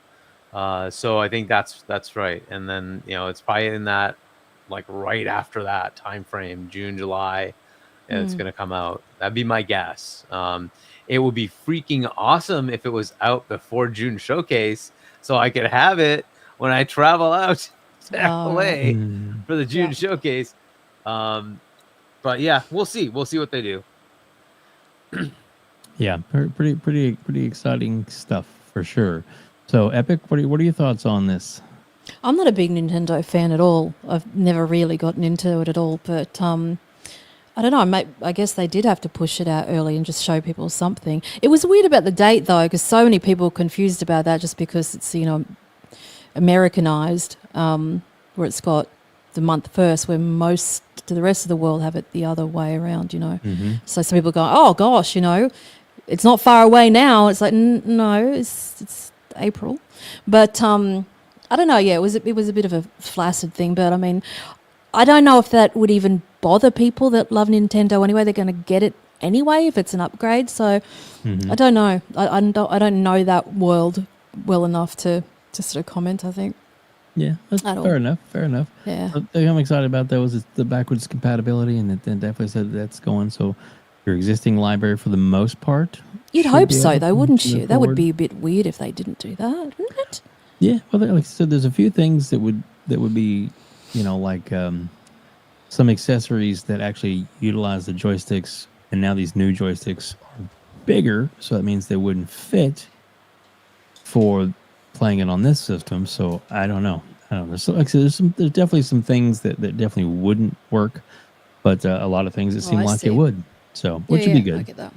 So I think that's right. And then it's probably in that right after that time frame, June, July. It's going to come out. That'd be my guess. It would be freaking awesome if it was out before June showcase, so I could have it when I travel out to LA for the June showcase. But yeah, we'll see. We'll see what they do. Yeah, pretty exciting stuff for sure. So, Epic, what are your thoughts on this? I'm not a big Nintendo fan at all. I've never really gotten into it at all, but I don't know. I guess they did have to push it out early and just show people something. It was weird about the date, though, because so many people were confused about that just because it's, Americanized, where it's got the month first, where most to the rest of the world have it the other way around, So some people go, oh, gosh, it's not far away now. It's like, no, it's April. But I don't know. Yeah, it was a bit of a flaccid thing, but I mean, I don't know if that would even bother people that love Nintendo anyway. They're going to get it anyway if it's an upgrade. So I don't know. I don't know that world well enough to sort of comment, I think. Yeah, that's fair enough. Yeah. The thing I'm excited about, though, is the backwards compatibility, and it definitely said that's going. So your existing library, for the most part. You'd hope so, though, wouldn't you? That would be a bit weird if they didn't do that, wouldn't it? Yeah. Well, like I said, there's a few things that would be, some accessories that actually utilize the joysticks, and now these new joysticks are bigger, so that means they wouldn't fit for playing it on this system. So I don't know. So, like I said, there's definitely some things that definitely wouldn't work, but a lot of things that seem like it would. So which would be good. I get that.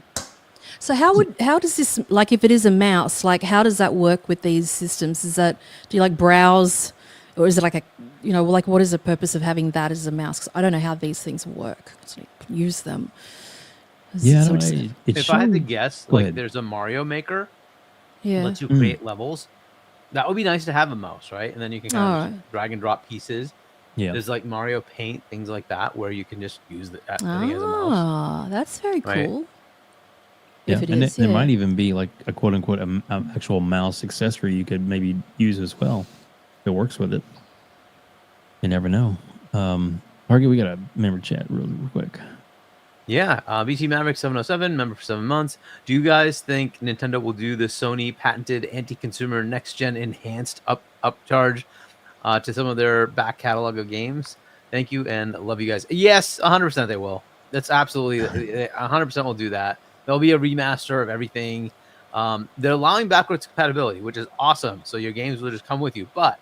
So how does this, if it is a mouse, how does that work with these systems? Do you browse or is it like a, you know, like what is the purpose of having that as a mouse? 'Cause I don't know how these things work. So I can use them. Yeah, So no, it's- If I had to showed- guess, Go like ahead. there's a Mario Maker yeah. lets you create levels. That would be nice to have a mouse, right? And then you can kind of Alright. just drag and drop pieces. Yeah. There's like Mario Paint, things like that, where you can just use that thing as a mouse. Ah, that's very Right. cool. Yeah, If it and is, there yeah. might even be like a quote unquote actual mouse accessory you could maybe use as well. If it works with it. You never know. Hargit, we got a member chat real quick. Yeah, BT Maverick 707, member for 7 months. Do you guys think Nintendo will do the Sony patented anti-consumer next-gen enhanced upcharge to some of their back catalog of games? Thank you and love you guys. Yes, 100% they will. That's absolutely 100% will do that. There'll be a remaster of everything. They're allowing backwards compatibility, which is awesome. So your games will just come with you. But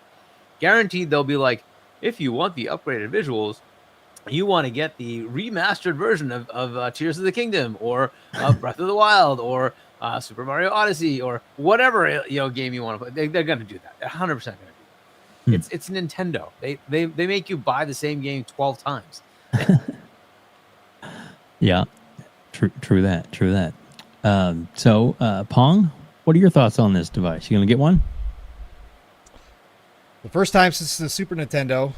guaranteed they'll be like, if you want the upgraded visuals, you want to get the remastered version of Tears of the Kingdom or Breath of the Wild or Super Mario Odyssey or whatever game you want to play. They're going to do that. They're 100% going to do that. It's Nintendo. They make you buy the same game 12 times. Yeah, true that. So Pong, what are your thoughts on this device? You gonna get one? The first time since the Super Nintendo.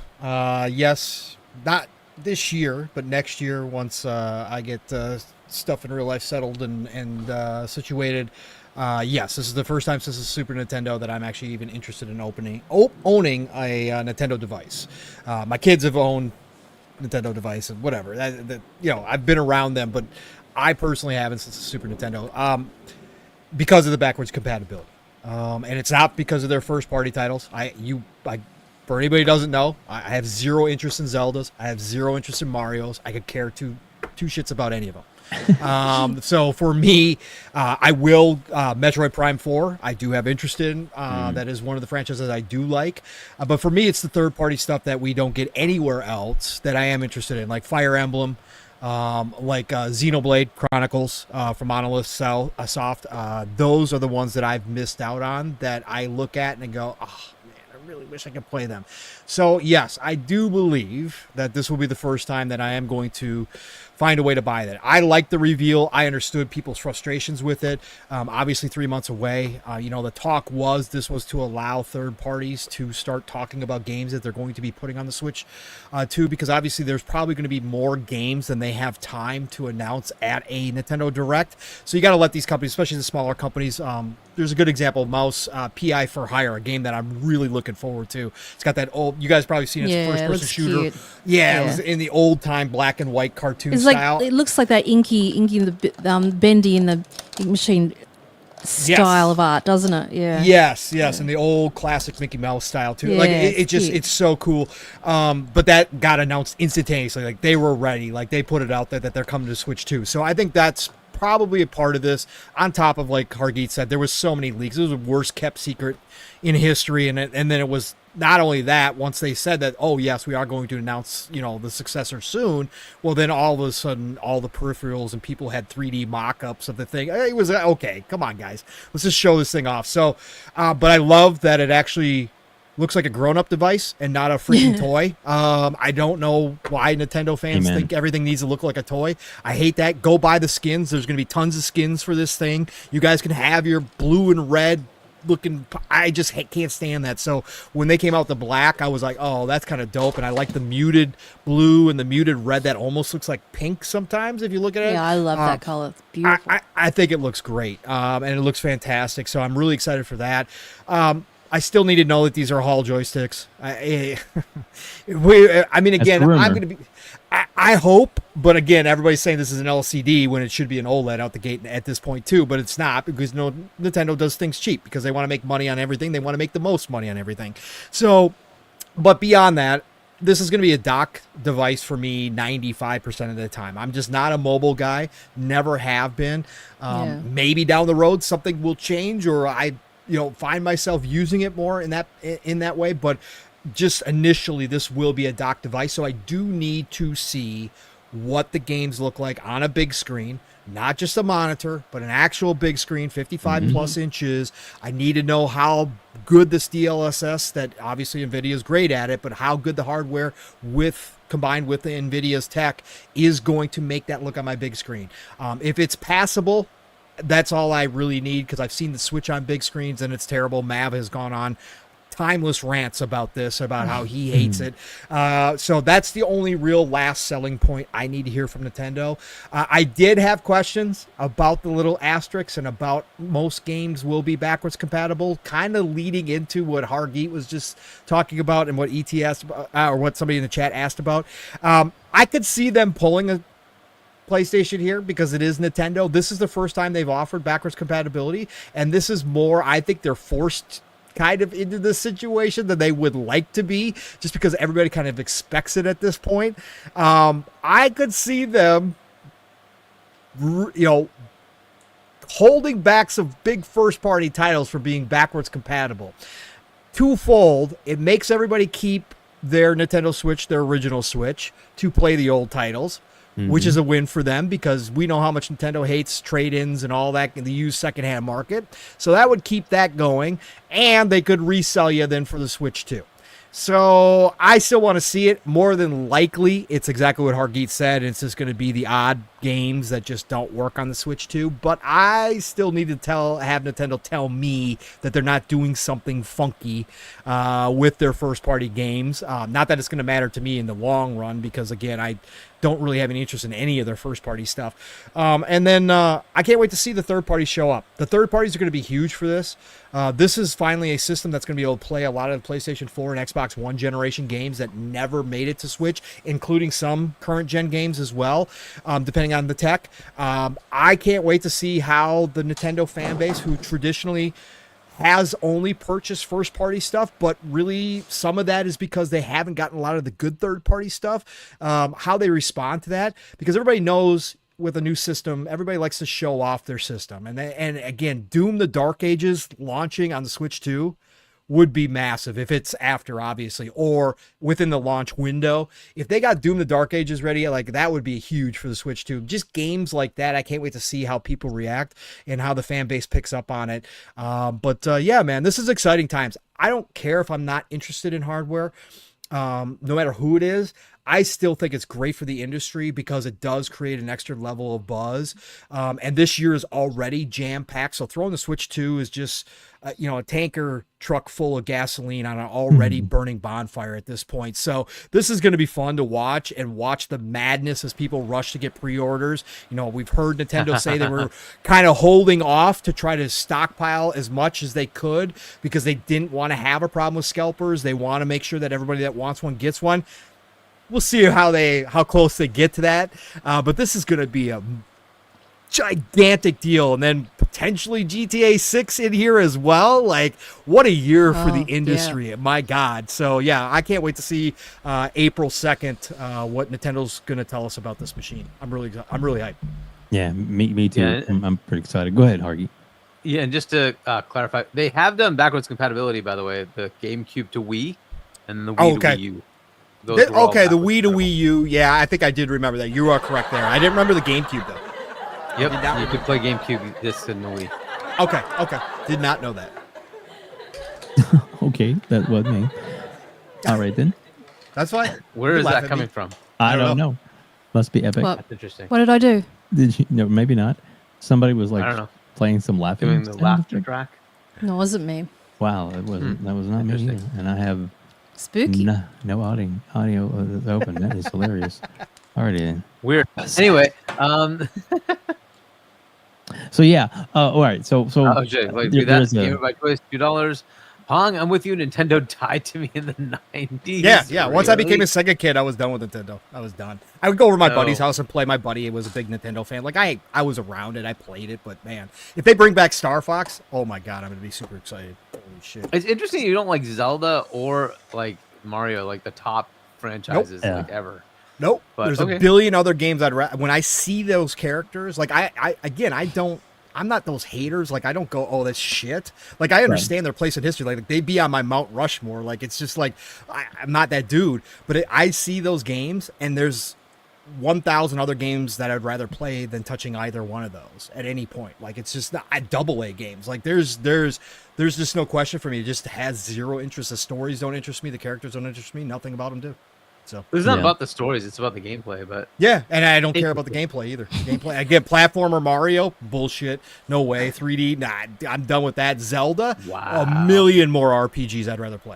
Yes, not this year, but next year once I get stuff in real life settled and situated. Yes, this is the first time since the Super Nintendo that I'm actually even interested in owning a Nintendo device. My kids have owned Nintendo device and whatever. I've been around them, but I personally haven't since the Super Nintendo because of the backwards compatibility. And it's not because of their first party titles. For anybody who doesn't know, I have zero interest in Zeldas. I have zero interest in Marios. I could care two shits about any of them. So for me, I will Metroid Prime 4. I do have interest in. That is one of the franchises I do like. But for me, it's the third-party stuff that we don't get anywhere else that I am interested in, like Fire Emblem, like Xenoblade Chronicles from Monolith Soft. Those are the ones that I've missed out on that I look at and go, oh, man, I really wish I could play them. So, yes, I do believe that this will be the first time that I am going to find a way to buy that. I like the reveal. I understood people's frustrations with it. Obviously 3 months away. The talk was this was to allow third parties to start talking about games that they're going to be putting on the Switch too, because obviously there's probably going to be more games than they have time to announce at a Nintendo Direct. So you got to let these companies, especially the smaller companies. There's a good example, Mouse PI for Hire, a game that I'm really looking forward to. It's got that old, you guys probably seen it, Yeah, first it person looks shooter. cute. Yeah, Yeah. it was in the old time black and white cartoon It's style. like it looks like that inky in the bendy in the ink machine style of art, doesn't it? Yeah. Yes, in the old classic Mickey Mouse style too. Yeah, Like it's cute. it's so cool. But that got announced instantaneously. Like they were ready. Like they put it out there that they're coming to Switch too. So I think that's probably a part of this. On top of, like Hargeet said, there was so many leaks. It was the worst kept secret in history, and then it was not only that. Once they said that, oh yes, we are going to announce the successor soon. Well, then all of a sudden, all the peripherals and people had 3D mock-ups of the thing. It was okay. Come on, guys, let's just show this thing off. So, but I love that it actually looks like a grown-up device and not a freaking toy. I don't know why Nintendo fans Amen. think everything needs to look like a toy. I hate that. Go buy the skins. There's going to be tons of skins for this thing. You guys can have your blue and red looking. I just can't stand that. So when they came out the black, I was like, oh, that's kind of dope. And I like the muted blue and the muted red that almost looks like pink sometimes if you look at it. Yeah, I love that color. It's beautiful. I think it looks great, and it looks fantastic. So I'm really excited for that. I still need to know that these are Hall joysticks. I mean, again, That's the I'm rumor. going to be. I hope, but again, everybody's saying this is an LCD when it should be an OLED out the gate at this point too. But it's not, because Nintendo does things cheap because they want to make money on everything. They want to make the most money on everything. So, but beyond that, this is going to be a dock device for me 95% of the time. I'm just not a mobile guy. Never have been. Yeah. Maybe down the road something will change, or I find myself using it more in that way. But just initially, this will be a dock device. So I do need to see what the games look like on a big screen. Not just a monitor, but an actual big screen, 55 plus inches. I need to know how good this DLSS, that obviously NVIDIA is great at it, but how good the hardware combined with the NVIDIA's tech is going to make that look on my big screen. If it's passable, that's all I really need, because I've seen the Switch on big screens and it's terrible. Mav has gone on timeless rants about this, about how he hates it. So that's the only real last selling point I need to hear from Nintendo. I did have questions about the little asterisks and about most games will be backwards compatible, kind of leading into what Hargeet was just talking about and what ETS or what somebody in the chat asked about. I could see them pulling a PlayStation here because it is Nintendo. This is the first time they've offered backwards compatibility, and this is more, I think they're forced kind of into this situation than they would like to be, just because everybody kind of expects it at this point. I could see them, holding back some big first-party titles for being backwards compatible. Twofold, it makes everybody keep their Nintendo Switch, their original Switch, to play the old titles, which is a win for them, because we know how much Nintendo hates trade-ins and all that in the used secondhand market. So that would keep that going, and they could resell you then for the Switch too. So I still want to see it. More than likely, it's exactly what Hargeet said. It's just going to be the odd games that just don't work on the Switch 2. But I still need to have Nintendo tell me that they're not doing something funky with their first-party games. Not that it's going to matter to me in the long run, because, again, I don't really have any interest in any of their first-party stuff. And then I can't wait to see the third parties show up. The third parties are going to be huge for this. This is finally a system that's going to be able to play a lot of the PlayStation 4 and Xbox One generation games that never made it to Switch, including some current-gen games as well, depending on the tech. I can't wait to see how the Nintendo fan base, who traditionally has only purchased first-party stuff, but really some of that is because they haven't gotten a lot of the good third-party stuff, how they respond to that. Because everybody knows with a new system, everybody likes to show off their system. And again, Doom the Dark Ages launching on the Switch 2 would be massive if it's after, obviously, or within the launch window. If they got Doom the Dark Ages ready, like, that would be huge for the Switch 2. Just games like that, I can't wait to see how people react and how the fan base picks up on it. Yeah, man, this is exciting times. I don't care if I'm not interested in hardware, no matter who it is. I still think it's great for the industry because it does create an extra level of buzz. And this year is already jam-packed. So throwing the Switch 2 is just, a tanker truck full of gasoline on an already burning bonfire at this point. So this is going to be fun to watch, and watch the madness as people rush to get pre-orders. We've heard Nintendo say they were kind of holding off to try to stockpile as much as they could because they didn't want to have a problem with scalpers. They want to make sure that everybody that wants one gets one. We'll see how close they get to that. But this is going to be a gigantic deal. And then potentially GTA 6 in here as well. Like, what a year for the industry. Yeah. My God. So, yeah, I can't wait to see April 2nd what Nintendo's going to tell us about this machine. I'm really hyped. Yeah, me too. Yeah. I'm pretty excited. Go ahead, Hargeet. Yeah, and just to clarify, they have done backwards compatibility, by the way, the GameCube to Wii and the Wii to Wii U. The Wii to Wii U. Yeah, I think I did remember that. You are correct there. I didn't remember the GameCube, though. Yep, you could play GameCube disc in the Wii. Okay. Did not know that. Okay, that was me. All right, then. That's fine. Where is that coming from? I don't know. Must be epic. What? That's interesting. What did I do? Did you? No, maybe not. Somebody was like, I don't know, playing some laughing. Doing the laughter track. No, it wasn't me. Wow, that was not me either. And I have spooky. No audio is open. That is hilarious. Alrighty then. Weird. Anyway, So yeah. All right. So. Oh, Jay, wait, do that. Gamer by choice, $2. Pong, I'm with you. Nintendo died to me in the 90s. Yeah. Once I became a Sega kid, I was done with Nintendo. I was done. I would go over to my buddy's house and play. My buddy was a big Nintendo fan. Like, I was around it. I played it. But, man, if they bring back Star Fox, oh, my God, I'm going to be super excited. Holy shit. It's interesting you don't like Zelda or, like, Mario, like the top franchises like ever. Nope. But, there's a billion other games when I see those characters, like, I'm not those haters. Like, I don't go, oh, that's shit. Like, I understand their place in history. Like, they'd be on my Mount Rushmore. Like, it's just like, I'm not that dude. But I see those games, and there's 1,000 other games that I'd rather play than touching either one of those at any point. Like, it's just not AA games. Like, there's just no question for me. It just has zero interest. The stories don't interest me. The characters don't interest me. Nothing about them do. So It's not Yeah. about the stories; it's about the gameplay. But yeah, and I don't care about the gameplay either. Gameplay, I get platformer Mario, bullshit. No way. 3D, nah, I'm done with that. Zelda, Wow. a million more RPGs I'd rather play.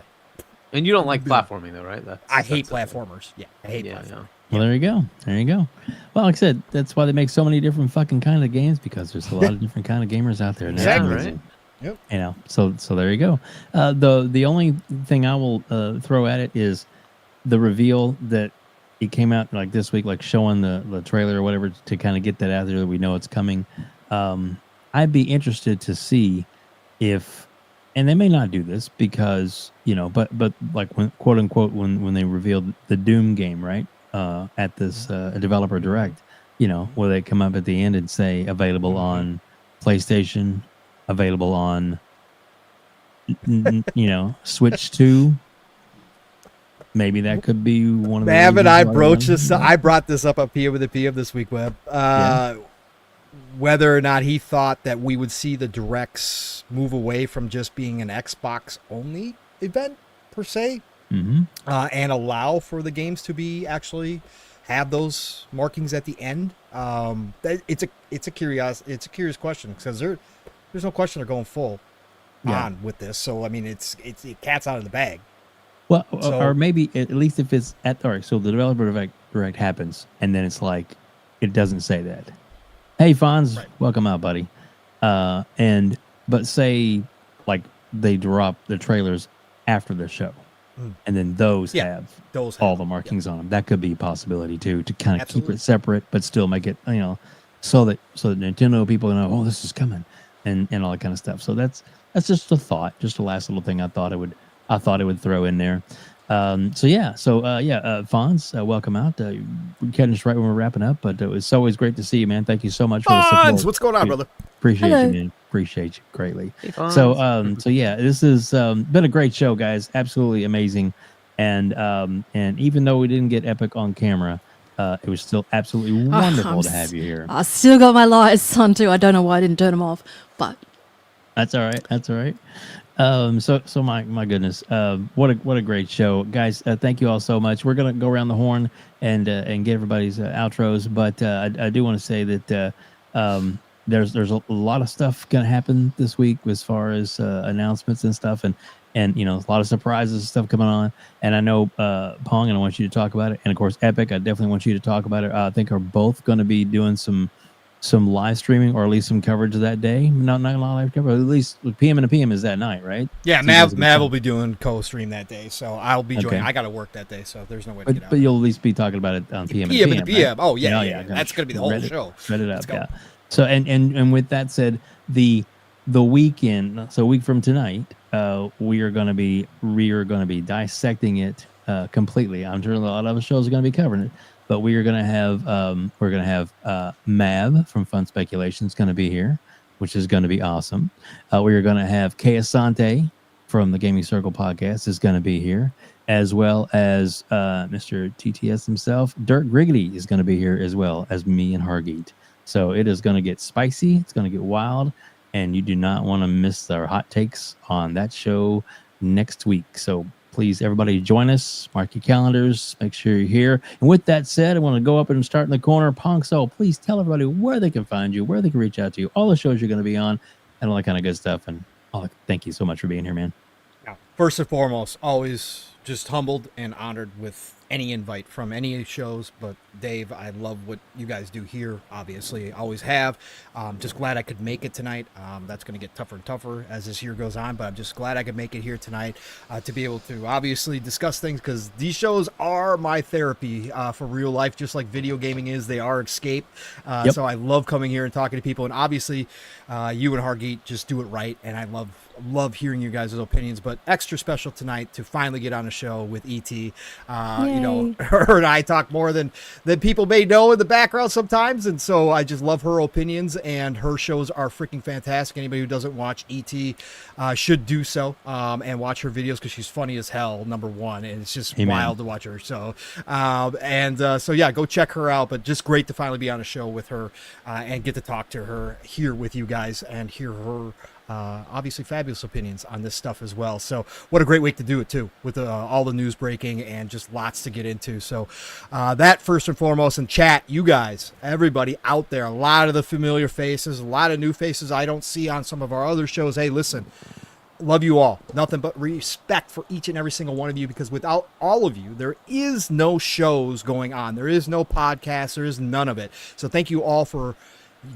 and you don't like platforming though, right? I hate that's- platformers. Yeah, I hate Yeah, platformers. yeah. Well, there you go. There you go. Well, like I said, that's why they make so many different fucking kind of games, because there's a lot of different kind of gamers out there. And that's Exactly. amazing. Right. Yep. You know, so there you go. The only thing I will throw at it is the reveal that it came out like this week, like showing the trailer or whatever, to kind of get that out there that we know it's coming. I'd be interested to see if, and they may not do this because, you know, but like when, quote unquote, when they revealed the Doom game, right, at this developer direct, you know, where they come up at the end and say available on PlayStation, available on, you know, Switch 2. Maybe that could be one of the. Mav and I reasons why they broached wanted this. to do it. I brought this up PM with the PM this week, Web. Whether or not he thought that we would see the directs move away from just being an Xbox only event per se, Mhm. and allow for the games to be actually have those markings at the end. It's a curious question, because there's no question they're going full Yeah. on with this. So I mean, it's cat's out of the bag. Well, So- or maybe at least if it's at, all right, so the developer direct happens, and then it's like, it doesn't say that. Hey, Fonz, Right. welcome out, buddy. But say like they drop the trailers after the show, and then those Yeah, have Those all have- the markings on them. That could be a possibility too, to kind of keep Absolutely. it separate, but still make it, you know, so that Nintendo people know, oh, this is coming, and all that kind of stuff. So that's just a thought, just a last little thing I thought it would throw in there. Fonz, welcome out. We're catching us right when we're wrapping up, but it's always great to see you, man. Thank you so much for the support. Fonz, what's going on, brother? Appreciate Hello. you, man. Appreciate you greatly. Hey, Fonz. So yeah, this has been a great show, guys. Absolutely amazing. And even though we didn't get Epic on camera, it was still absolutely wonderful to have you here. I still got my lights on too. I don't know why I didn't turn them off, but That's all right. That's all right. So my goodness, what a great show, guys. Thank you all so much. We're gonna go around the horn and get everybody's outros, but I do want to say that there's a lot of stuff gonna happen this week as far as announcements and stuff, and you know, a lot of surprises and stuff coming on. And I know Pong, and I want you to talk about it, and of course Epic, I definitely want you to talk about it. I think are both going to be doing some live streaming, or at least some coverage of that day. Not live coverage, at least PM and a PM is that night, right? Yeah, So you guys Mav will will be doing co-stream that day, so I'll be joining. Okay. I got to work that day, so there's no way to get But out. you'll at least be talking about it on PM and PM PM. and PM. Right? Oh yeah, gosh, that's gonna be the whole shred it- show. Shred it Let's up, go. yeah. So and with that said, the weekend, so a week from tonight, we are going to be dissecting it completely. I'm sure a lot of other shows are going to be covering it, but we are going to have Mav from Fun Speculations going to be here, which is going to be awesome. We are going to have Kay Asante from the Gaming Circle podcast is going to be here, as well as Mr. TTS himself. Dirk Griggity is going to be here, as well as me and Hargeet. So it is going to get spicy. It's going to get wild, and you do not want to miss our hot takes on that show next week. So please, everybody, join us. Mark your calendars. Make sure you're here. And with that said, I want to go up and start in the corner. Pong, so please tell everybody where they can find you, where they can reach out to you, all the shows you're going to be on, and all that kind of good stuff. And thank you so much for being here, man. First and foremost, always just humbled and honored with any invite from any shows. But Dave, I love what you guys do here. Obviously, always have. Just glad I could make it tonight. That's going to get tougher and tougher as this year goes on. But I'm just glad I could make it here tonight to be able to obviously discuss things, because these shows are my therapy for real life, just like video gaming is. They are escape. Yep. So I love coming here and talking to people. And obviously, you and Hargeet just do it right. And I love hearing you guys' opinions. But extra special tonight to finally get on a show with ET. You know, Yay. her and I talk more than that people may know in the background sometimes. And so I just love her opinions, and her shows are freaking fantastic. Anybody who doesn't watch ET should do so and watch her videos because she's funny as hell, number one. And it's just wild to watch her. So, so yeah, go check her out. But just great to finally be on a show with her and get to talk to her here with you guys and hear her obviously fabulous opinions on this stuff as well. So what a great week to do it too, with all the news breaking and just lots to get into. So that first and foremost, and chat, you guys, everybody out there, a lot of the familiar faces, a lot of new faces I don't see on some of our other shows. Hey, listen, love you all. Nothing but respect for each and every single one of you, because without all of you, there is no shows going on. There is no podcast. There is none of it. So thank you all for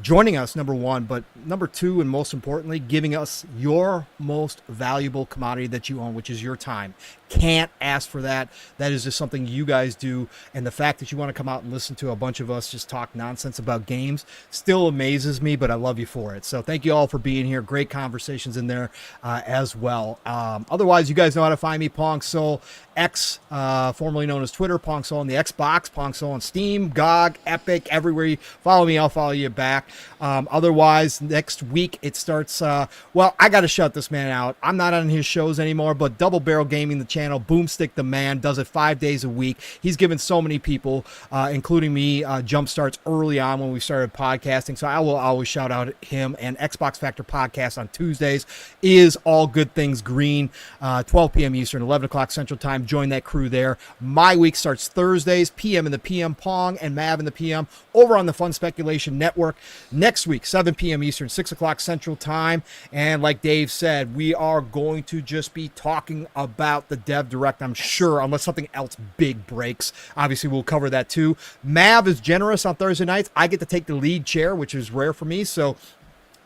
joining us, number one, but number two, and most importantly, giving us your most valuable commodity that you own, which is your time. Can't ask for that. That is just something you guys do. And the fact that you want to come out and listen to a bunch of us just talk nonsense about games still amazes me, but I love you for it. So thank you all for being here. Great conversations in there as well. Otherwise, you guys know how to find me, Pong Soul X, formerly known as Twitter, Pong Soul on the Xbox, Pong Soul on Steam, GOG, Epic, everywhere you follow me, I'll follow you back. Otherwise, next week it starts, well, I got to shut this man out. I'm not on his shows anymore, but Double Barrel Gaming, the channel, Boomstick the man, does it 5 days a week. He's given so many people, including me, jump starts early on when we started podcasting. So I will always shout out him. And Xbox Factor Podcast on Tuesdays is All Good Things Green, 12 p.m. Eastern, 11 o'clock Central Time. Join that crew there. My week starts Thursdays, PM in the PM, Pong and Mav in the PM, over on the Fun Speculation Network. Next week, 7 p.m. Eastern, 6 o'clock Central Time. And like Dave said, we are going to just be talking about the Dev Direct, I'm sure, unless something else big breaks. Obviously, we'll cover that too. Mav is generous on Thursday nights. I get to take the lead chair, which is rare for me. So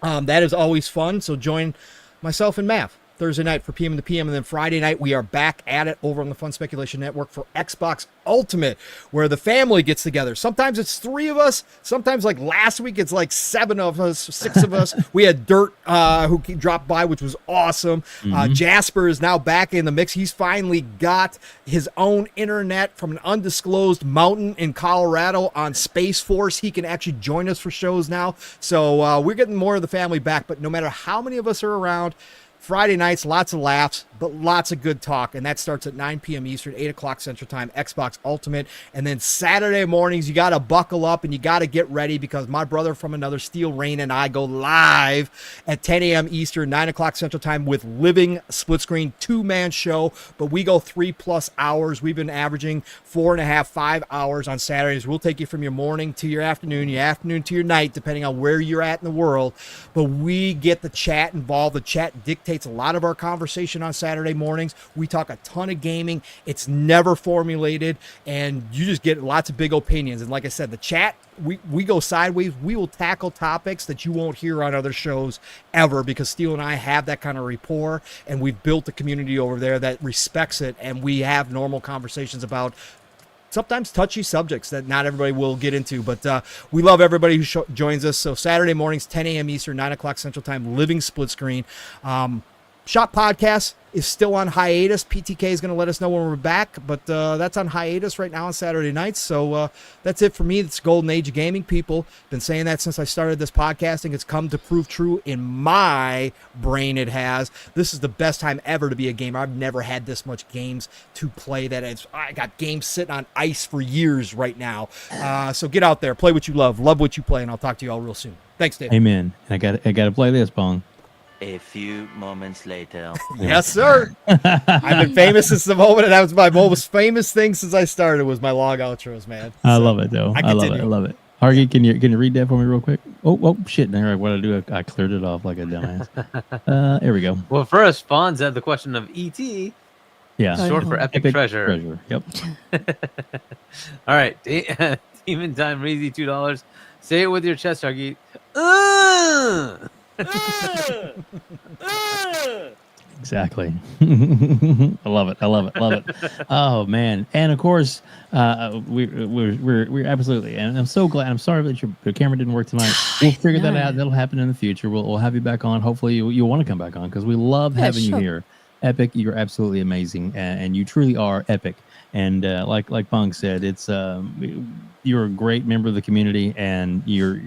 that is always fun. So join myself and Mav Thursday night for PM in the PM, and then Friday night we are back at it over on the Fun Speculation Network for Xbox Ultimate, where the family gets together. Sometimes it's 3 of us. Sometimes, like last week, it's like 7 of us, 6 of us. We had Dirt who dropped by, which was awesome. Jasper is now back in the mix. He's finally got his own internet from an undisclosed mountain in Colorado on Space Force. He can actually join us for shows now. So we're getting more of the family back, but no matter how many of us are around, Friday nights, lots of laughs, but lots of good talk. And that starts at 9 p.m. Eastern, 8 o'clock Central Time, Xbox Ultimate. And then Saturday mornings, you got to buckle up and you got to get ready, because my brother from another, Steel Rain, and I go live at 10 a.m. Eastern, 9 o'clock Central Time with Living Split Screen, 2-man show. But we go 3+ hours. We've been averaging 4.5, 5 hours on Saturdays. We'll take you from your morning to your afternoon to your night, depending on where you're at in the world. But we get the chat involved. The chat dictates a lot of our conversation on Saturday mornings. We talk a ton of gaming. It's never formulated, and you just get lots of big opinions. And like I said, the chat, we go sideways. We will tackle topics that you won't hear on other shows ever, because Steele and I have that kind of rapport, and we've built a community over there that respects it, and we have normal conversations about sometimes touchy subjects that not everybody will get into, but we love everybody who joins us. So Saturday mornings, 10 a.m. Eastern, 9 o'clock Central Time, Living Split Screen. Shop Podcast is still on hiatus. PTK is going to let us know when we're back, but that's on hiatus right now on Saturday nights. So that's it for me. It's golden age of gaming, people. Been saying that since I started this podcasting. It's come to prove true in my brain. It has. This is the best time ever to be a gamer. I've never had this much games to play. I got games sitting on ice for years right now. So get out there, play what you love what you play, and I'll talk to you all real soon. Thanks, Dave. Amen. I got to play this, Pong. A few moments later. Yes, sir. I've been famous since the moment, and that was my most famous thing since I started, was my log outros, man. I love it, though. I love it. Hargee, can you read that for me real quick? Oh, shit. What I do, I cleared it off like a dumbass. Here we go. Well, first, Fonz had the question of ET. Yeah. Short for Epic Treasure. Yep. All right. Demon Time, Reezy, $2. Say it with your chest, Hargee. Exactly. I love it. Oh man. And of course, we're absolutely, and I'm so glad. I'm sorry that your camera didn't work tonight. We'll figure that out. That'll happen in the future. We'll have you back on. Hopefully you'll want to come back on, because we love having you here. Epic, you're absolutely amazing, and you truly are epic. And like Pong said, it's you're a great member of the community, and you're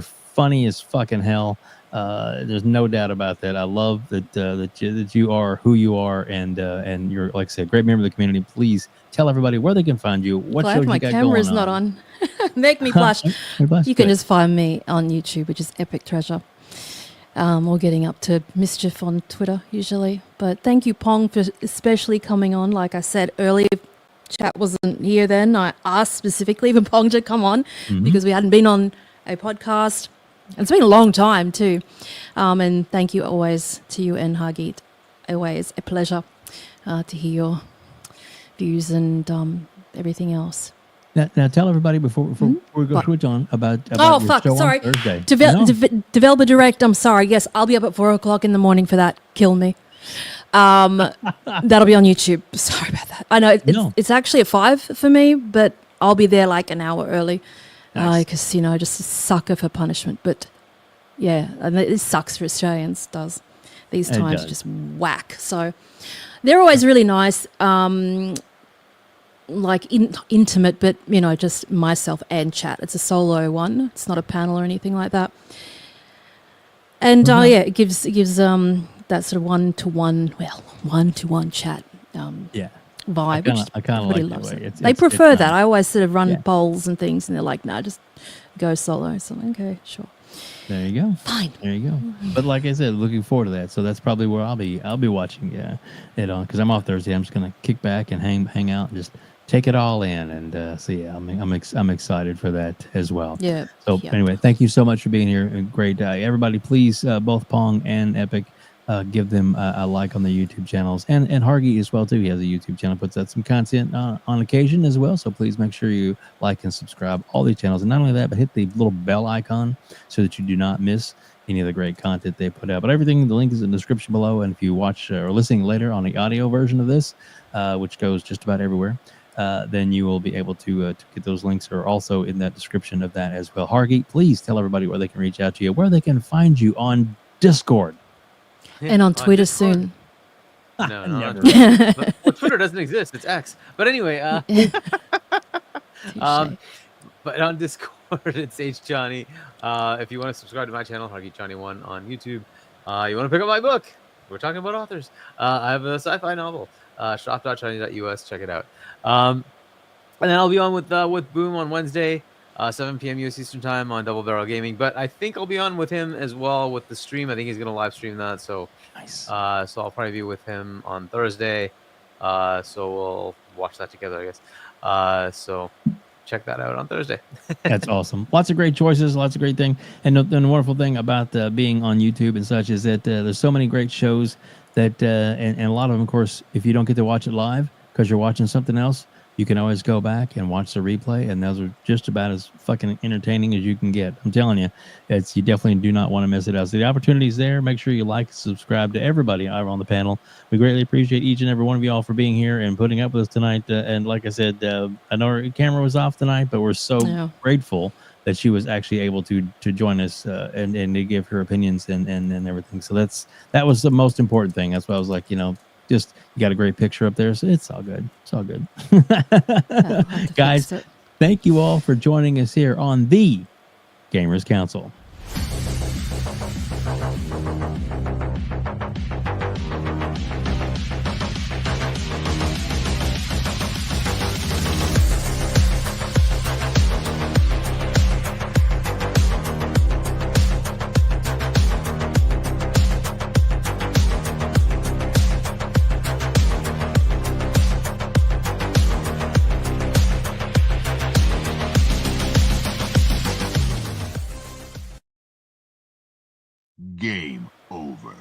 funny as fucking hell. There's no doubt about that. I love that you are who you are, and you're, like I said, a great member of the community. Please tell everybody where they can find you. What Glad shows my you got camera's going not on. Make me blush. You can just find me on YouTube, which is Epictreasure. Or getting up to mischief on Twitter usually. But thank you, Pong, for especially coming on. Like I said earlier, chat wasn't here then. I asked specifically for Pong to come on because we hadn't been on a podcast. It's been a long time too. And thank you always to you and Hargeet. Always a pleasure to hear your views and everything else. Now tell everybody before we go switch on about Oh, your fuck, show sorry. on Thursday. Developer Direct, I'm sorry. Yes, I'll be up at 4 o'clock in the morning for that. Kill me. That'll be on YouTube. Sorry about that. I know it's actually at 5 for me, but I'll be there like an hour early because, just a sucker for punishment. But yeah, and it sucks for Australians, does. These times are just whack. So they're always really nice. Like intimate, but just myself and chat. It's a solo one. It's not a panel or anything like that. And it gives that sort of one-to-one chat vibe. I kind of like loves the way it. They prefer that. I always sort of run polls and things, and they're like, "No, just go solo." So okay, sure. There you go. Fine. There you go. But like I said, looking forward to that. So that's probably where I'll be watching it on, because I'm off Thursday. I'm just gonna kick back and hang out and just take it all in, and so yeah, I'm excited for that as well. Yeah. So anyway, thank you so much for being here. Great, everybody. Please, both Pong and Epic, give them a like on the YouTube channels, and Hargeet as well too. He has a YouTube channel, puts out some content on occasion as well. So please make sure you like and subscribe all these channels, and not only that, but hit the little bell icon so that you do not miss any of the great content they put out. But everything, the link is in the description below, and if you watch or listening later on the audio version of this, which goes just about everywhere, then you will be able to get those links, are also in that description of that as well. Hargeet, please tell everybody where they can reach out to you, where they can find you on Discord. And on Twitter soon. No, Twitter doesn't exist. It's X. But anyway, but on Discord, it's Chani. If you want to subscribe to my channel, Hargeet Chani 1 on YouTube, you want to pick up my book. We're talking about authors. I have a sci-fi novel. Shop.chani.us. Check it out. And then I'll be on with Boom on Wednesday, 7 p.m. US Eastern Time on Double Barrel Gaming. But I think I'll be on with him as well with the stream. I think he's going to live stream that. So nice. So I'll probably be with him on Thursday. So we'll watch that together, I guess. So check that out on Thursday. That's awesome. Lots of great choices, lots of great things. And the wonderful thing about being on YouTube and such is that there's so many great shows that, and a lot of them, of course, if you don't get to watch it live because you're watching something else, you can always go back and watch the replay, and those are just about as fucking entertaining as you can get. I'm telling you, you definitely do not want to miss it out. So the opportunity's there. Make sure you like and subscribe to everybody on the panel. We greatly appreciate each and every one of you all for being here and putting up with us tonight. And like I said, I know our camera was off tonight, but we're so grateful that she was actually able to join us and to give her opinions and everything. So that was the most important thing. That's why I was like, just you got a great picture up there, so it's all good. It's all good. Guys, thank you all for joining us here on the Gamers Council. Game over.